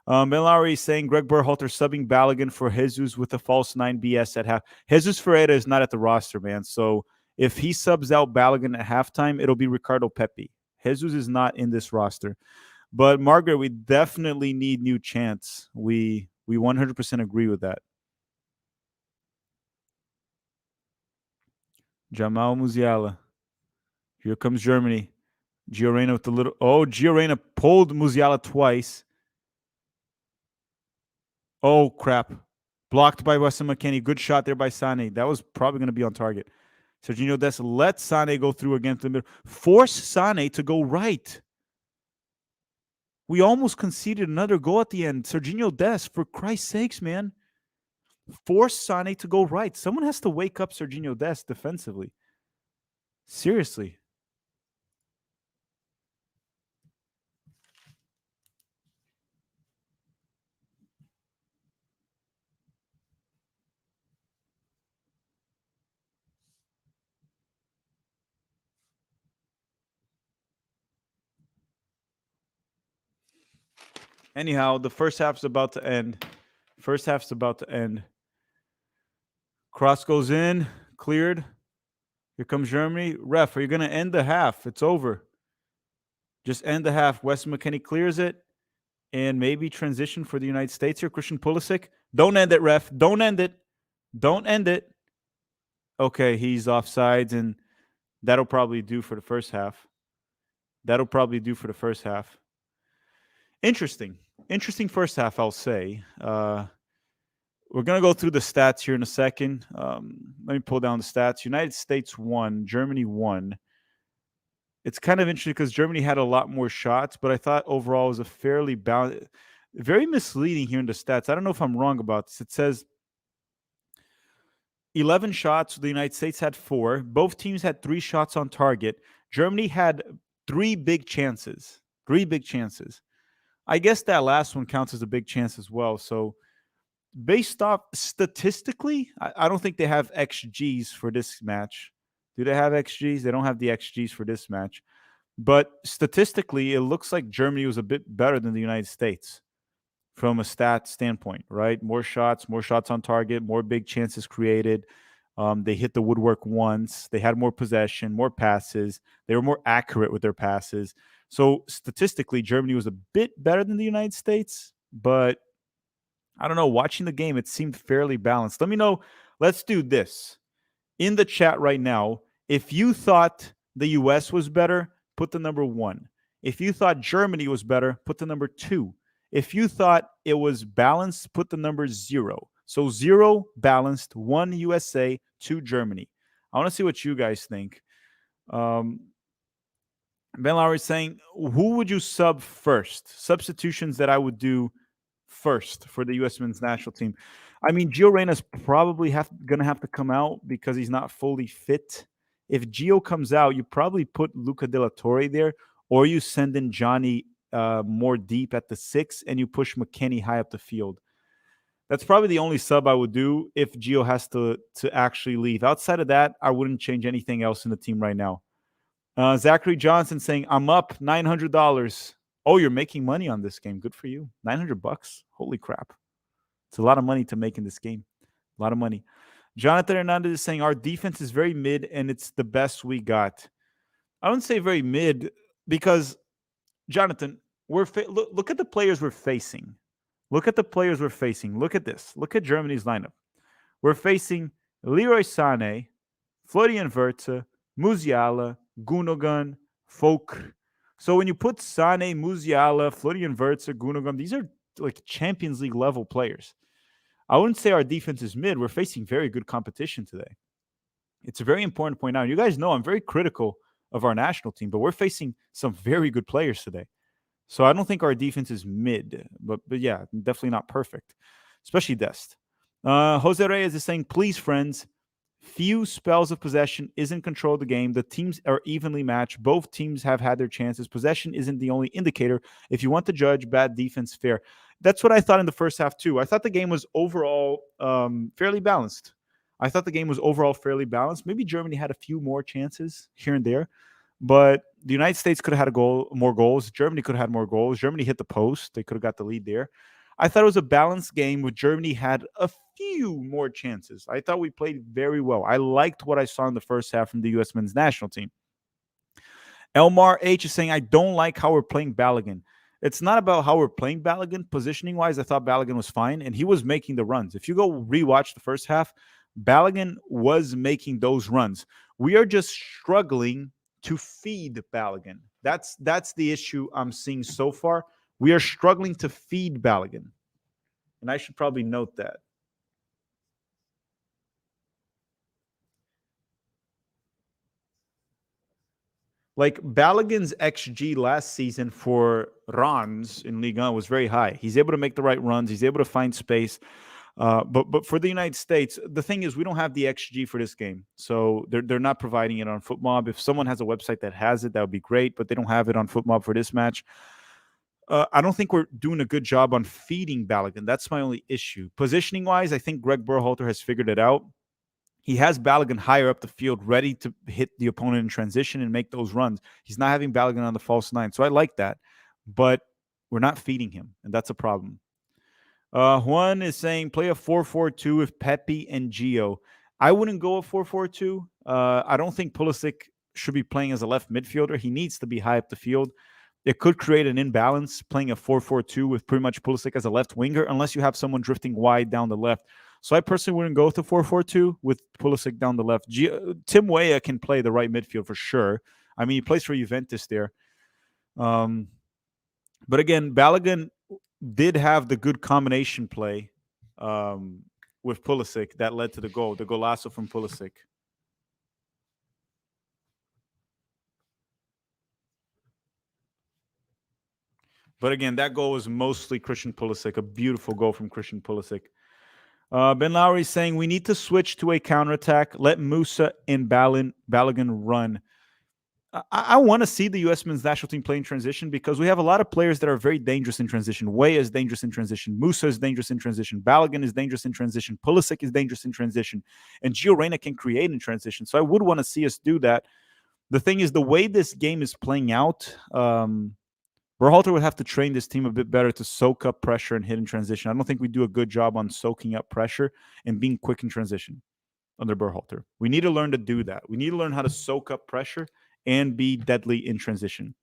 Ben Lowry is saying, Greg Berhalter subbing Balogun for Jesus with a false 9 BS at half. Jesus Ferreira is not at the roster, man. So if he subs out Balogun at halftime, it'll be Ricardo Pepi. Jesus is not in this roster. But Margaret, we definitely need new chants. We 100% agree with that. Jamal Musiala. Here comes Germany. Gio Reyna with the little... Oh, Gio Reyna pulled Musiala twice. Oh, crap. Blocked by Weston McKennie. Good shot there by Sane. That was probably going to be on target. Serginho Dest let Sane go through against the middle. Force Sane to go right. We almost conceded another goal at the end. Serginho Dest, for Christ's sakes, man. Force Sane to go right. Someone has to wake up Serginho Dest defensively. Seriously. Anyhow, the first half's about to end. First half's about to end. Cross goes in, cleared. Here comes Germany. Ref, are you going to end the half? It's over. Just end the half. Wes McKennie clears it and maybe transition for the United States here. Christian Pulisic. Don't end it, ref. Don't end it. Don't end it. Okay, he's offsides, and that'll probably do for the first half. That'll probably do for the first half. Interesting. Interesting first half, I'll say. We're going to go through the stats here in a second. Let me pull down the stats. United States won. Germany won. It's kind of interesting because Germany had a lot more shots, but I thought overall it was a fairly balanced. Very misleading here in the stats. I don't know if I'm wrong about this. It says 11 shots. The United States had 4. Both teams had 3 shots on target. Germany had 3 big chances. 3 big chances. I guess that last one counts as a big chance as well. So based off statistically, I don't think they have XGs for this match. Do they have XGs? They don't have the XGs for this match. But statistically, it looks like Germany was a bit better than the United States from a stat standpoint, right? More shots on target, more big chances created. They hit the woodwork once. They had more possession, more passes. They were more accurate with their passes. So statistically, Germany was a bit better than the United States, but I don't know. Watching the game, it seemed fairly balanced. Let me know. Let's do this in the chat right now. If you thought the US was better, put the number 1. If you thought Germany was better, put the number 2. If you thought it was balanced, put the number 0. So 0 balanced, 1 USA, 2 Germany. I want to see what you guys think. Ben Lowry is saying, who would you sub first? Substitutions that I would do first for the U.S. men's national team. I mean, Gio Reyna's probably going to have to come out because he's not fully fit. If Gio comes out, you probably put Luca De La Torre there, or you send in Johnny more deep at the 6, and you push McKennie high up the field. That's probably the only sub I would do if Gio has to actually leave. Outside of that, I wouldn't change anything else in the team right now. Zachary Johnson saying, I'm up $900. Oh, you're making money on this game. Good for you. $900. Holy crap. It's a lot of money to make in this game. A lot of money. Jonathan Hernandez is saying, our defense is very mid and it's the best we got. I don't say very mid because, Jonathan, look at the players we're facing. Look at the players we're facing. Look at this. Look at Germany's lineup. We're facing Leroy Sané, Florian Wirtz, Musiala, Gundogan, Folk. So when you put Sané, Musiala, Florian Wirtz, Gundogan, these are like Champions League level players. I wouldn't say our defense is mid. We're facing very good competition today. It's a very important to point out. You guys know I'm very critical of our national team, but we're facing some very good players today. So I don't think our defense is mid, but yeah, definitely not perfect, especially Dest. Jose Reyes is saying, please, friends, few spells of possession isn't control of the game. The teams are evenly matched. Both teams have had their chances. Possession isn't the only indicator. If you want to judge bad defense fair, that's what I thought in the first half too. I thought the game was overall fairly balanced. Maybe Germany had a few more chances here and there, but the United States could have had more goals. Germany could have had more goals. Germany hit the post. They could have got the lead there. I thought it was a balanced game with Germany had a few more chances. I thought we played very well. I liked what I saw in the first half from the U.S. men's national team. Elmar H. is saying, I don't like how we're playing Balogun. It's not about how we're playing Balogun. Positioning-wise, I thought Balogun was fine, and he was making the runs. If you go rewatch the first half, Balogun was making those runs. We are just struggling to feed Balogun. That's the issue I'm seeing so far. We are struggling to feed Balogun. And I should probably note that. Like Balogun's XG last season for runs in Ligue 1 was very high. He's able to make the right runs. He's able to find space. But for the United States, the thing is we don't have the XG for this game, so they're not providing it on FootMob. If someone has a website that has it, that would be great, but they don't have it on FootMob for this match. I don't think we're doing a good job on feeding Balogun. That's my only issue. Positioning wise, I think Greg Berhalter has figured it out. He has Balogun higher up the field, ready to hit the opponent in transition and make those runs. He's not having Balogun on the false nine, so I like that. But we're not feeding him, and that's a problem. Juan is saying play a 4-4-2 with Pepe and Gio. I wouldn't go a 4-4-2. I don't think Pulisic should be playing as a left midfielder. He needs to be high up the field. It could create an imbalance playing a 4-4-2 with pretty much Pulisic as a left winger, unless you have someone drifting wide down the left. So I personally wouldn't go with the 4-4-2 with Pulisic down the left. Tim Weah can play the right midfield for sure. I mean, he plays for Juventus there. But again, Balogun did have the good combination play with Pulisic that led to the goal, the golazo from Pulisic. But again, that goal was mostly Christian Pulisic, a beautiful goal from Christian Pulisic. Ben Lowry is saying we need to switch to a counterattack. Let Musa and Balogun run. I want to see the U.S. men's national team play in transition because we have a lot of players that are very dangerous in transition. Weah is dangerous in transition. Musa is dangerous in transition. Balogun is dangerous in transition. Pulisic is dangerous in transition. And Gio Reyna can create in transition. So I would want to see us do that. The thing is, the way this game is playing out, Berhalter would have to train this team a bit better to soak up pressure and hit in transition. I don't think we do a good job on soaking up pressure and being quick in transition under Berhalter. We need to learn to do that. We need to learn how to soak up pressure and be deadly in transition.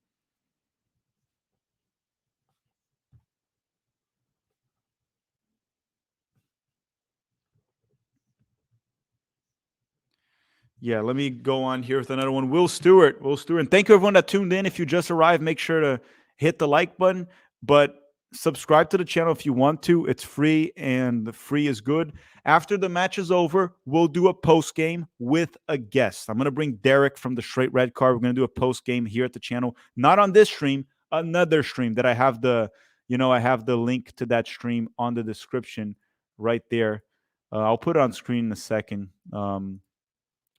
Yeah, let me go on here with another one. Will Stewart. And thank you everyone that tuned in. If you just arrived, make sure to hit the like button, but subscribe to the channel if you want to. It's free and the free is good. After the match is over, we'll do a post game with a guest. I'm going to bring Derek from the Straight Red Card. We're going to do a post game here at the channel, not on this stream, another stream that I have I have the link to that stream on the description right there. I'll put it on screen in a second.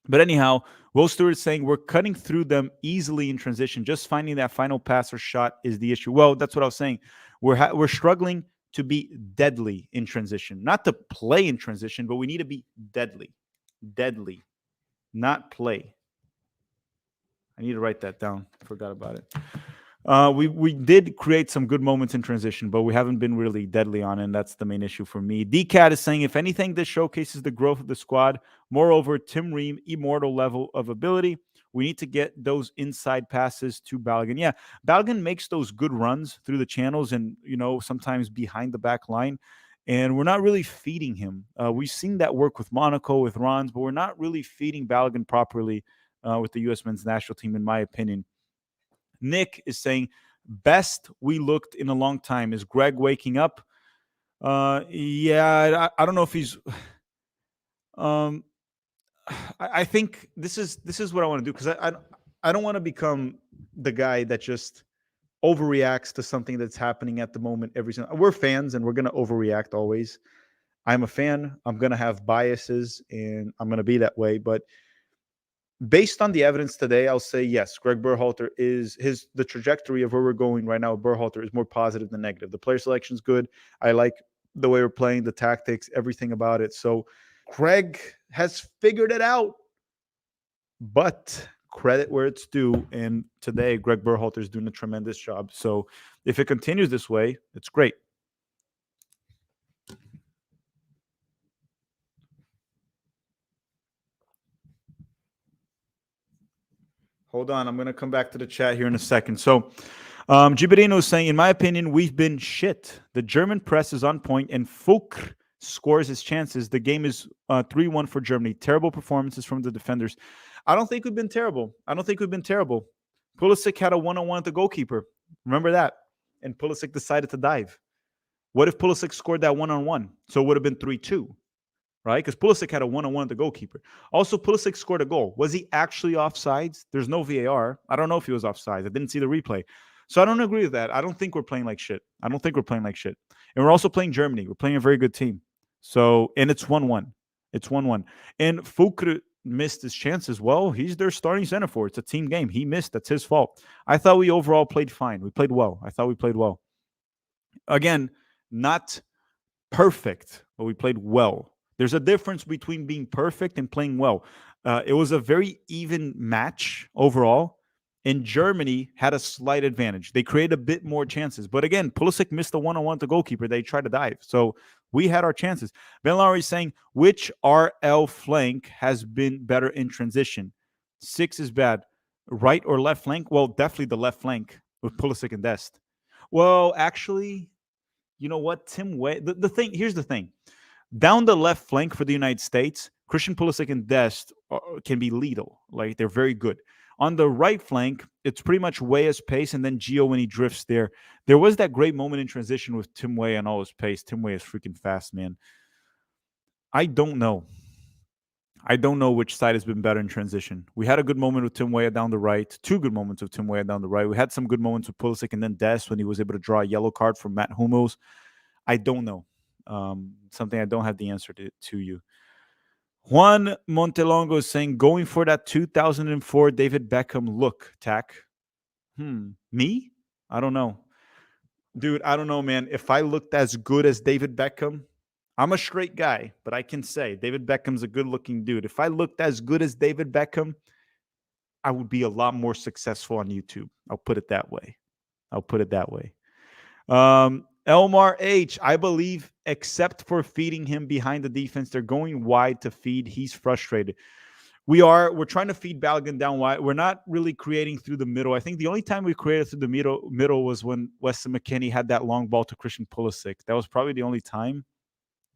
But anyhow, Will Stewart is saying we're cutting through them easily in transition. Just finding that final pass or shot is the issue. Well, that's what I was saying. We're struggling to be deadly in transition. Not to play in transition, but we need to be deadly. Deadly, not play. I need to write that down. Forgot about it. We did create some good moments in transition, but we haven't been really deadly on it, and that's the main issue for me. DCAT is saying, if anything, this showcases the growth of the squad. Moreover, Tim Ream, immortal level of ability. We need to get those inside passes to Balogun. Yeah, Balogun makes those good runs through the channels and, sometimes behind the back line, and we're not really feeding him. We've seen that work with Monaco, with Rons, but we're not really feeding Balogun properly with the U.S. men's national team, in my opinion. Nick is saying, best we looked in a long time. Is Greg waking up? Yeah, I don't know if he's. I think this is what I want to do because I don't want to become the guy that just overreacts to something that's happening at the moment. We're fans and we're gonna overreact always. I'm a fan. I'm gonna have biases and I'm gonna be that way, but. Based on the evidence today, I'll say yes. Greg Berhalter the trajectory of where we're going right now with Berhalter is more positive than negative. The player selection is good. I like the way we're playing, the tactics, everything about it. So Greg has figured it out. But credit where it's due. And today, Greg Berhalter is doing a tremendous job. So if it continues this way, it's great. Hold on. I'm going to come back to the chat here in a second. So Gibberino is saying, in my opinion, we've been shit. The German press is on point and Fulk scores his chances. The game is 3-1 for Germany. Terrible performances from the defenders. I don't think we've been terrible. Pulisic had a one-on-one with the goalkeeper. Remember that? And Pulisic decided to dive. What if Pulisic scored that one-on-one? So it would have been 3-2. Right? Because Pulisic had a one-on-one with the goalkeeper. Also, Pulisic scored a goal. Was he actually offsides? There's no VAR. I don't know if he was offsides. I didn't see the replay. So I don't agree with that. I don't think we're playing like shit. And we're also playing Germany. We're playing a very good team. So, and it's 1-1. It's 1-1. And Fukre missed his chances. Well, he's their starting center for. It's a team game. He missed. That's his fault. I thought we overall played fine. We played well. I thought we played well. Again, not perfect, but we played well. There's a difference between being perfect and playing well. It was a very even match overall. And Germany had a slight advantage. They created a bit more chances. But again, Pulisic missed a one-on-one to goalkeeper. They tried to dive. So we had our chances. Ben Lowry is saying, which RL flank has been better in transition? 6 is bad. Right or left flank? Well, definitely the left flank with Pulisic and Dest. Well, actually, you know what? Tim Way. The thing, here's the thing. Down the left flank for the United States, Christian Pulisic and Dest can be lethal. Like, they're very good. On the right flank, it's pretty much Weah's pace and then Gio when he drifts there. There was that great moment in transition with Tim Weah and all his pace. Tim Weah is freaking fast, man. I don't know. I don't know which side has been better in transition. We had a good moment with Tim Weah down the right. 2 good moments with Tim Weah down the right. We had some good moments with Pulisic and then Dest when he was able to draw a yellow card from Matt Hummels. I don't know. Something I don't have the answer to you. Juan Montelongo is saying, going for that 2004 David Beckham look, Tack. Me? I don't know. Dude, I don't know, man. If I looked as good as David Beckham, I'm a straight guy, but I can say David Beckham's a good-looking dude. If I looked as good as David Beckham, I would be a lot more successful on YouTube. I'll put it that way. Elmar H, I believe, except for feeding him behind the defense, they're going wide to feed. He's frustrated. We're trying to feed Balogun down wide. We're not really creating through the middle. I think the only time we created through the middle was when Weston McKennie had that long ball to Christian Pulisic. That was probably the only time.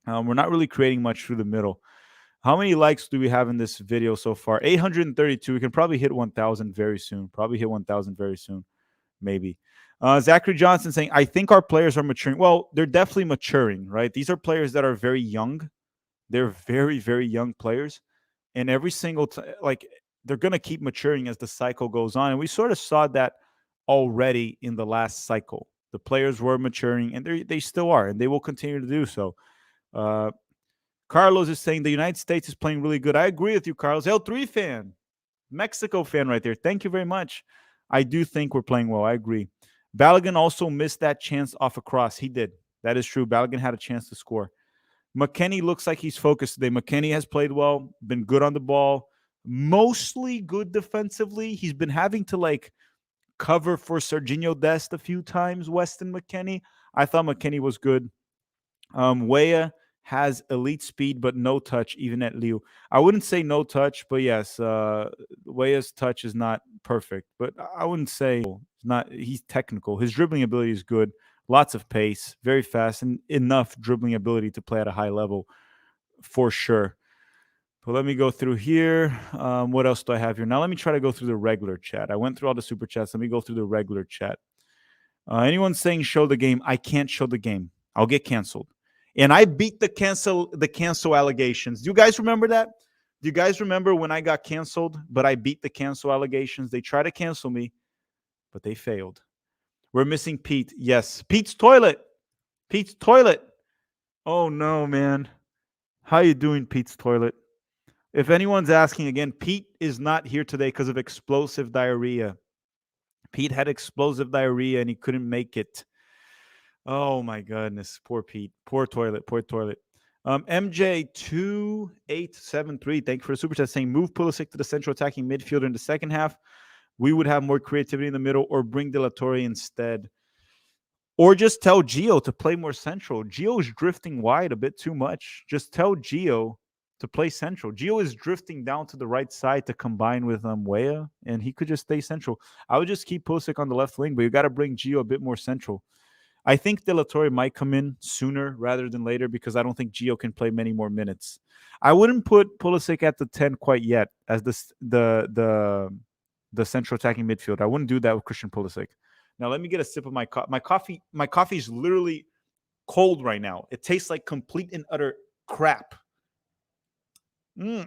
We're not really creating much through the middle. How many likes do we have in this video so far? 832. We can probably hit 1,000 very soon. Maybe. Zachary Johnson saying, I think our players are maturing. Well, they're definitely maturing, right? These are players that are very young. They're very, very young players. And every single they're going to keep maturing as the cycle goes on. And we sort of saw that already in the last cycle. The players were maturing, and they still are, and they will continue to do so. Carlos is saying the United States is playing really good. I agree with you, Carlos. L3 fan, Mexico fan right there. Thank you very much. I do think we're playing well. I agree. Balogun also missed that chance off a cross. He did. That is true. Balogun had a chance to score. McKennie looks like he's focused today. McKennie has played well, been good on the ball, mostly good defensively. He's been having to cover for Serginho Dest a few times, Weston McKennie. I thought McKennie was good. Weah has elite speed, but no touch, even at Lille. I wouldn't say no touch, but yes, Weah's touch is not perfect. But I wouldn't say he's technical. His dribbling ability is good. Lots of pace, very fast, and enough dribbling ability to play at a high level for sure. But let me go through here. What else do I have here? Now let me try to go through the regular chat. I went through all the super chats. Let me go through the regular chat. Anyone saying show the game? I can't show the game. I'll get canceled. And I beat the cancel allegations. Do you guys remember that? Do you guys remember when I got canceled, but I beat the cancel allegations? They tried to cancel me, but they failed. We're missing Pete. Yes. Pete's toilet. Oh, no, man. How you doing, Pete's toilet? If anyone's asking again, Pete is not here today because of explosive diarrhea. Pete had explosive diarrhea and he couldn't make it. Oh, my goodness. Poor Pete. Poor toilet. MJ2873, thank you for the super chat, saying move Pulisic to the central attacking midfielder in the second half. We would have more creativity in the middle, or bring De La Torre instead. Or just tell Gio to play more central. Gio is drifting wide a bit too much. Just tell Gio to play central. Gio is drifting down to the right side to combine with Weah, and he could just stay central. I would just keep Pulisic on the left wing, but you got to bring Gio a bit more central. I think De La Torre might come in sooner rather than later because I don't think Gio can play many more minutes. I wouldn't put Pulisic at the 10 quite yet as the central attacking midfield. I wouldn't do that with Christian Pulisic. Now, let me get a sip of my coffee. My coffee is literally cold right now. It tastes like complete and utter crap. Oh,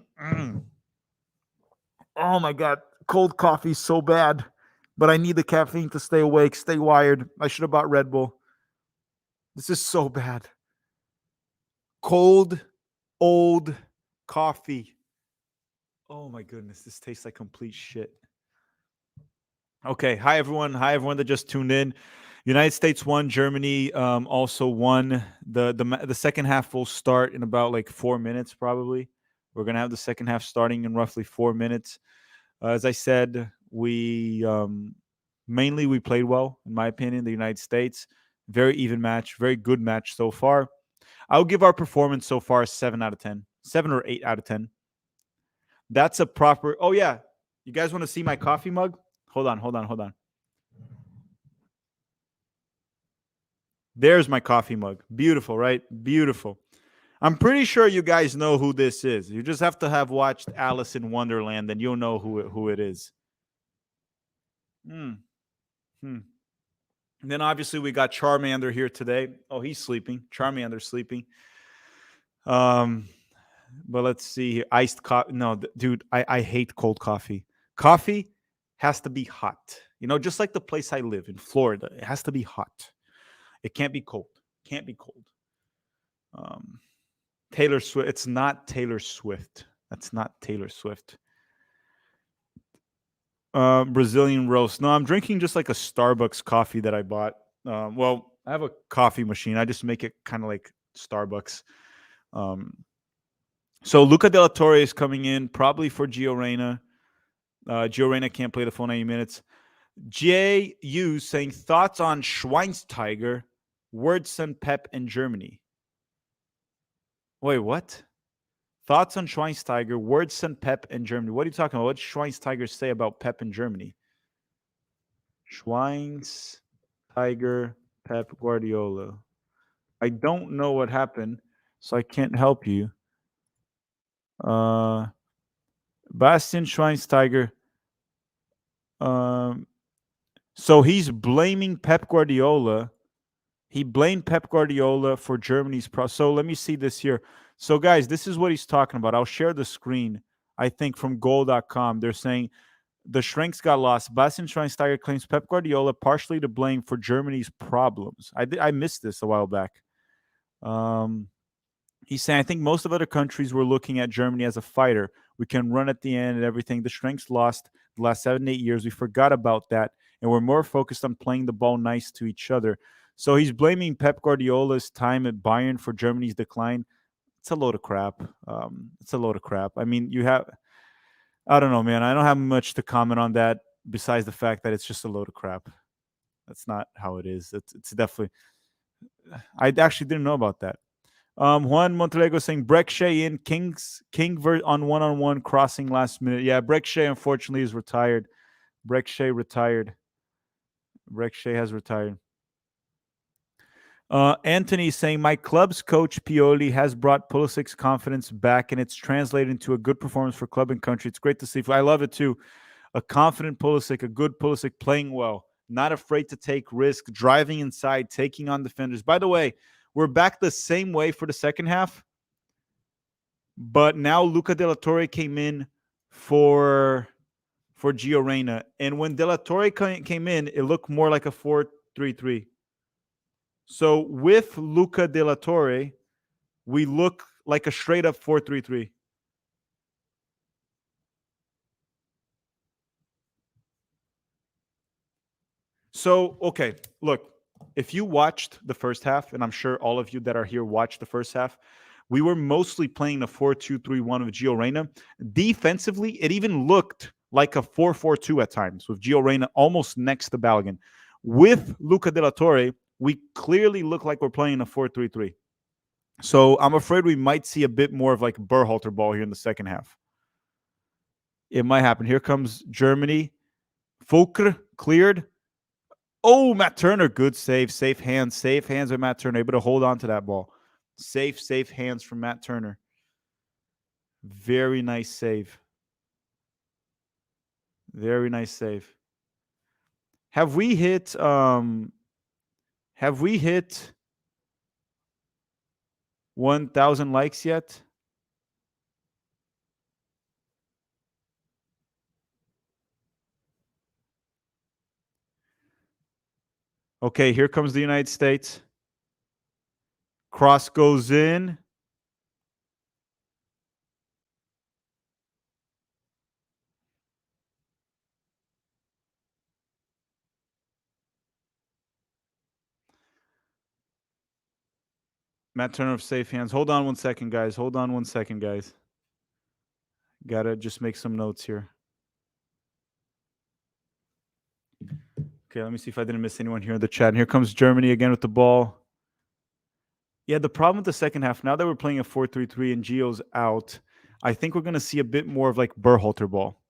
my God. Cold coffee is so bad. But I need the caffeine to stay awake, stay wired. I should have bought Red Bull. This is so bad. cold, old coffee. Oh my goodness, this tastes like complete shit. Okay, hi everyone. Hi everyone that just tuned in. United States won. Germany also won. The second half will start in about like 4 minutes probably. We're gonna have the second half starting in roughly 4 minutes. As I said, we mainly we played well, in my opinion. The United States, very even match, very good match so far. I'll give our performance so far a 7 out of 10, 7 or 8 out of 10. That's a proper. Oh yeah, you guys want to see my coffee mug? Hold on, hold on, hold on. There's my coffee mug. Beautiful, right? Beautiful. I'm pretty sure you guys know who this is. You just have to have watched Alice in Wonderland, and you'll know who it is. Mm. Hmm. And then obviously we got Charmander here today. Oh, he's sleeping. Charmander's sleeping. Um, but let's see here. Iced coffee. No, dude, I hate cold coffee. Coffee has to be hot. You know, just like the place I live in Florida, it has to be hot. It can't be cold. Can't be cold. Um, Taylor Swift. It's not Taylor Swift. That's not Taylor Swift. Brazilian roast. No, I'm drinking just like a Starbucks coffee that I bought. Well, I have a coffee machine. I just make it kind of like Starbucks. Um, so Luca De La Torre is coming in probably for Gio Reyna. Gio Reyna can't play the full 90 minutes. J.U. saying thoughts on Schweinsteiger, Wordson, Pep, and Germany. Wait, what? Thoughts on Schweinsteiger, Wordson, Pep, and Germany. What are you talking about? What did Schweinsteiger say about Pep and Germany? Schweinsteiger, Pep Guardiola. I don't know what happened, so I can't help you. Uh, Bastian Schweinsteiger. Um, so he's blaming Pep Guardiola. He blamed Pep Guardiola for Germany's pro. So let me see this here. So guys, this is what he's talking about. I'll share the screen. I think from goal.com. They're saying the shrinks got lost. Bastian Schweinsteiger claims Pep Guardiola partially to blame for Germany's problems. I missed this a while back. He's saying, I think most of other countries were looking at Germany as a fighter. We can run at the end and everything. The strengths lost the last 7, 8 years. We forgot about that. And we're more focused on playing the ball nice to each other. So he's blaming Pep Guardiola's time at Bayern for Germany's decline. It's a load of crap. It's a load of crap. I mean, I don't know, man. I don't have much to comment on that besides the fact that it's just a load of crap. That's not how it is. It's definitely. I actually didn't know about that. Juan Montalego saying Breck Shea in King on one crossing last minute. Yeah, Breck Shea unfortunately is retired. Breck Shea retired. Breck Shea has retired. Anthony saying my club's coach Pioli has brought Pulisic's confidence back, and it's translated into a good performance for club and country. It's great to see. I love it too. A confident Pulisic, a good Pulisic playing well, not afraid to take risk, driving inside, taking on defenders. By the way, we're back the same way for the second half, but now Luca De La Torre came in for Gio Reyna, and when De La Torre came in, it looked more like a 4-3-3. So with Luca De La Torre, we look like a straight up 4-3-3. So, okay, look, if you watched the first half, and I'm sure all of you that are here watched the first half, we were mostly playing the 4-2-3-1 with Gio Reyna. Defensively, it even looked like a 4-4-2 at times with Gio Reyna almost next to Balogun. With Luca De La Torre, we clearly look like we're playing a 4-3-3. So I'm afraid we might see a bit more of like Berhalter ball here in the second half. It might happen. Here comes Germany. Fulker cleared. Oh, Matt Turner, good save. Safe hands with Matt Turner. Able to hold on to that ball. Safe hands from Matt Turner. Very nice save. Very nice save. Have we hit 1,000 likes yet? Okay, here comes the United States. Cross goes in. Matt Turner of safe hands. Hold on 1 second, guys. Hold on 1 second, guys. Gotta just make some notes here. Okay, let me see if I didn't miss anyone here in the chat. And here comes Germany again with the ball. Yeah, the problem with the second half, now that we're playing a 4-3-3 and Gio's out, I think we're going to see a bit more of like Berhalter ball.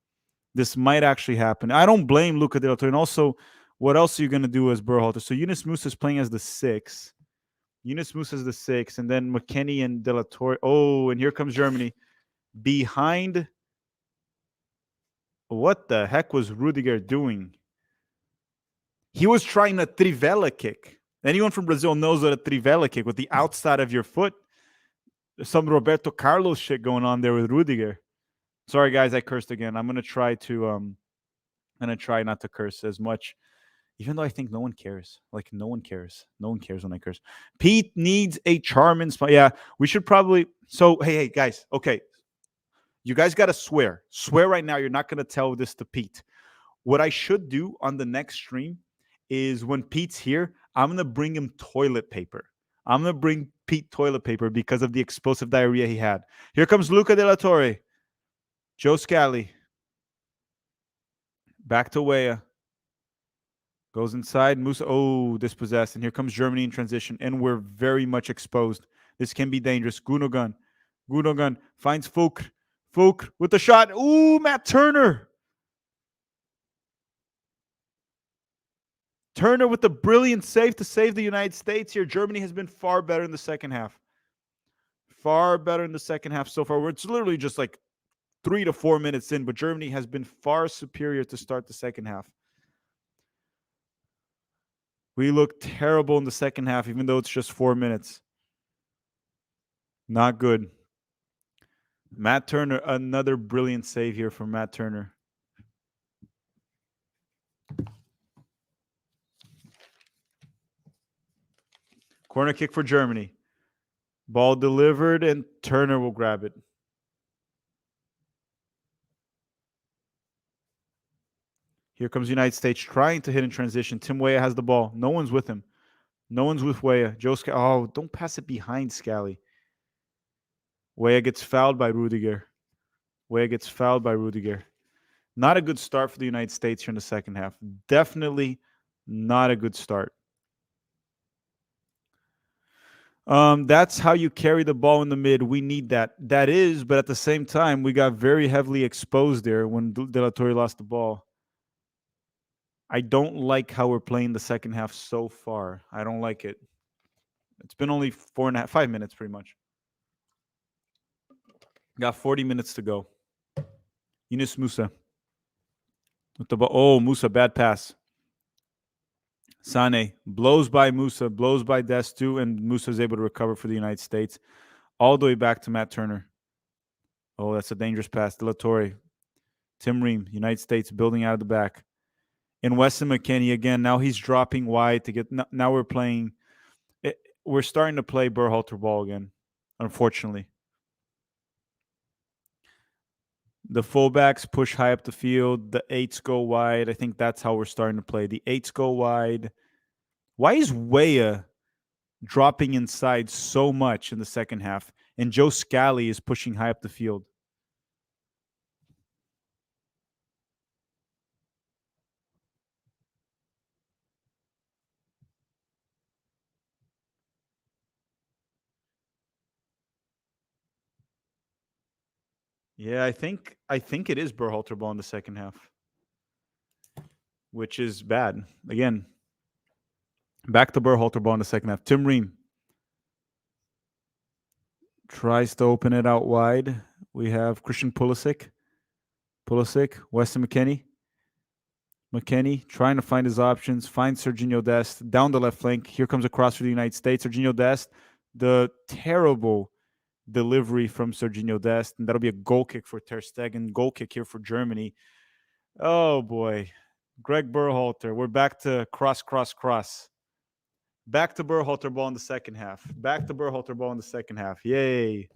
This might actually happen. I don't blame Luca De La Torre. And also, what else are you going to do as Berhalter? So Yunus Musa is playing as the 6. Yunus Musa is the 6. And then McKennie and De La Torre. Oh, and here comes Germany. Behind. What the heck was Rudiger doing? He was trying a trivela kick. Anyone from Brazil knows what a trivela kick with the outside of your foot. There's some Roberto Carlos shit going on there with Rudiger. Sorry, guys, I cursed again. I'm gonna try not to curse as much, even though I think no one cares. Like no one cares. No one cares when I curse. Pete needs a Charmin spot. Yeah, we should probably. So hey, guys. Okay, you guys gotta swear. Swear right now. You're not gonna tell this to Pete. What I should do on the next stream is when Pete's here, I'm going to bring him toilet paper. I'm going to bring Pete toilet paper because of the explosive diarrhea he had. Here comes Luca De La Torre. Joe Scally. Back to Weah. Goes inside. Musa. Oh, dispossessed. And here comes Germany in transition. And we're very much exposed. This can be dangerous. Gundogan. Gundogan finds Fulk. Fulk with the shot. Ooh, Matt Turner. Turner with the brilliant save to save the United States here. Germany has been far better in the second half. Far better in the second half so far. It's literally just like 3 to 4 minutes in, but Germany has been far superior to start the second half. We look terrible in the second half, even though it's just 4 minutes. Not good. Matt Turner, another brilliant save here from Matt Turner. Corner kick for Germany. Ball delivered, and Turner will grab it. Here comes the United States trying to hit in transition. Tim Weah has the ball. No one's with him. No one's with Weah. Joe Scally. Oh, don't pass it behind Scally. Weah gets fouled by Rudiger. Weah gets fouled by Rudiger. Not a good start for the United States here in the second half. Definitely not a good start. That's how you carry the ball in the mid. We need that. That is, but at the same time, we got very heavily exposed there when De La Torre lost the ball. I don't like how we're playing the second half so far. I don't like it. It's been only 5 minutes pretty much. Got 40 minutes to go. Yunus Musa. With the ball. Oh, Musa, bad pass. Sane blows by Musa, blows by Destu, and Musa is able to recover for the United States. All the way back to Matt Turner. Oh, that's a dangerous pass. De La Torre. Tim Ream, United States building out of the back. And Weston McKennie again. Now he's dropping wide to get. Now we're playing. We're starting to play Berhalter ball again, unfortunately. The fullbacks push high up the field. The 8s go wide. I think that's how we're starting to play. The 8s go wide. Why is Weah dropping inside so much in the second half? And Joe Scally is pushing high up the field. Yeah, I think it is Berhalter ball in the second half, which is bad. Again, back to Berhalter ball in the second half. Tim Ream tries to open it out wide. We have Christian Pulisic, Weston McKennie. McKennie trying to find his options, finds Serginho Dest down the left flank. Here comes a cross for the United States. Serginho Dest, the terrible delivery from Serginho Dest, and that'll be a goal kick for Ter Stegen. Goal kick here for Germany. Oh boy, Greg Berhalter. We're back to cross. Back to Berhalter ball in the second half. Back to Berhalter ball in the second half. Yay.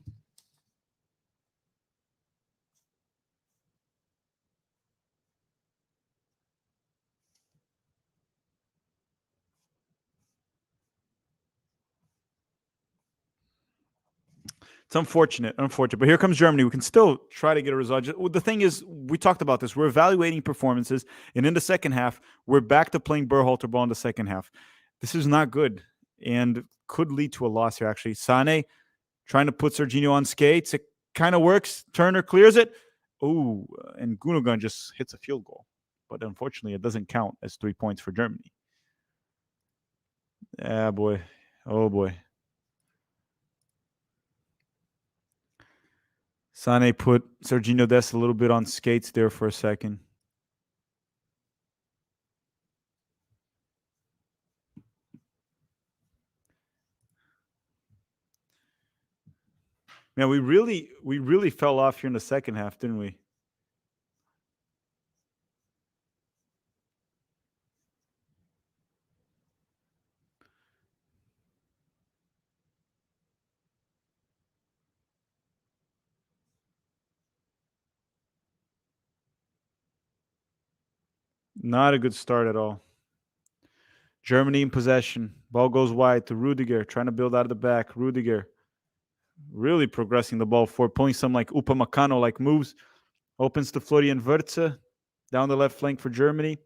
It's unfortunate, But here comes Germany. We can still try to get a result. The thing is, we talked about this. We're evaluating performances, and in the second half, we're back to playing Berhalter ball in the second half. This is not good, and could lead to a loss here. Actually, Sane trying to put Serginho on skates. It kind of works. Turner clears it. Oh, and Gundogan just hits a field goal, but unfortunately, it doesn't count as 3 points for Germany. Ah, boy. Oh, boy. Sane put Serginho Dest a little bit on skates there for a second. Man, we really fell off here in the second half, didn't we? Not a good start at all. Germany in possession. Ball goes wide to Rudiger, trying to build out of the back. Rudiger really progressing the ball forward, pulling some like Upamecano like moves. Opens to Florian Wirtz down the left flank for Germany.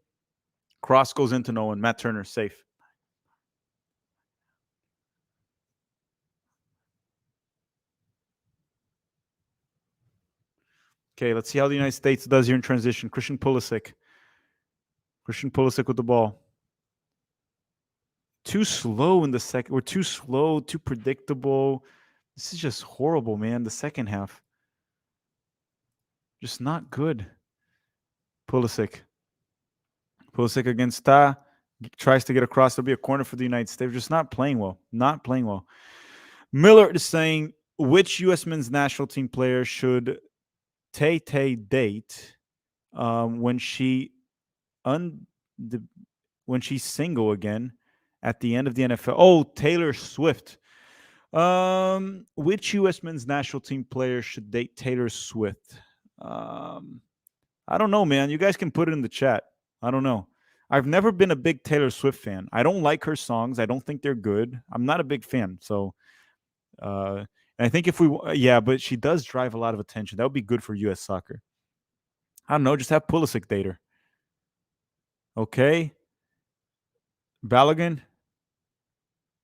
Cross goes into no one. Matt Turner safe. Okay, let's see how the United States does here in transition. Christian Pulisic with the ball. Too slow in the second. We're too slow, too predictable. This is just horrible, man. The second half. Just not good. Pulisic against Ta. Tries to get across. There'll be a corner for the United States. Just not playing well. Not playing well. Miller is saying, which U.S. men's national team player should Tay date when she's single again at the end of the NFL? Oh, Taylor Swift. Which U.S. men's national team player should date Taylor Swift? I don't know, man. You guys can put it in the chat. I don't know. I've never been a big Taylor Swift fan. I don't like her songs. I don't think they're good. I'm not a big fan. So, and I think if we, yeah, but she does drive a lot of attention. That would be good for U.S. soccer. I don't know. Just have Pulisic date her. Okay. Balogun.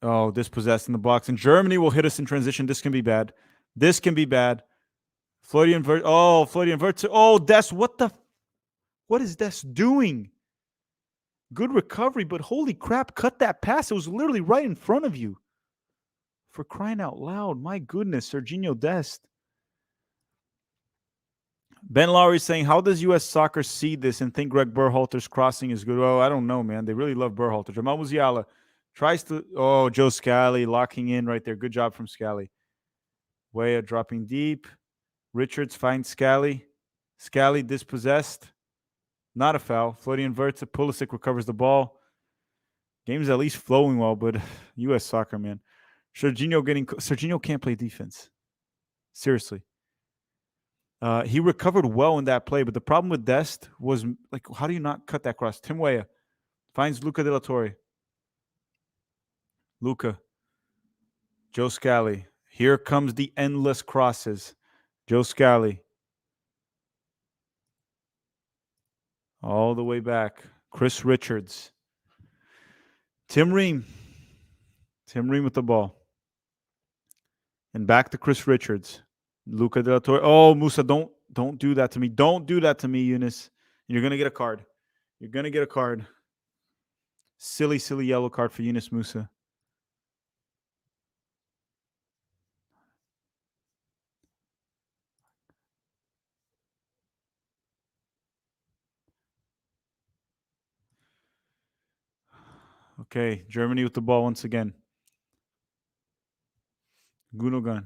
Oh, dispossessed in the box. And Germany will hit us in transition. This can be bad. This can be bad. Florian Wirtz. Oh, Florian Wirtz. Oh, Des. What is Des doing? Good recovery, but holy crap, cut that pass. It was literally right in front of you. For crying out loud. My goodness, Serginho Dest. Ben Lowry is saying, how does U.S. soccer see this and think Greg Berhalter's crossing is good? Oh, I don't know, man. They really love Berhalter. Jamal Musiala tries to, oh, Joe Scally locking in right there. Good job from Scally. Weah dropping deep. Richards finds Scally. Scally dispossessed. Not a foul. Florian Wirtz, Pulisic recovers the ball. Game's at least flowing well, but U.S. soccer, man. Serginho can't play defense. Seriously. He recovered well in that play, but the problem with Dest was, like, how do you not cut that cross? Tim Weah finds Luca De La Torre. Luca. Joe Scally. Here comes the endless crosses. Joe Scally. All the way back. Chris Richards. Tim Ream with the ball. And back to Chris Richards. Luca De La Torre. Oh, Musa, don't do that to me. Don't do that to me, Eunice. You're going to get a card. You're going to get a card. Silly yellow card for Eunice Musa. Okay, Germany with the ball once again. Gundogan.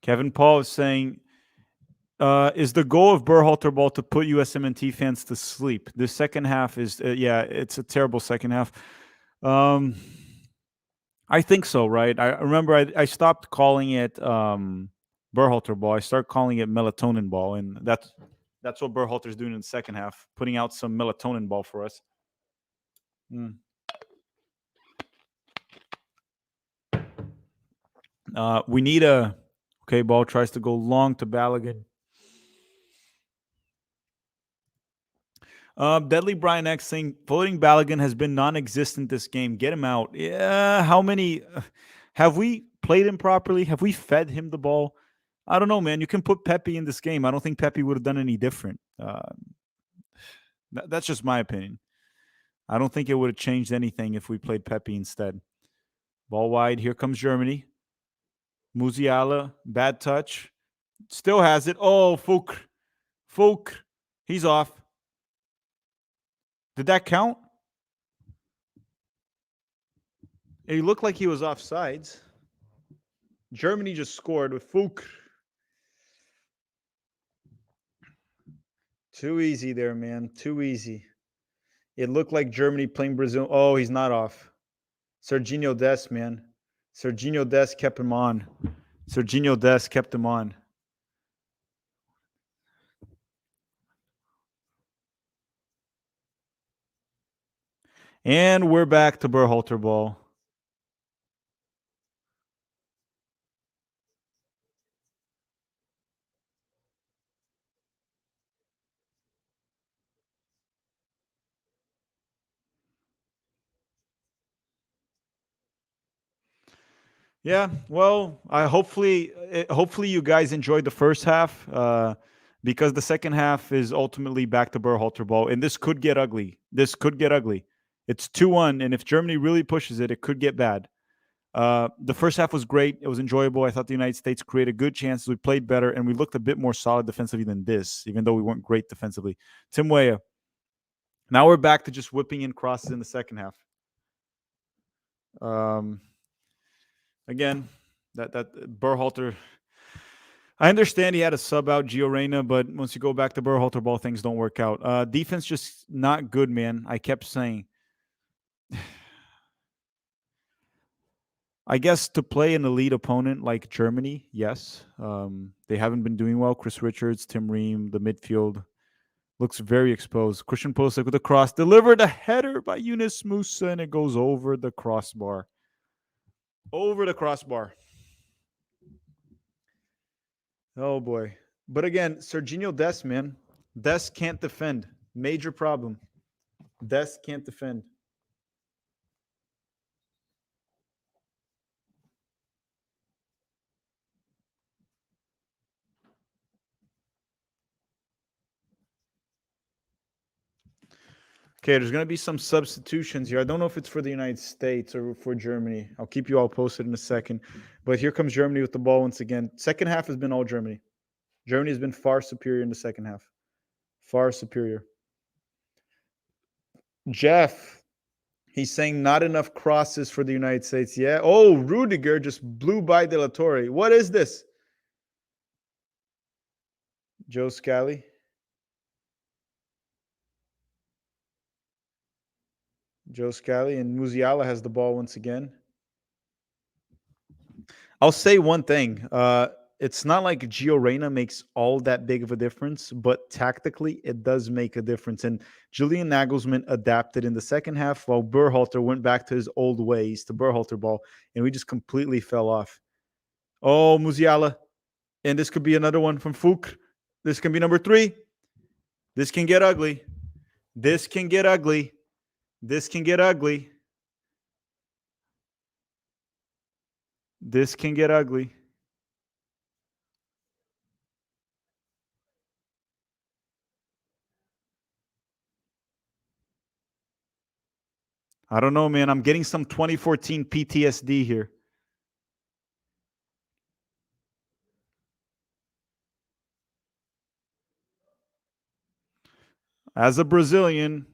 Kevin Paul is saying, is the goal of Berhalter ball to put USMNT fans to sleep? The second half is, it's a terrible second half. I think so, right? I remember I stopped calling it Berhalter ball. I started calling it melatonin ball, and that's what Berhalter's doing in the second half, putting out some melatonin ball for us. We need a. Okay, ball tries to go long to Balogun. Deadly Brian X saying floating Balogun has been non-existent this game. Get him out. Yeah, how many have we played him properly? Have we fed him the ball? I don't know, man. You can put Pepe in this game. I don't think Pepe would have done any different. That's just my opinion. I don't think it would have changed anything if we played Pepe instead. Ball wide. Here comes Germany. Musiala, bad touch. Still has it. Oh, Fouk. Fouk. He's off. Did that count? It looked like he was offsides. Germany just scored with Fouk. Too easy there, man. Too easy. It looked like Germany playing Brazil. Oh, he's not off. Serginho Dest, man. Serginho Dest kept him on. Serginho Dest kept him on. And we're back to Berhalter ball. Yeah, well, I hopefully you guys enjoyed the first half because the second half is ultimately back to Berhalter ball, and this could get ugly. This could get ugly. It's 2-1, and if Germany really pushes it, it could get bad. The first half was great. It was enjoyable. I thought the United States created good chances. We played better, and we looked a bit more solid defensively than this, even though we weren't great defensively. Tim Weah. Now we're back to just whipping in crosses in the second half. Um, again, that Berhalter. I understand he had a sub out Gio Reyna, but once you go back to Berhalter ball, things don't work out. Defense just not good, man. I kept saying. I guess to play an elite opponent like Germany, yes. They haven't been doing well. Chris Richards, Tim Ream, the midfield looks very exposed. Christian Pulisic with a cross, delivered a header by Yunus Musa, and it goes over the crossbar. Over the crossbar. Oh boy. But again, Serginho Dest, man. Dest can't defend. Major problem. Dest can't defend. Okay, there's going to be some substitutions here. I don't know if it's for the United States or for Germany. I'll keep you all posted in a second. But here comes Germany with the ball once again. Second half has been all Germany. Germany has been far superior in the second half. Far superior. Jeff, he's saying not enough crosses for the United States. Yeah. Oh, Rudiger just blew by De La Torre. What is this? Joe Scally. Joe Scally, and Musiala has the ball once again. I'll say one thing. It's not like Gio Reyna makes all that big of a difference, but tactically it does make a difference. And Julian Nagelsmann adapted in the second half while Berhalter went back to his old ways, to Berhalter ball, and we just completely fell off. Oh, Musiala. And this could be another one from Fouk. This can be number 3. This can get ugly. This can get ugly. This can get ugly. This can get ugly. I don't know, man. I'm getting some 2014 PTSD here. As a Brazilian,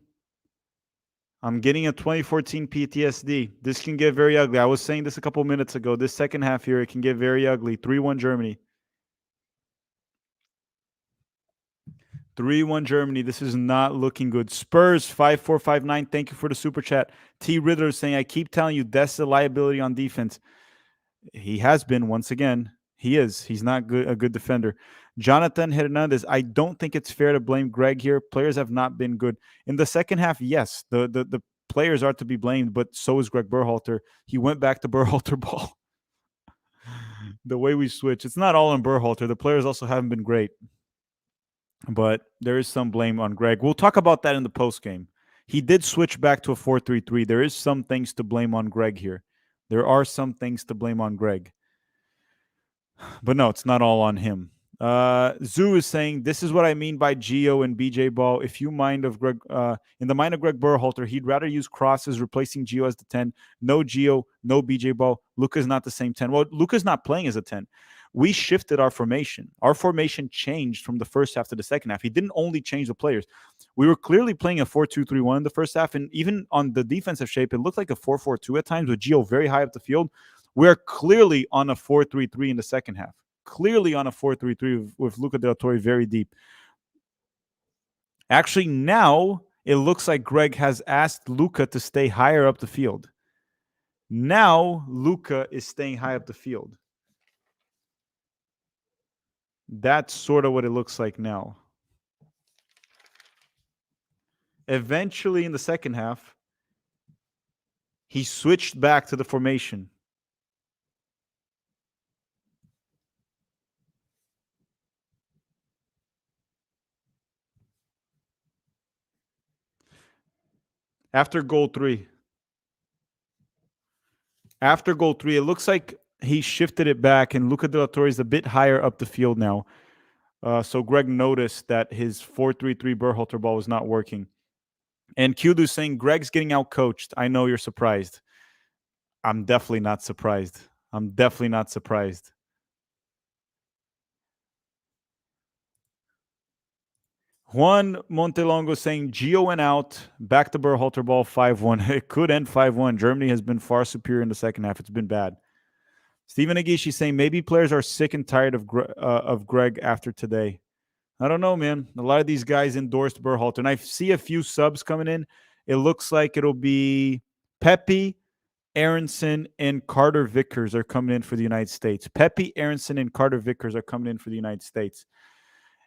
I'm getting a 2014 PTSD. This can get very ugly. I was saying this a couple minutes ago. This second half here, it can get very ugly. 3-1 Germany. 3-1 Germany. This is not looking good. Spurs 5459. Thank you for the super chat. T. Riddler saying, I keep telling you, that's a liability on defense. He has been once again. He is. He's not good, a good defender. Jonathan Hernandez, I don't think it's fair to blame Greg here. Players have not been good. In the second half, yes, the players are to be blamed, but so is Greg Berhalter. He went back to Berhalter ball. The way we switch. It's not all on Berhalter. The players also haven't been great, but there is some blame on Greg. We'll talk about that in the post game. He did switch back to a 4-3-3. There is some things to blame on Greg here. There are some things to blame on Greg. But no, it's not all on him. Zoo is saying this is what I mean by Geo and BJ Ball. If you mind of Greg, in the mind of Greg Berhalter, he'd rather use crosses replacing Geo as the 10. No Geo, no BJ Ball. Luka's not the same 10. Well, Luka's not playing as a 10. We shifted our formation. Our formation changed from the first half to the second half. He didn't only change the players. We were clearly playing a 4-2-3-1 in the first half, and even on the defensive shape, it looked like a 4-4-2 at times with Geo very high up the field. We're clearly on a 4-3-3 in the second half. Clearly on a 4-3-3 with Luca Del Torre very deep. Actually, now it looks like Greg has asked Luca to stay higher up the field. Now Luca is staying high up the field. That's sort of what it looks like now. Eventually, in the second half, he switched back to the formation. After goal 3. After goal 3, it looks like he shifted it back, and Luca De La Torre is a bit higher up the field now. So Greg noticed that his 4-3-3 Berhalter ball was not working. And Kudu saying, Greg's getting out coached. I know you're surprised. I'm definitely not surprised. I'm definitely not surprised. Juan Montelongo saying Gio went out, back to Berhalter ball 5-1. It could end 5-1. Germany has been far superior in the second half. It's been bad. Stephen Agishi saying maybe players are sick and tired of Greg after today. I don't know, man. A lot of these guys endorsed Berhalter, and I see a few subs coming in. It looks like it'll be Pepe, Aronson, and Carter Vickers are coming in for the United States. Pepe, Aronson, and Carter Vickers are coming in for the United States.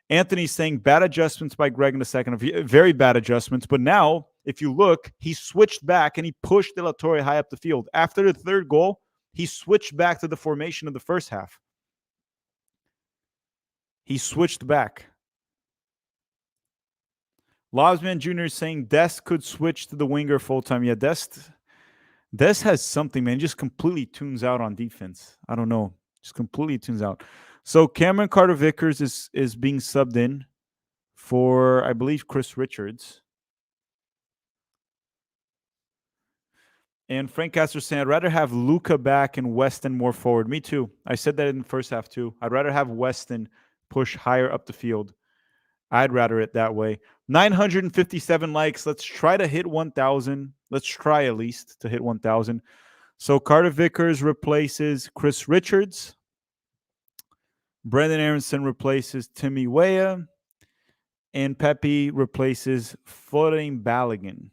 Anthony's saying bad adjustments by Greg in the second, very bad adjustments. But now, if you look, he switched back and he pushed De La Torre high up the field. After the third goal, he switched back to the formation of the first half. He switched back. Lobsman Jr. is saying Dest could switch to the winger full time. Yeah, Dest has something, man. Just completely tunes out on defense. I don't know. Just completely tunes out. So Cameron Carter Vickers is being subbed in for, I believe, Chris Richards. And Frank Castor saying, I'd rather have Luca back and Weston more forward. Me too. I said that in the first half too. I'd rather have Weston push higher up the field. I'd rather it that way. 957 likes. Let's try to hit 1,000. Let's try at least to hit 1,000. So Carter Vickers replaces Chris Richards. Brendan Aronson replaces Timmy Weah. And Pepe replaces Foreign Balogun.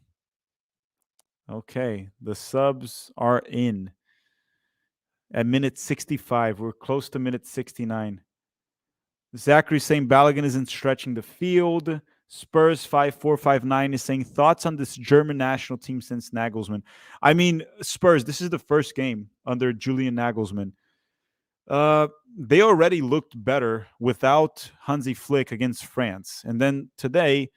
Okay, the subs are in. At minute 65, we're close to minute 69. Zachary saying Balogun isn't stretching the field. Spurs 5459 is saying thoughts on this German national team since Nagelsmann. I mean, Spurs, this is the first game under Julian Nagelsmann. They already looked better without Hansi Flick against France. And then today,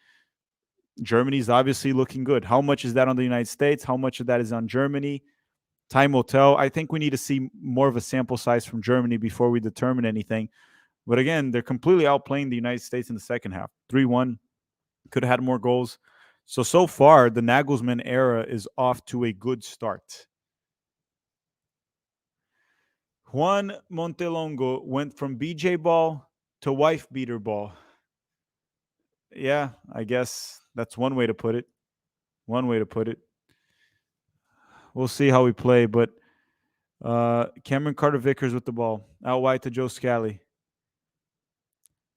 Germany's obviously looking good. How much is that on the United States? How much of that is on Germany? Time will tell. I think we need to see more of a sample size from Germany before we determine anything. But again, they're completely outplaying the United States in the second half. 3-1. Could have had more goals. So far, the Nagelsmann era is off to a good start. Juan Montelongo went from BJ ball to wife beater ball. Yeah, I guess that's one way to put it. One way to put it. We'll see how we play, but Cameron Carter Vickers with the ball. Out wide to Joe Scally.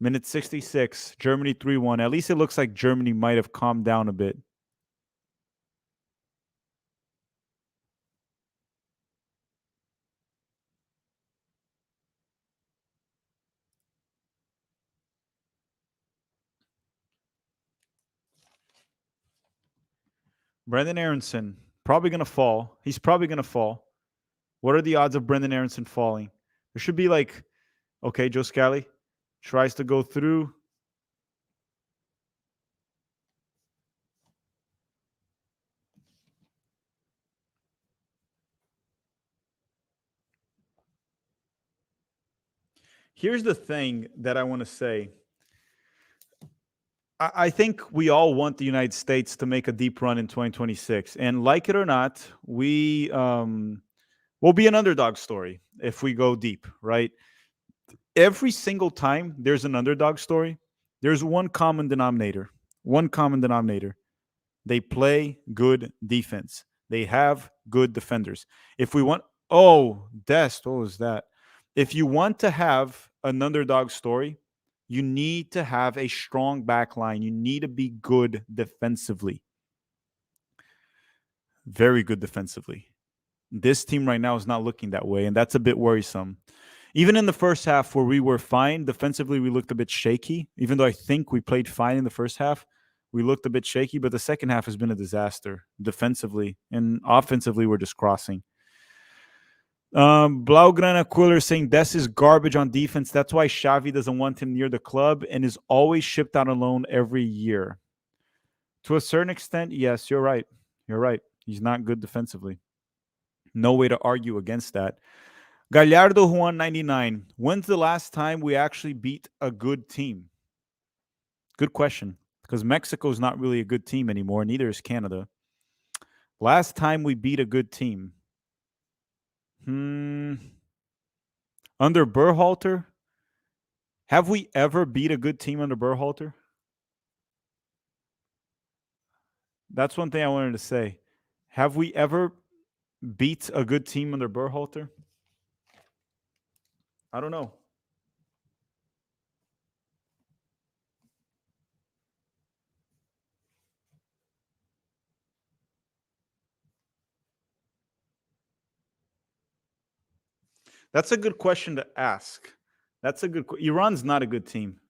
Minute 66, Germany 3-1. At least it looks like Germany might have calmed down a bit. Brendan Aronson, probably going to fall. He's probably going to fall. What are the odds of Brendan Aronson falling? There should be like, okay, Joe Scally tries to go through. Here's the thing that I want to say. I think we all want the United States to make a deep run in 2026. And like it or not, will be an underdog story if we go deep, right? Every single time there's an underdog story, there's one common denominator. One common denominator. They play good defense. They have good defenders. If we want, oh, Dest, what was that? If you want to have an underdog story, you need to have a strong back line. You need to be good defensively. Very good defensively. This team right now is not looking that way, and that's a bit worrisome. Even in the first half where we were fine, defensively we looked a bit shaky. Even though I think we played fine in the first half, we looked a bit shaky, but the second half has been a disaster defensively, and offensively we're just crossing. Blaugrana Quiller saying Des is garbage on defense. That's why Xavi doesn't want him near the club and is always shipped out on loan every year. To a certain extent, yes, you're right. You're right. He's not good defensively. No way to argue against that. Gallardo Juan 99. When's the last time we actually beat a good team? Good question. Because Mexico is not really a good team anymore. Neither is Canada. Last time we beat a good team. Under Berhalter? Have we ever beat a good team under Berhalter? That's one thing I wanted to say. Have we ever beat a good team under Berhalter? I don't know. That's a good question to ask. That's a good. Iran's not a good team.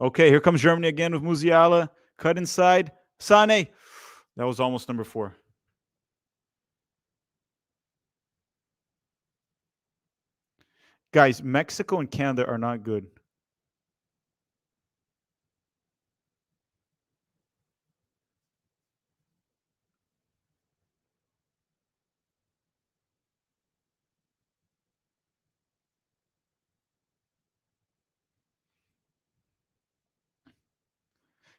Okay, here comes Germany again with Musiala. Cut inside. Sane. That was almost number 4. Guys, Mexico and Canada are not good.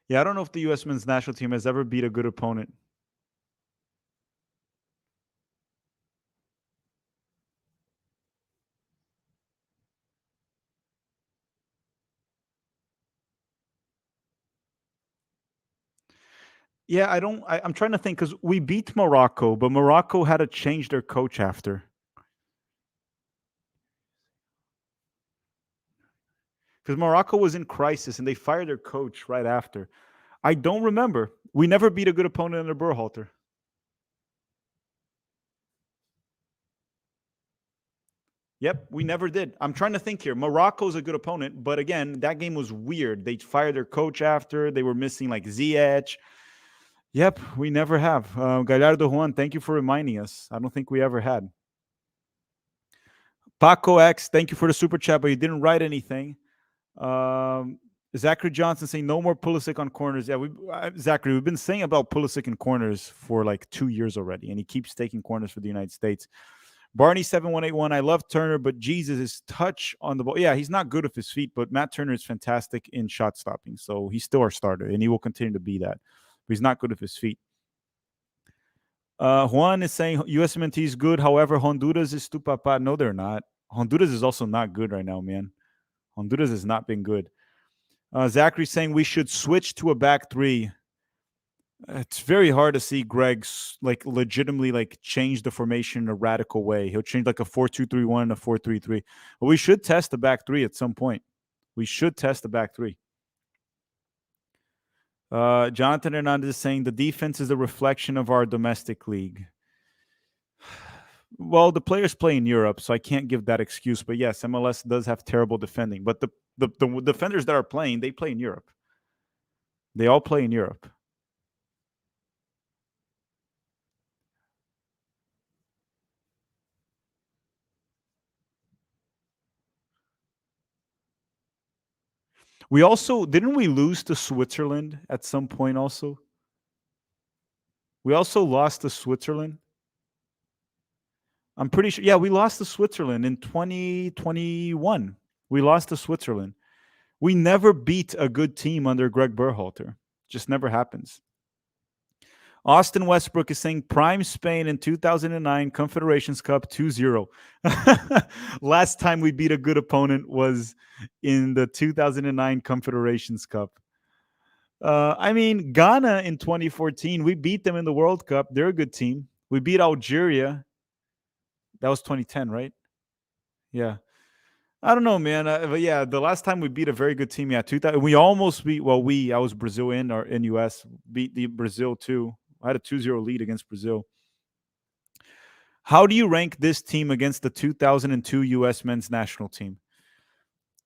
Yeah, I don't know if the U.S. men's national team has ever beat a good opponent. Yeah, I don't. I'm trying to think because we beat Morocco, but Morocco had to change their coach after. Because Morocco was in crisis and they fired their coach right after. I don't remember. We never beat a good opponent under Berhalter. Yep, we never did. I'm trying to think here. Morocco's a good opponent, but again, that game was weird. They fired their coach after. They were missing like Ziyech. Yep, we never have. Gallardo Juan, thank you for reminding us. I don't think we ever had. Paco X, thank you for the super chat, but you didn't write anything. Zachary Johnson saying no more Pulisic on corners. Yeah, Zachary, we've been saying about Pulisic in corners for like 2 years already, and he keeps taking corners for the United States. Barney 7181. I love Turner, but Jesus, his touch on the ball. Yeah, he's not good with his feet, but Matt Turner is fantastic in shot stopping, so he's still our starter, and he will continue to be that. But he's not good with his feet. Juan is saying USMNT is good. However, Honduras is tu papa. No, they're not. Honduras is also not good right now, man. Honduras has not been good. Zachary saying we should switch to a back 3. It's very hard to see Greg's like legitimately like change the formation in a radical way. He'll change like a 4-2-3-1 and a 4-3-3. But we should test the back 3 at some point. We should test the back 3. Jonathan Hernandez is saying the defense is a reflection of our domestic league. Well, the players play in Europe, so I can't give that excuse. But yes, MLS does have terrible defending. But the defenders that are playing, they play in Europe. They all play in Europe. We also didn't we lose to Switzerland at some point also? We also lost to Switzerland. I'm pretty sure. Yeah, we lost to Switzerland in 2021. We lost to Switzerland. We never beat a good team under Greg Berhalter. Just never happens. Austin Westbrook is saying prime Spain in 2009 Confederations Cup 2-0. Last time we beat a good opponent was in the 2009 Confederations Cup. I mean, Ghana in 2014, we beat them in the World Cup. They're a good team. We beat Algeria. That was 2010, right? Yeah. I don't know, man. But yeah, the last time we beat a very good team, yeah, 2000, we almost beat. Well, I was Brazil or in US, beat the Brazil too. I had a 2-0 lead against Brazil. How do you rank this team against the 2002 U.S. men's national team?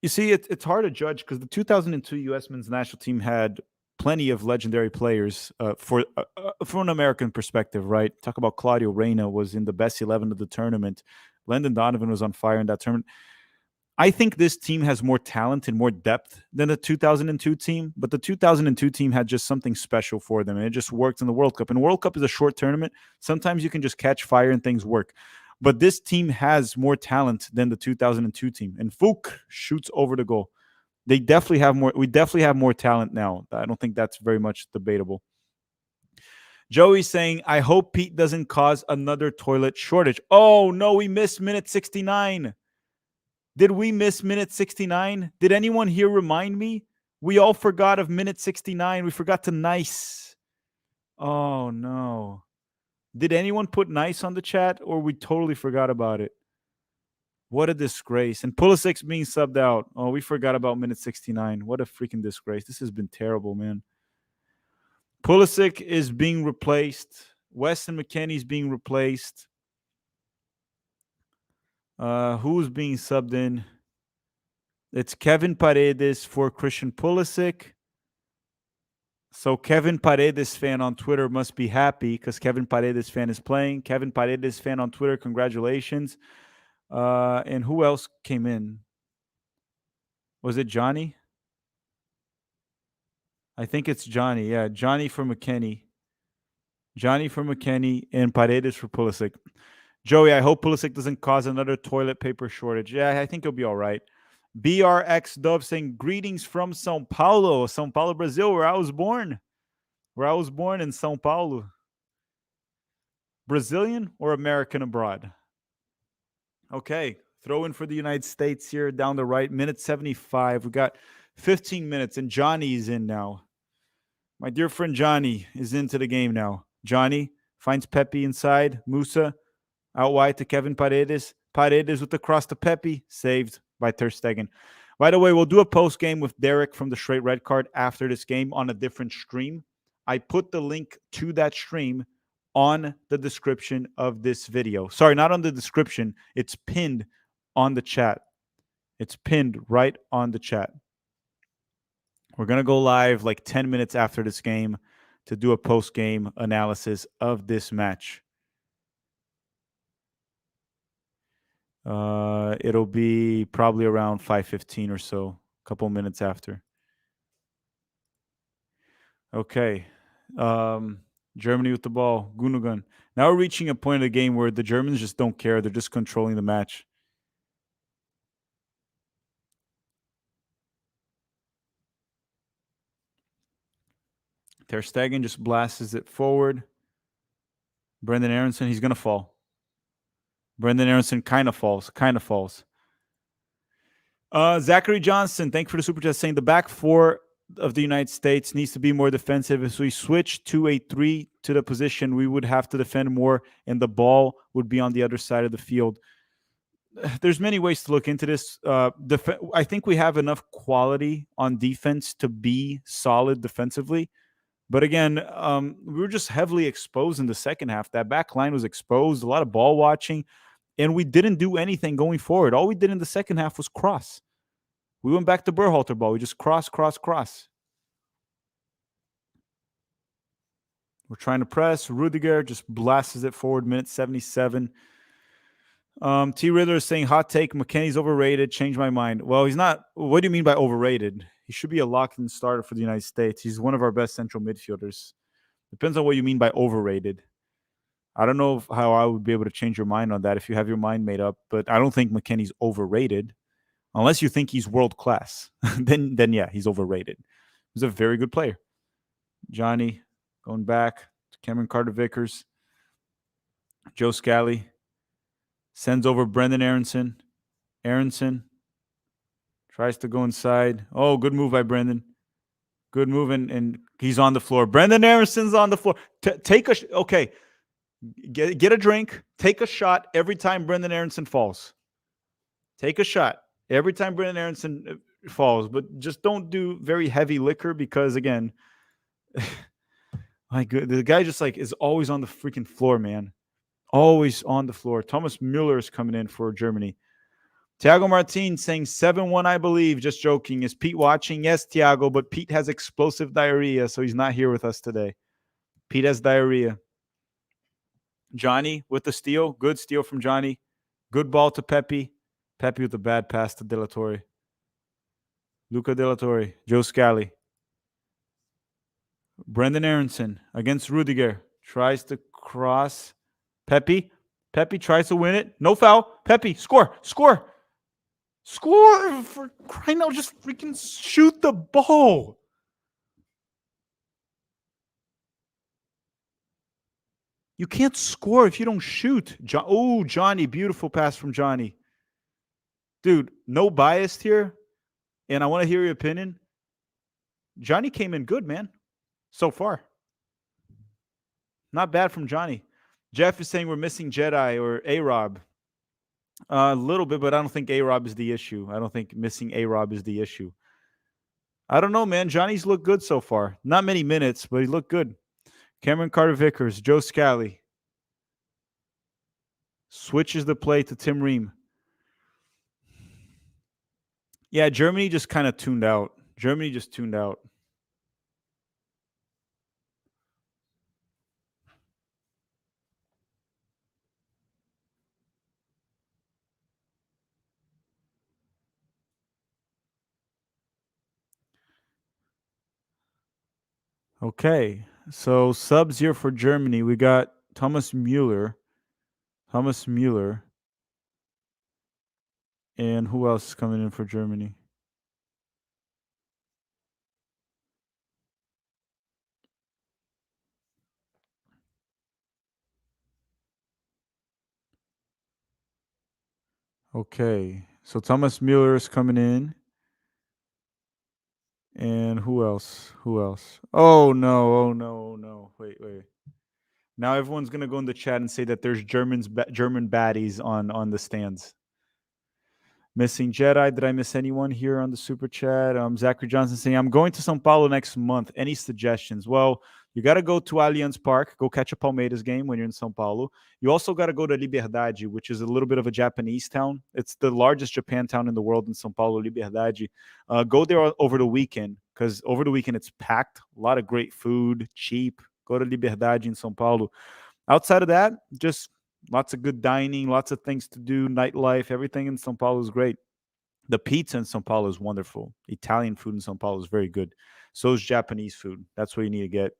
You see, it's hard to judge because the 2002 U.S. men's national team had plenty of legendary players from an American perspective, right? Talk about Claudio Reyna was in the best 11 of the tournament. Landon Donovan was on fire in that tournament. I think this team has more talent and more depth than the 2002 team, but the 2002 team had just something special for them, and it just worked in the World Cup. And World Cup is a short tournament. Sometimes you can just catch fire and things work. But this team has more talent than the 2002 team. And Fouk shoots over the goal. They definitely have more. We definitely have more talent now. I don't think that's very much debatable. Joey's saying, I hope Pete doesn't cause another toilet shortage. Oh, no, we missed minute 69. Did we miss minute 69? Did anyone here remind me? We all forgot of minute 69. We forgot to nice. Oh, no. Did anyone put nice on the chat or we totally forgot about it? What a disgrace. And Pulisic's being subbed out. Oh, we forgot about minute 69. What a freaking disgrace. This has been terrible, man. Pulisic is being replaced. Weston McKennie's being replaced. Who's being subbed in? It's Kevin Paredes for Christian Pulisic. So Kevin Paredes fan on Twitter must be happy because Kevin Paredes fan is playing. Kevin Paredes fan on Twitter, congratulations. And who else came in? Was it Johnny? I think it's Johnny. Yeah, Johnny for McKennie. Johnny for McKennie and Paredes for Pulisic. Joey, I hope Pulisic doesn't cause another toilet paper shortage. Yeah, I think he'll be all right. BRX Dove saying, greetings from São Paulo, Brazil, where I was born. Where I was born in São Paulo. Brazilian or American abroad? Okay, throw in for the United States here down the right. Minute 75. We got 15 minutes, and Johnny's in now. My dear friend Johnny is into the game now. Johnny finds Pepe inside. Musa out wide to Kevin Paredes. Paredes with the cross to Pepe. Saved by Ter Stegen. By the way, we'll do a post game with Derek from the Straight Red Card after this game on a different stream. I put the link to that stream on the description of this video. Sorry, not on the description. It's pinned on the chat. It's pinned right on the chat. We're going to go live like 10 minutes after this game to do a post-game analysis of this match. It'll be probably around 5:15 or so, a couple minutes after. Okay. Germany with the ball. Gundogan. Now we're reaching a point of the game where the Germans just don't care. They're just controlling the match. Ter Stegen just blasts it forward. Brendan Aronson, he's going to fall. Brendan Aronson kind of falls. Zachary Johnson, thank you for the super chat, saying the back four of the United States needs to be more defensive. If we switch to a 3 to the position, we would have to defend more, and the ball would be on the other side of the field. There's many ways to look into this. I think we have enough quality on defense to be solid defensively. But again, we were just heavily exposed in the second half. That back line was exposed, a lot of ball watching. And we didn't do anything going forward. All we did in the second half was cross. We went back to Berhalter ball. We just cross, cross, cross. We're trying to press. Rudiger just blasts it forward, minute 77. T. Riddler is saying, hot take, McKennie's overrated. Change my mind. Well, he's not. What do you mean by overrated? He should be a locked-in starter for the United States. He's one of our best central midfielders. Depends on what you mean by overrated. I don't know how I would be able to change your mind on that if you have your mind made up, but I don't think McKennie's overrated. Unless you think he's world class, then yeah, he's overrated. He's a very good player. Johnny going back to Cameron Carter-Vickers. Joe Scally sends over Brendan Aronson. Aronson tries to go inside. Oh, good move by Brendan. Good move, and he's on the floor. Brendan Aronson's on the floor. Take a okay. Get a drink. Take a shot every time Brendan Aronson falls. Take a shot every time Brendan Aronson falls, but just don't do very heavy liquor because, again, the guy just like is always on the freaking floor, man. Always on the floor. Thomas Müller is coming in for Germany. Thiago Martin saying 7-1, I believe. Just joking. Is Pete watching? Yes, Thiago, but Pete has explosive diarrhea, so he's not here with us today. Pete has diarrhea. Johnny with the steal. Good steal from Johnny. Good ball to Pepe. Pepe with a bad pass to De La Torre. Luca De La Torre. Joe Scally. Brendan Aronson against Rudiger. Tries to cross. Pepe. Pepe tries to win it. No foul. Pepe, score. Score. Score. For crying out, just freaking shoot the ball. You can't score if you don't shoot. Oh, Johnny. Beautiful pass from Johnny. Dude, no bias here. And I want to hear your opinion. Johnny came in good, man. So far. Not bad from Johnny. Jeff is saying we're missing Jedi or A-Rob. A little bit, but I don't think A-Rob is the issue. I don't think missing A-Rob is the issue. I don't know, man. Johnny's looked good so far. Not many minutes, but he looked good. Cameron Carter-Vickers, Joe Scally. Switches the play to Tim Ream. Yeah, Germany just kind of tuned out. Germany just tuned out. Okay, so subs here for Germany. We got Thomas Müller. Thomas Müller. And who else is coming in for Germany? Okay, so Thomas Müller is coming in. And who else? Who else? Oh no! Oh no! Oh no! Wait! Now everyone's gonna go in the chat and say that there's German baddies on the stands. Missing Jedi. Did I miss anyone here on the super chat? Zachary Johnson saying, I'm going to Sao Paulo next month. Any suggestions? Well, you got to go to Allianz Park, go catch a Palmeiras game when you're in Sao Paulo. You also got to go to Liberdade, which is a little bit of a Japanese town. It's the largest Japan town in the world in Sao Paulo, Liberdade. Go there over the weekend because over the weekend it's packed. A lot of great food, cheap. Go to Liberdade in Sao Paulo. Outside of that, just lots of good dining, lots of things to do, nightlife, everything in Sao Paulo is great. The pizza in Sao Paulo is wonderful. Italian food in Sao Paulo is very good. So is Japanese food. That's what you need to get.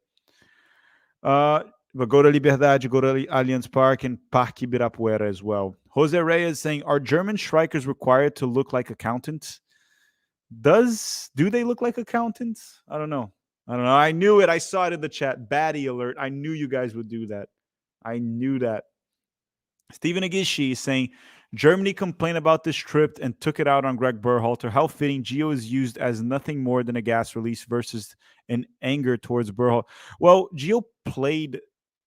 But go to Liberdade, go to Allianz Park and Parque Ibirapuera as well. Jose Reyes saying, are German strikers required to look like accountants? Do they look like accountants? I don't know. I knew it. I saw it in the chat. Baddie alert. I knew you guys would do that. I knew that. Stephen Agishi is saying, Germany complained about this trip and took it out on Greg Berhalter. How fitting. Gio is used as nothing more than a gas release versus an anger towards Berhalter. Well, Gio played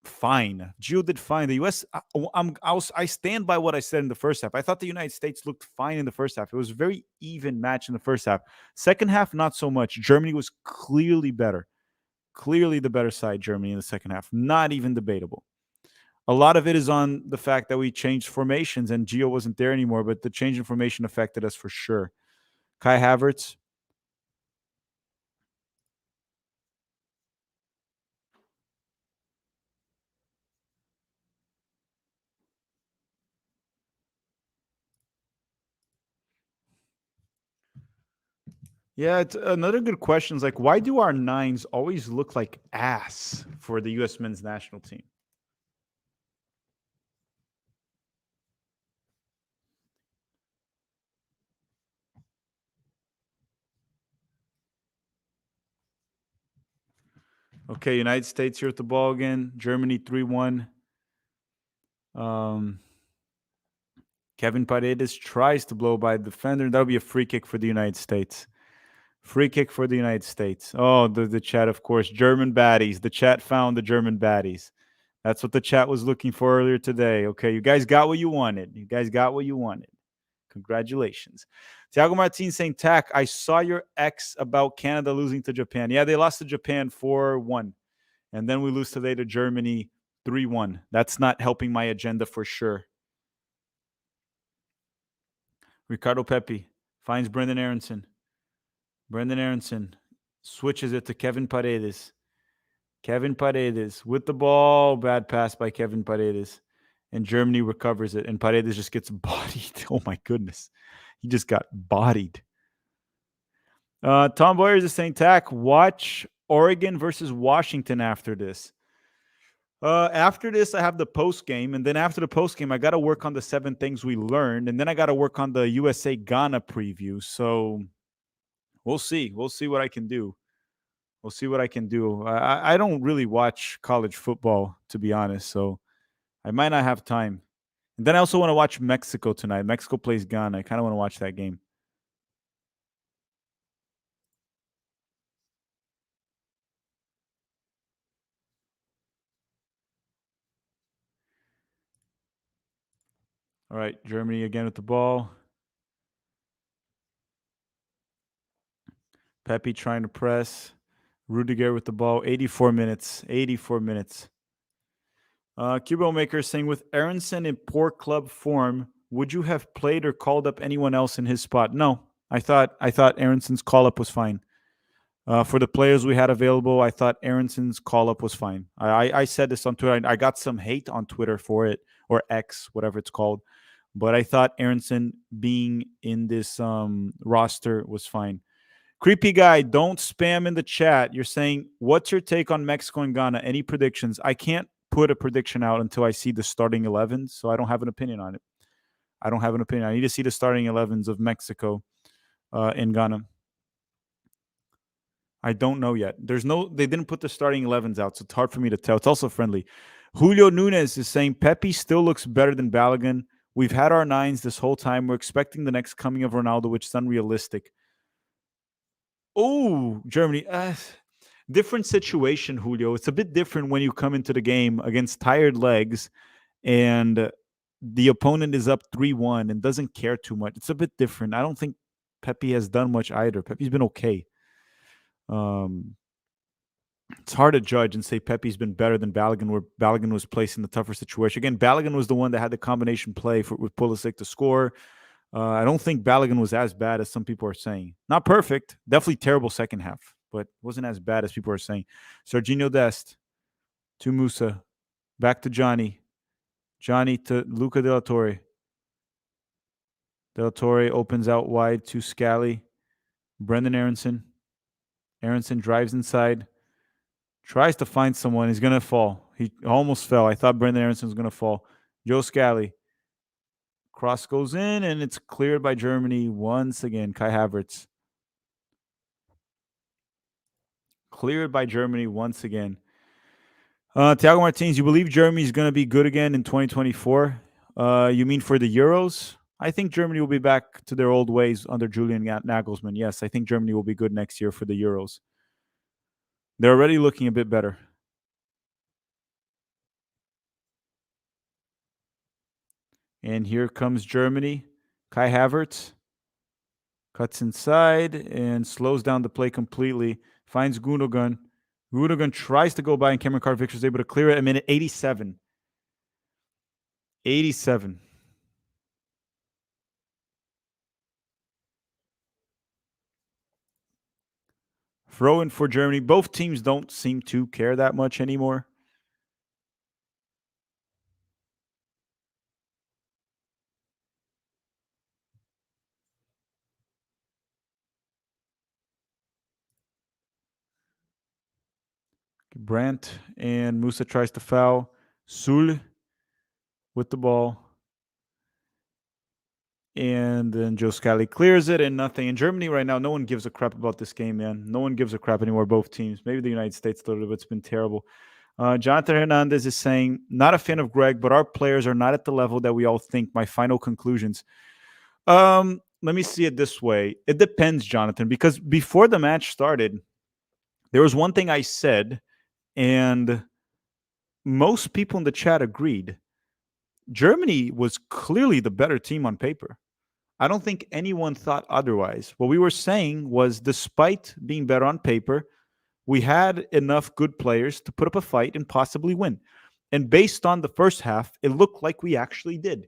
fine. Gio did fine. The U.S., I stand by what I said in the first half. I thought the United States looked fine in the first half. It was a very even match in the first half. Second half, not so much. Germany was clearly better. Clearly the better side, Germany, in the second half. Not even debatable. a lot of it is on the fact that we changed formations and Gio wasn't there anymore, but the change in formation affected us for sure. Kai Havertz. Yeah, it's another good question is like, why do our nines always look like ass for the U.S. men's national team? Okay, United States here at the ball again. Germany 3-1. Um, Kevin Paredes tries to blow by the defender. That'll be a free kick for the United States. Free kick for the United States. Oh, the chat, of course. German baddies. The chat found the German baddies. That's what the chat was looking for earlier today. Okay, you guys got what you wanted. You guys got what you wanted. Congratulations. Thiago Martins saying, Tack, I saw your ex about Canada losing to Japan. Yeah, they lost to Japan 4-1. And then we lose today to Germany 3-1. That's not helping my agenda for sure. Ricardo Pepi finds Brendan Aronson. Brendan Aronson switches it to Kevin Paredes. Kevin Paredes with the ball. Bad pass by Kevin Paredes. And Germany recovers it. And Paredes just gets bodied. Oh, my goodness. He just got bodied. Tom Boyers is saying, Tack, watch Oregon versus Washington after this. After this, I have the post game, and then after the post game, I got to work on the 7 things we learned, and then I got to work on the USA Ghana preview. So we'll see. We'll see what I can do. We'll see what I can do. I don't really watch college football, to be honest, so I might not have time. And then I also want to watch Mexico tonight. Mexico plays Ghana. I kind of want to watch that game. All right, Germany again with the ball. Pepe trying to press. Rudiger with the ball. 84 minutes. 84 minutes. Cubo Maker saying, with Aronson in poor club form, would you have played or called up anyone else in his spot? No, I thought Aronson's call up was fine. For the players we had available, I thought Aronson's call up was fine. I said this on Twitter. I got some hate on Twitter for it, or X, whatever it's called. But I thought Aronson being in this roster was fine. Creepy guy, don't spam in the chat. You're saying, what's your take on Mexico and Ghana? Any predictions? I can't put a prediction out until I see the starting 11s, so I don't have an opinion on it. I don't have an opinion. I need to see the starting 11s of Mexico and Ghana. I don't know yet. They didn't put the starting 11s out, so it's hard for me to tell. It's also friendly. Julio Nunez is saying Pepe still looks better than Balogun. We've had our 9s this whole time. We're expecting the next coming of Ronaldo, which is unrealistic. Oh, Germany. Different situation, Julio. It's a bit different when you come into the game against tired legs and the opponent is up 3-1 and doesn't care too much. It's a bit different. I don't think Pepe has done much either. Pepe's been okay. It's hard to judge and say Pepe's been better than Balogun, where Balogun was placed in the tougher situation. Again, Balogun was the one that had the combination play with Pulisic to score. I don't think Balogun was as bad as some people are saying. Not perfect. Definitely terrible second half, but wasn't as bad as people are saying. Serginho Dest to Musa. Back to Johnny. Johnny to Luca De La Torre. De La Torre opens out wide to Scally. Brendan Aronson. Aronson drives inside. Tries to find someone. He's going to fall. He almost fell. I thought Brendan Aronson was going to fall. Joe Scally. Cross goes in, and it's cleared by Germany once again. Kai Havertz. Cleared by Germany once again. Thiago Martins, you believe Germany is going to be good again in 2024? You mean for the Euros? I think Germany will be back to their old ways under Julian Nagelsmann. Yes, I think Germany will be good next year for the Euros. They're already looking a bit better. And here comes Germany. Kai Havertz cuts inside and slows down the play completely. Finds Gundogan. Gundogan tries to go by, and Cameron Carter-Vickers is able to clear it at minute 87. 87. Throw in for Germany. Both teams don't seem to care that much anymore. Brandt and Musa tries to foul. Sul with the ball. And then Joe Scally clears it and nothing. In Germany right now, no one gives a crap about this game, man. No one gives a crap anymore, both teams. Maybe the United States a little bit. It's been terrible. Jonathan Hernandez is saying, not a fan of Greg, but our players are not at the level that we all think. My final conclusions. Let me see it this way. It depends, Jonathan, because before the match started, there was one thing I said, and most people in the chat agreed. Germany was clearly the better team on paper. I don't think anyone thought otherwise. What we were saying was, despite being better on paper, we had enough good players to put up a fight and possibly win. And based on the first half, it looked like we actually did.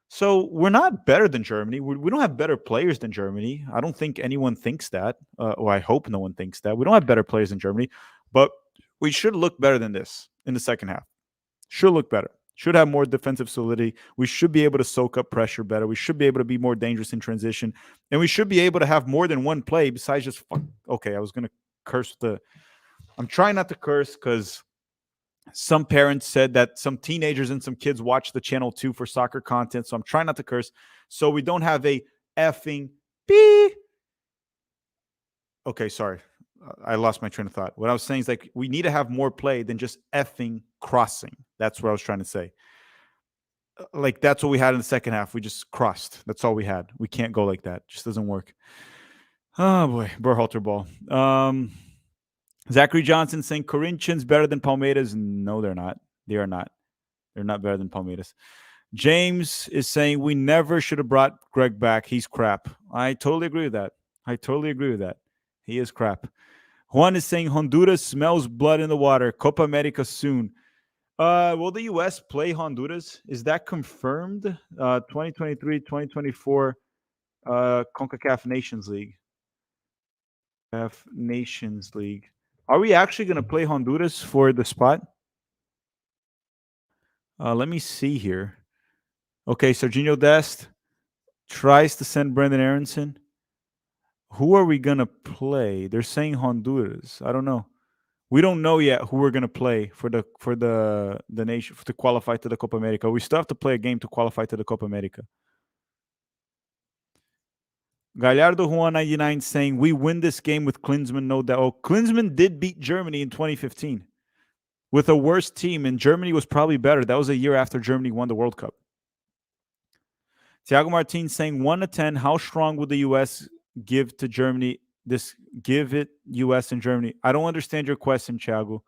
So we're not better than Germany. We don't have better players than Germany. I don't think anyone thinks that, or I hope no one thinks that. We don't have better players than Germany, but we should look better than this in the second half. Should look better. Should have more defensive solidity. We should be able to soak up pressure better. We should be able to be more dangerous in transition. And we should be able to have more than one play besides just, okay, I was going to curse I'm trying not to curse because some parents said that some teenagers and some kids watch the channel too for soccer content. So I'm trying not to curse. So we don't have a effing beep. Okay, sorry. I lost my train of thought. What I was saying is, like, we need to have more play than just effing crossing. That's what I was trying to say. Like, that's what we had in the second half. We just crossed. That's all we had. We can't go like that. It just doesn't work. Oh boy, Berhalter ball. Zachary Johnson saying Corinthians better than Palmeiras. No, they're not. They are not. They're not better than Palmeiras. James is saying we never should have brought Greg back. He's crap. I totally agree with that. I totally agree with that. He is crap. Juan is saying Honduras smells blood in the water. Copa America soon. Will the U.S. play Honduras? Is that confirmed? 2023, 2024 CONCACAF Nations League. Nations League. Are we actually going to play Honduras for the spot? Let me see here. Okay, Serginho Dest tries to send Brendan Aronson. Who are we going to play? They're saying Honduras. I don't know. We don't know yet who we're going to play for the nation to qualify to the Copa America. We still have to play a game to qualify to the Copa America. Gallardo Juan 99 saying we win this game with Klinsmann, no doubt. Oh, Klinsmann did beat Germany in 2015 with a worse team, and Germany was probably better. That was a year after Germany won the World Cup. Thiago Martins saying 1 to 10, how strong would the U.S. give to Germany? Give it U.S. and Germany. I don't understand your question, Thiago.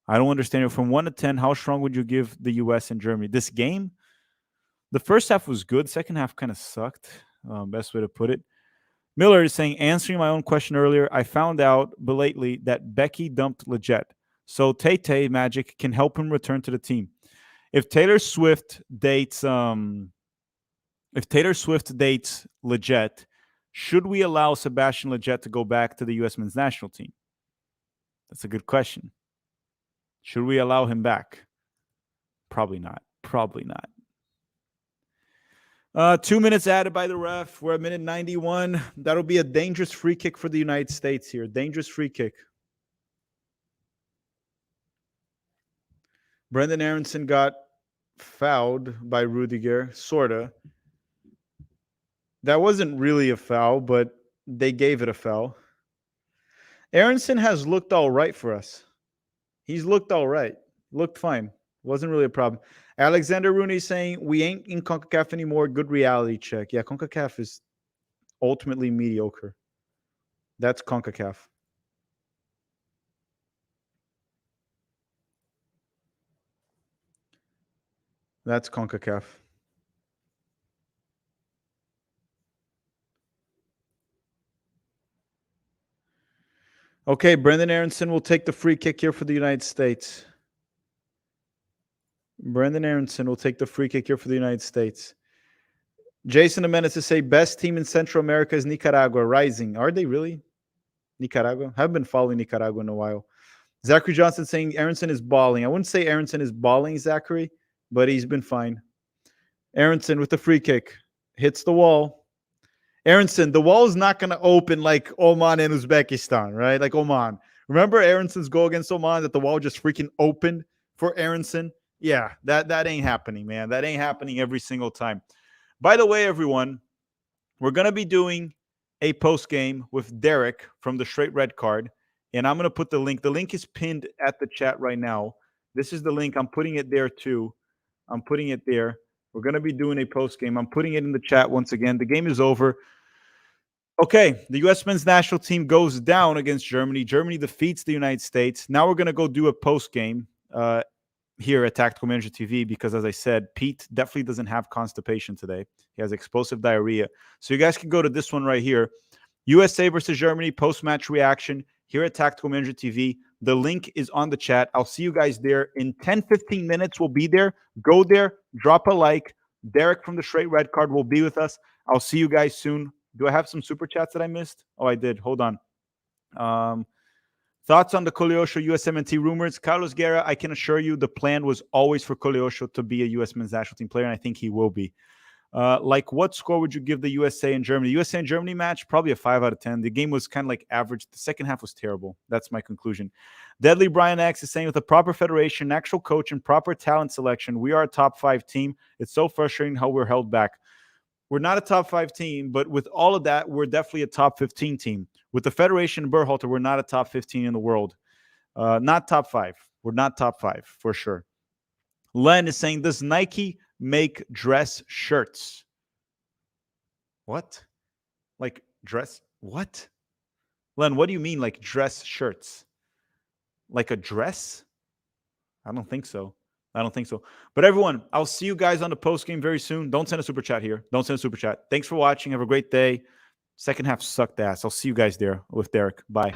I don't understand it. From 1 to 10, how strong would you give the U.S. and Germany? This game, the first half was good. Second half kind of sucked. Best way to put it. Miller is saying, answering my own question earlier, I found out belately that Becky dumped Leggett. So Tay Magic can help him return to the team. If Taylor Swift dates Leggett, should we allow Sebastian Leggett to go back to the U.S. men's national team? That's a good question. Should we allow him back? Probably not. Probably not. 2 minutes added by the ref. We're at minute 91. That'll be a dangerous free kick for the United States here. Dangerous free kick. Brendan Aronson got fouled by Rudiger, sorta. That wasn't really a foul, but they gave it a foul. Aronson has looked all right for us. He's looked all right. Looked fine. Wasn't really a problem. Alexander Rooney saying, we ain't in CONCACAF anymore. Good reality check. Yeah, CONCACAF is ultimately mediocre. That's CONCACAF. That's CONCACAF. Okay, Brendan Aronson will take the free kick here for the United States. Brandon Aronson will take the free kick here for the United States. Jason Jimenez to say best team in Central America is Nicaragua. Rising. Are they really? Nicaragua? I haven't been following Nicaragua in a while. Zachary Johnson saying Aronson is balling. I wouldn't say Aronson is balling, Zachary, but he's been fine. Aronson with the free kick. Hits the wall. Aronson, the wall is not going to open like Oman and Uzbekistan, right? Like Oman. Remember Aronson's goal against Oman that the wall just freaking opened for Aronson? Yeah, that ain't happening, man. That ain't happening every single time. By the way, everyone, we're going to be doing a post game with Derek from the Straight Red Card, and I'm going to put the link. The link is pinned at the chat right now. This is the link. I'm putting it there too. I'm putting it there. We're going to be doing a post game. I'm putting it in the chat once again. The game is over. Okay, the U.S. men's national team goes down against Germany. Germany defeats the United States. Now we're going to go do a post game here at Tactical Manager TV because, as I said, Pete definitely doesn't have constipation today. He has explosive diarrhea. So you guys can go to this one right here. USA versus Germany post-match reaction here at Tactical Manager TV. The link is on the chat. I'll see you guys there. In 10, 15 minutes, we'll be there. Go there, drop a like. Derek from the Straight Red Card will be with us. I'll see you guys soon. Do I have some super chats that I missed? Oh, I did. Hold on. Thoughts on the Koleosho USMNT rumors? Carlos Guerra, I can assure you the plan was always for Koleosho to be a U.S. men's national team player, and I think he will be. Like, what score would you give the USA and Germany? The USA and Germany match, probably a 5 out of 10. The game was kind of like average. The second half was terrible. That's my conclusion. Deadly Brian X is saying with a proper federation, actual coach, and proper talent selection, we are a top 5 team. It's so frustrating how we're held back. We're not a top 5 team, but with all of that, we're definitely a top 15 team. With the Federation and Berhalter, we're not a top 15 in the world. Not top 5. We're not top 5 for sure. Len is saying, does Nike make dress shirts? What? Like dress? What? Len, what do you mean like dress shirts? Like a dress? I don't think so. I don't think so. But everyone, I'll see you guys on the post game very soon. Don't send a super chat here. Don't send a super chat. Thanks for watching. Have a great day. Second half sucked ass. I'll see you guys there with Derek. Bye.